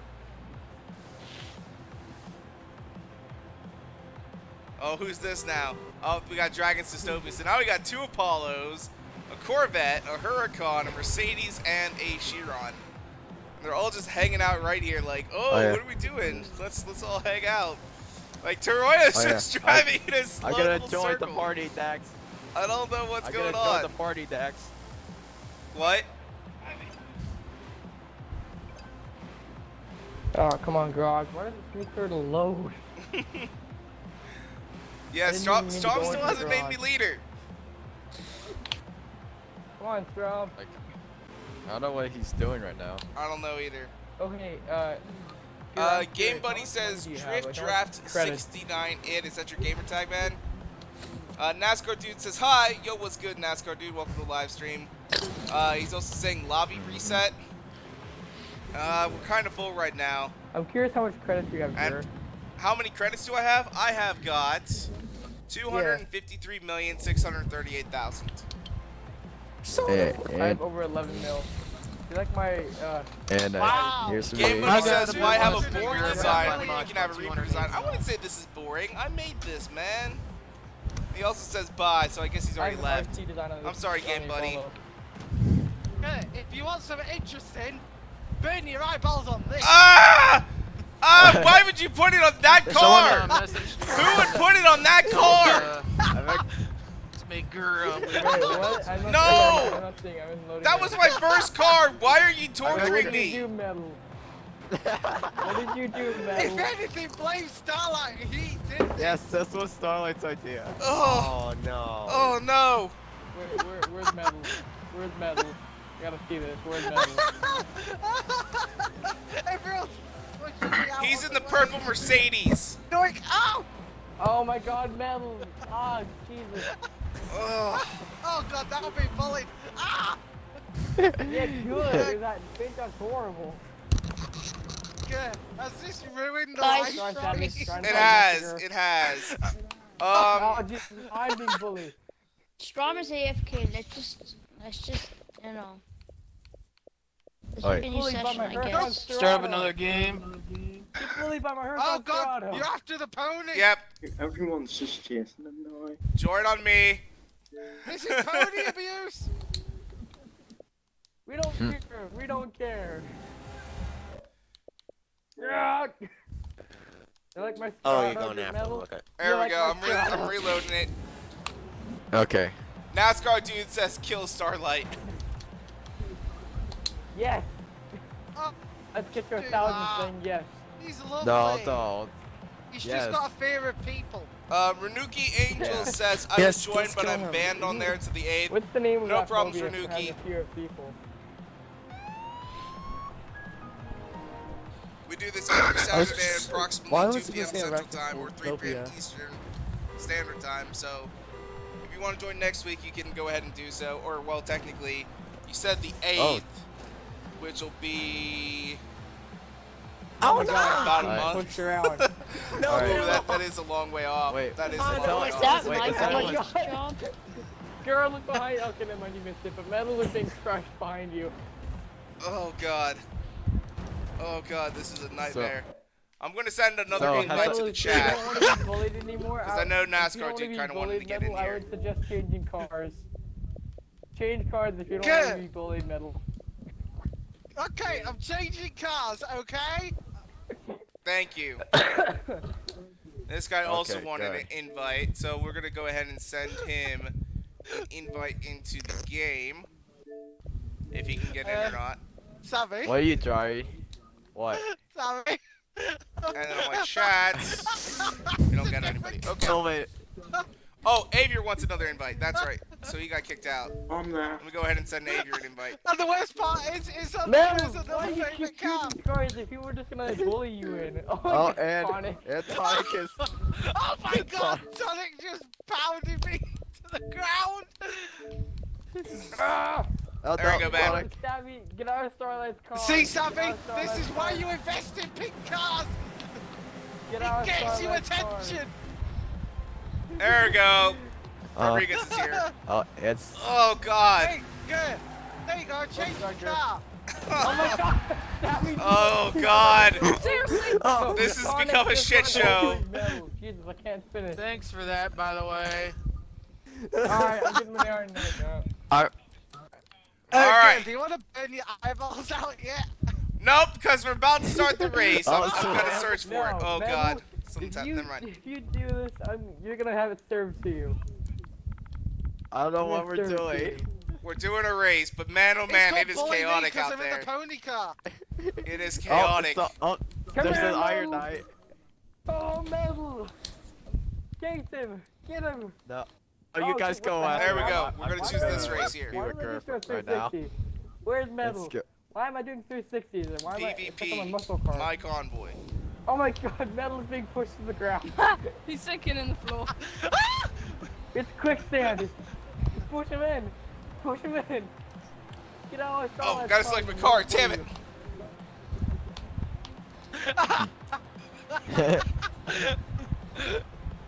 Oh, who's this now? Oh, we got Dragon's Dystopia. So now we got 2 Apollos, a Corvette, a Huracan, a Mercedes, and a Chiron. They're all just hanging out right here like, oh, yeah. what are we doing? Let's all hang out. Like, Toroya's just driving in a slow I gotta little join circle. the party, Dax. I don't know what's going I on. gotta join the party, Dax. What? Oh, come on, Grog. Why does it take her to load? Yeah, Strom still hasn't made me leader. Come on, Strom. Like, I don't know what he's doing right now. I don't know either. Okay, Game Buddy says Drift Draft 69 id. Is that your gamer tag, man? NASCAR Dude says hi. Yo, what's good, NASCAR Dude? Welcome to the live stream. He's also saying lobby reset. We're kind of full right now. I'm curious how much credits you have, and how many credits do I have? I have got 253,638,000. I have over 11 mil. You like my wow. Here's Game Buddy says, "Why have a boring design? You can have a reaper design." I wouldn't say this is boring. I made this, man. He also says bye, so I guess he's already left. I'm sorry, Game Buddy. If you want something interesting, burn your eyeballs on this. Why would you put it on that car? Who would put it on that car? No! That was my first car. Why are you torturing me? What did you do, Metal? If anything, blame Starlight. He did. Yes, this was Starlight's idea. Oh no. Oh no. Where's Metal? Where's Metal? I gotta see this. Where's Metal? Everyone's pushing me out. He's in the purple Mercedes. Going, ow! Oh my God, Metal! Ah, Jesus! Oh God, that'll be bullied. Ah! Yeah, good. That bitch, that's horrible. Good. Has this ruined the life story? It has. It has. I'm being bullied. Strom is AFK. Let's just, you know. Alright. New session, I guess. Start up another game. Get bullied by my Huracan. Oh God, you're after the pony. Yep. Everyone's just chasing them now. Join on me. This is pony abuse. We don't care. We don't care. Yeah. I like my. Oh, you're going after him. Okay. There we go. I'm reloading it. Okay. NASCAR Dude says kill Starlight. Yes. Oh, let's get to 1,000 saying yes. He's lovely. No, don't. He's just got a fear of people. Renuki Angel says I was joined, but I'm banned on there to the 8th. What's the name of no that problems, phobia for having Renuki. a fear of people? We do this every Saturday at approximately 2 p.m. Central Time or 3 p.m. Eastern Standard Time. So if you want to join next week, you can go ahead and do so. Or, well, technically, you said the 8th, which will be about a month. Push around. No, that is a long way off. Wait, that is a long way off. That's Wait, my is that job. Girl, look behind. Okay, never mind, you missed it. But Metal is being crushed behind you. Oh God. Oh God, this is a nightmare. I'm gonna send another invite to the chat. You don't want to be bullied anymore. Because I know NASCAR Dude kind of wanted to get in I here. would suggest changing cars. Change cars if you don't want to be bullied, Metal. Okay, I'm changing cars. Okay. Thank you. This guy also wanted an invite, so we're gonna go ahead and send him an invite into the game. If he can get in or not. Savvy. What are you, Jari? What? Savvy. And then on my chats, we don't get anybody. Okay. Tell me. Oh, Avier wants another invite. That's right. So he got kicked out. I'm there. Let me go ahead and send Avier an invite. And the worst part is on Metal, another why do you favorite keep car. choosing cars if people were just gonna bully you in? Oh, and Sonic. Sonic is. Oh my God! Sonic just pounded me to the ground. Oh, There we go, man. Savvy, get out of Starlight's car. See, Savvy, this is why you invest in pink cars. Get out It gets you Starlight's car. attention. There we go. Rodriguez is here. Oh, it's. Oh God. Hey, good. There you go. Change the car. Oh my God. Savvy, Oh God. Seriously? This has become a shit show. No, Jesus, I can't spin it. Thanks for that, by the way. Alright, I'm getting my iron knife now. Alright. Do you want to burn your eyeballs out yet? Nope, because we're about to start the race. I'm Oh, gonna search for it. Oh No, God. If Never mind. you do this, you're gonna have it served to you. I don't know what we're doing. We're doing a race, but man, oh man, it is chaotic out I'm in there. the pony car. It is chaotic. There's here, an Iron Metal. Knight. Oh, Metal! Get him! Get him! No. Oh, you guys go out. There we go. We're gonna choose this race here. Why did I just go right now. 360? Where's Metal? Let's go. Why am I doing 360s? And why am I stuck on my PvP, muscle car? my convoy. Oh my God, Metal is being pushed to the ground. He's sinking in the floor. It's quicksand. Just push him in. Push him in. Get out. Oh, gotta select my car. Damn it.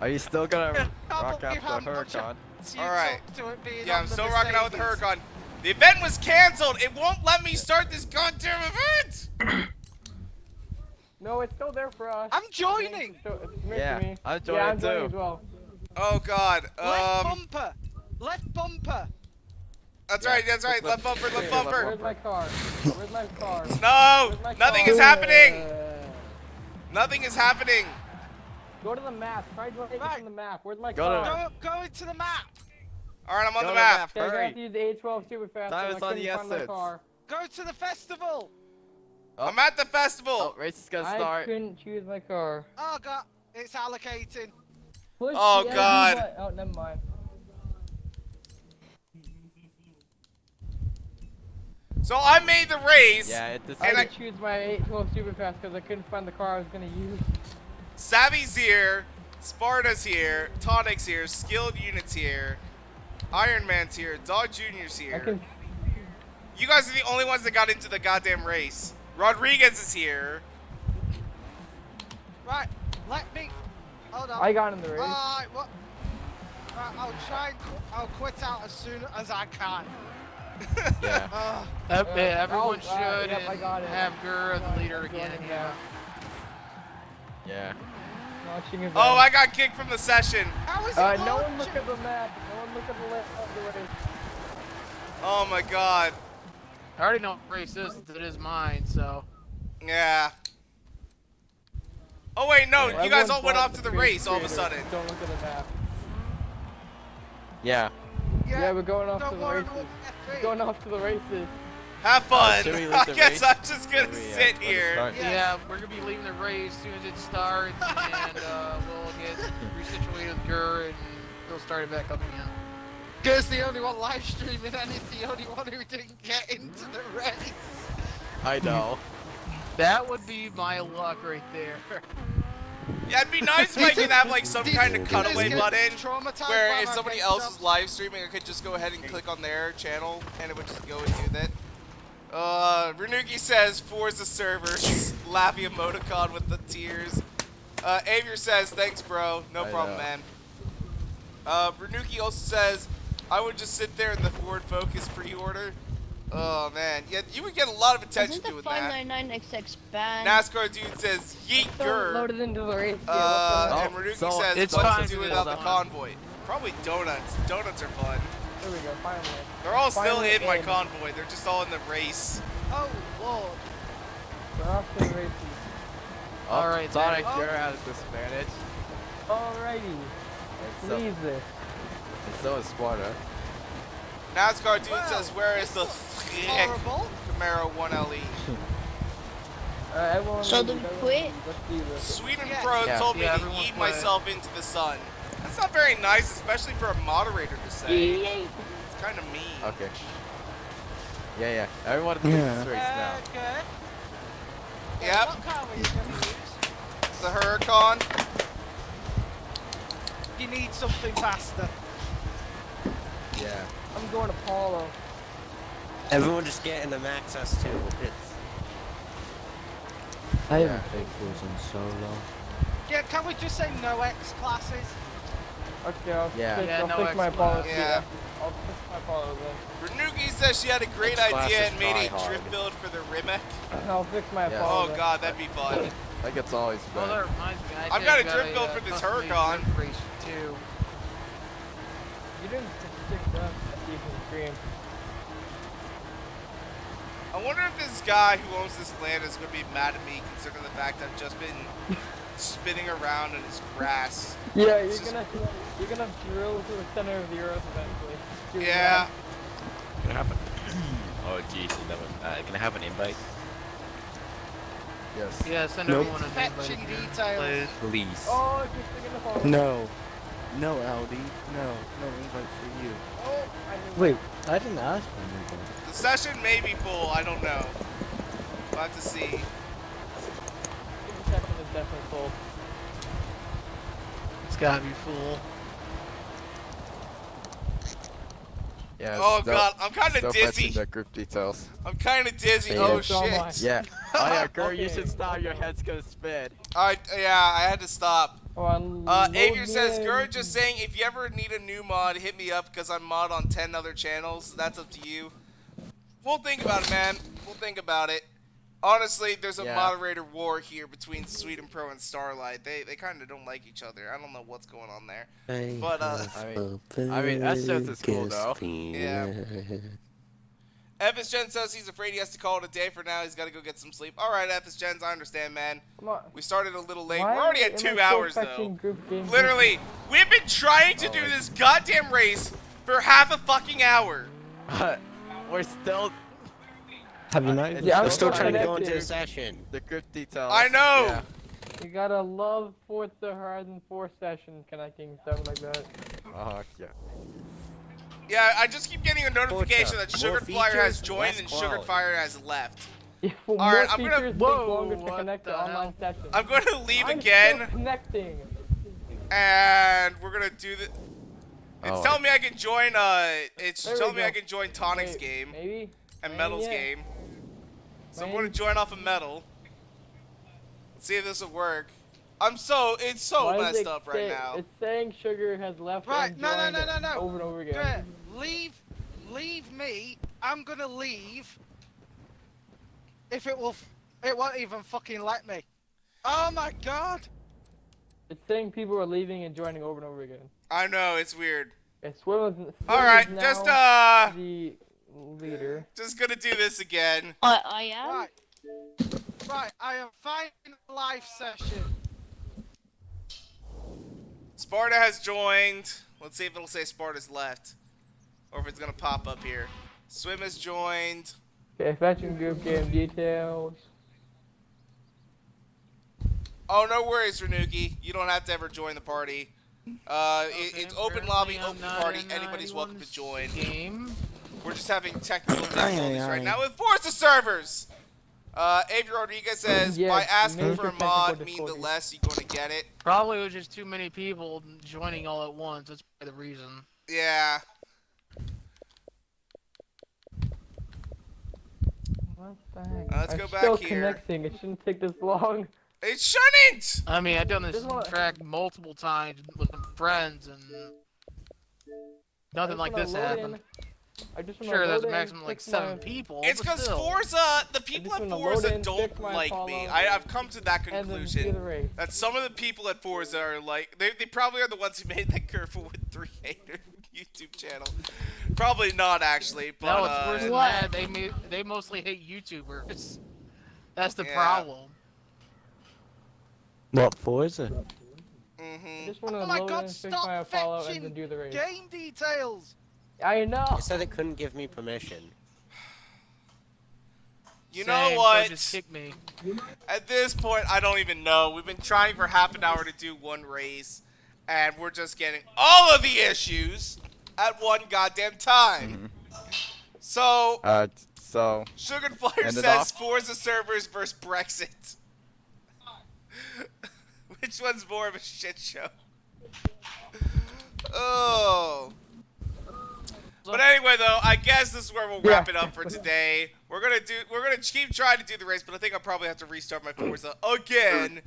Are you still gonna rock out the Huracan? Alright. Yeah, I'm still rocking out with the Huracan. The event was canceled. It won't let me start this goddamn event. No, it's still there for us. I'm joining. Yeah, I'm Yeah, joining I'm joining too. as well. Oh God. Left bumper. Left bumper. That's right. That's right. Left bumper. Left bumper. Where's my car? Where's my car? No. Where's my Nothing car? is happening. Nothing is happening. Go to the map. Try to take it from the map. Where's my Go to- car? Go into the map. All right, I'm on Go the to map. Okay, I Hurry. have to use the A12 super fast. Time so is I on couldn't the find my essence. car. Go to the festival. I'm at the festival. Oh, race is gonna I start. couldn't choose my car. Oh God, it's allocating. Push Oh, the LB God. button. Oh, never mind. So I made the race. Yeah, it I And had to choose my 812 super fast because I couldn't find the car I was gonna use. Savvy's here. Sparta's here. Tonic's here. Skilled Unit's here. Iron Man's here. Dog Jr.'s I here. can. You guys are the only ones that got into the goddamn race. Rodriguez is here. Right, let me. Hold on. I got in the race. What? Right, I'll try and I'll quit out as soon as I can. Yeah. Everyone oh, should yep, I got it. have Gur the leader again. Going Yeah. Yeah. Launching event. Oh, I got kicked from the session. How is it No one launching? look at the map. No one look at the left of the race. Oh my God. I already know what race this is. It is mine, so. Yeah. Oh wait, no, Yeah, you guys all everyone's went bought off to the the race all of a creator. sudden. Don't look at the map. Yeah. Yeah, we're going off to Don't the worry races. about that. Going off to the races. Have fun. should we leave I the guess race? I'm just gonna Should we, sit let it here. start? Yeah, we're gonna be leaving the race as soon as it starts, and we'll get resituated with Gur, and we'll start it back up again. Gur's the only one live streaming, and he's the only one who didn't get into the race. I know. That would be my luck right there. Yeah, it'd be nice if I could have like some kind of cutaway get button traumatized where by if my somebody paint else jobs? is live streaming, I could just go ahead and click on their channel and it would just go and do that. Renuki says Forza servers, laughing emoticon with the tears. Avier says thanks, bro. No I problem, know. man. Renuki also says I would just sit there in the Ford Focus pre-order. Oh man, yeah, you would get a lot of attention Isn't the doing that. 599XX banned? NASCAR dude says yeet Gur. Loaded into the race. And Renuki so says it's what's fine to do to without do the that. convoy. Probably donuts. Donuts are fun. There we go. Finally. They're all still Finally in my in. convoy. They're just all in the race. Oh Lord. We're off to the races. Oh, Alright, Sonic, then. you're at a disadvantage. Alrighty. And so, Leave this. and so is Sparta. NASCAR dude Well, says, where is the Horrible. Camaro 1LE? Everyone So leave. do we Everyone quit? leave. Let's do this. Sweden Yeah. Pro Yeah. told me Yeah, to everyone eat play. myself into the sun. That's not very nice, especially for a moderator to say. It's kind of mean. Okay. Yeah. Everyone in this race now. Good. Yep, What car were you gonna use? the Huracan. You need something faster. Yeah. I'm going to Apollo. Everyone just getting the max S2. I haven't played Forza in so long. Yeah, can we just say no X classes? Okay, I'll no fix my Apollo. Yeah. I'll fix my Apollo then. Renuki says she had a great idea and made a drift build for the Rimac. I'll fix my Apollo. Oh god, that'd be fun. That gets always Oh, better. that reminds me. I've got a drift build for this Huracan. Race too. You didn't stick that even stream. I wonder if this guy who owns this land is going to be mad at me considering the fact I've just been spinning around in his grass. Yeah, you're gonna drill to the center of the earth eventually. Yeah. Can I have an oh jeez, can I have an invite? Yes. Yeah, send Nope. everyone an Fetching invite. details. Please. Oh, just sticking the phone. No. No, Aldi. No. No invite for you. Oh, I knew Wait, I didn't ask for an invite. The session may be full, I don't know. We'll have to see. the session is definitely full. It's gotta be full. Yeah. Oh still- god, I'm kind still of fetching dizzy. the group details. I'm kind of dizzy. Yeah, Oh so am I. shit. Yeah. Oh yeah, girl, you should stop. Your head's gonna spin. Yeah, I had to stop. On Avier says, Gurr just saying, if you ever need a new mod, hit me up because I'm mod on 10 other channels. That's up to you. We'll think about it, man. We'll think about it. Honestly, there's a moderator war here between Sweden Pro and Starlight. They kind of don't like each other. I don't know what's going on there. But, I mean, S-Sense is cool, though. Yeah. Epis Jen says he's afraid he has to call it a day for now. He's got to go get some sleep. All right, Epis Jens, I understand, man. Come on. We started a little late. Why We're already at am 2 I still hours, fetching though. group games? Literally, we've been trying to do this goddamn race for half a fucking hour. We're still. Have you not? Yeah, I'm We're still trying to go connected. into the session. The group details. I know. Yeah. You gotta love Forza Horizon 4 session connecting stuff like that. Yeah. Yeah, I just keep getting a notification that More Sugared Flyer has features, joined less and Sugared quality. Fire has left. Yeah, for All more right, I'm features, gonna- takes Whoa, longer to what connect to the online hell? sessions. I'm going to leave I'm again, still connecting. and we're gonna do the. It's Oh. telling me I can join. It's There we telling me I go. can join Tonic's Wait, game Maybe? and Maybe, Metal's yeah. game. So I'm Maybe. going to join off of Metal. Let's see if this will work. It's so Why is messed it up right now. It's saying Sugar has left Right, and no, joined no. over and over again. Great. Leave me. I'm gonna leave. If it will, it won't even fucking let me. Oh my god. It's saying people are leaving and joining over and over again. I know, it's weird. Yeah, Swim is All right, now just the leader. just gonna do this again. I am. Right, I am finding a live session. Sparta has joined. Let's see if it'll say Sparta's left, or if it's gonna pop up here. Swim has joined. Okay, fetching group game details. Oh, no worries, Renuki. You don't have to ever join the party. It's open lobby, open party. Anybody's welcome to join. We're just having technical difficulties right now with Forza servers. Avier Rodriguez says, Yes, by asking major for a technical mod, mean the difficulties. less you're going to get it. Probably it was just too many people joining all at once. That's probably the reason. Yeah. What the heck? Let's I'm go back still here. connecting. It shouldn't take this long. It shouldn't! I mean, I've done this Just wanna- track multiple times with some friends, and nothing like this happened. I just wanna Sure, there's load a in, maximum like fix 7 my- people. It's but because still. Forza, the people just at wanna Forza load in, don't fix my like me. follow, I've come to that and then do the conclusion. race. That some of the people at Forza are like, they probably are the ones who made that Careful with 3 hater YouTube channel. Probably not actually, but No, it's worse than that. They mostly hate YouTubers. That's the Yeah. problem. What Forza? I just want to Oh my load god, in, fix my stop follow, and fetching then do the race. game details. I know. It said it couldn't give me permission. You Same, know so what? just kick me. At this point, I don't even know. We've been trying for half an hour to do one race, and we're just getting all of the issues at one goddamn time. So, So. Sugared Flyer End it says off. Forza servers versus Brexit. Which one's more of a shit show? Oh. But anyway, though, I guess this is where we'll wrap it up for today. We're gonna keep trying to do the race, but I think I'll probably have to restart my Forza again.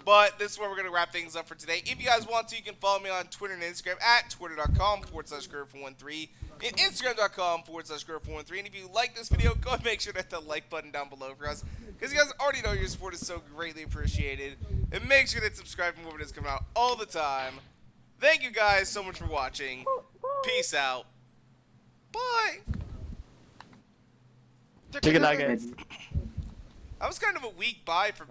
But this is where we're gonna wrap things up for today. If you guys want to, you can follow me on Twitter and Instagram at twitter.com/Gurf113 and Instagram.com/Gurf113. And if you like this video, go and make sure to hit the like button down below for us, because you guys already know your support is so greatly appreciated. And make sure to subscribe for more videos coming out all the time. Thank you guys so much for watching. Peace out. Bye. Chicken nuggets. That was kind of a weak bye for me.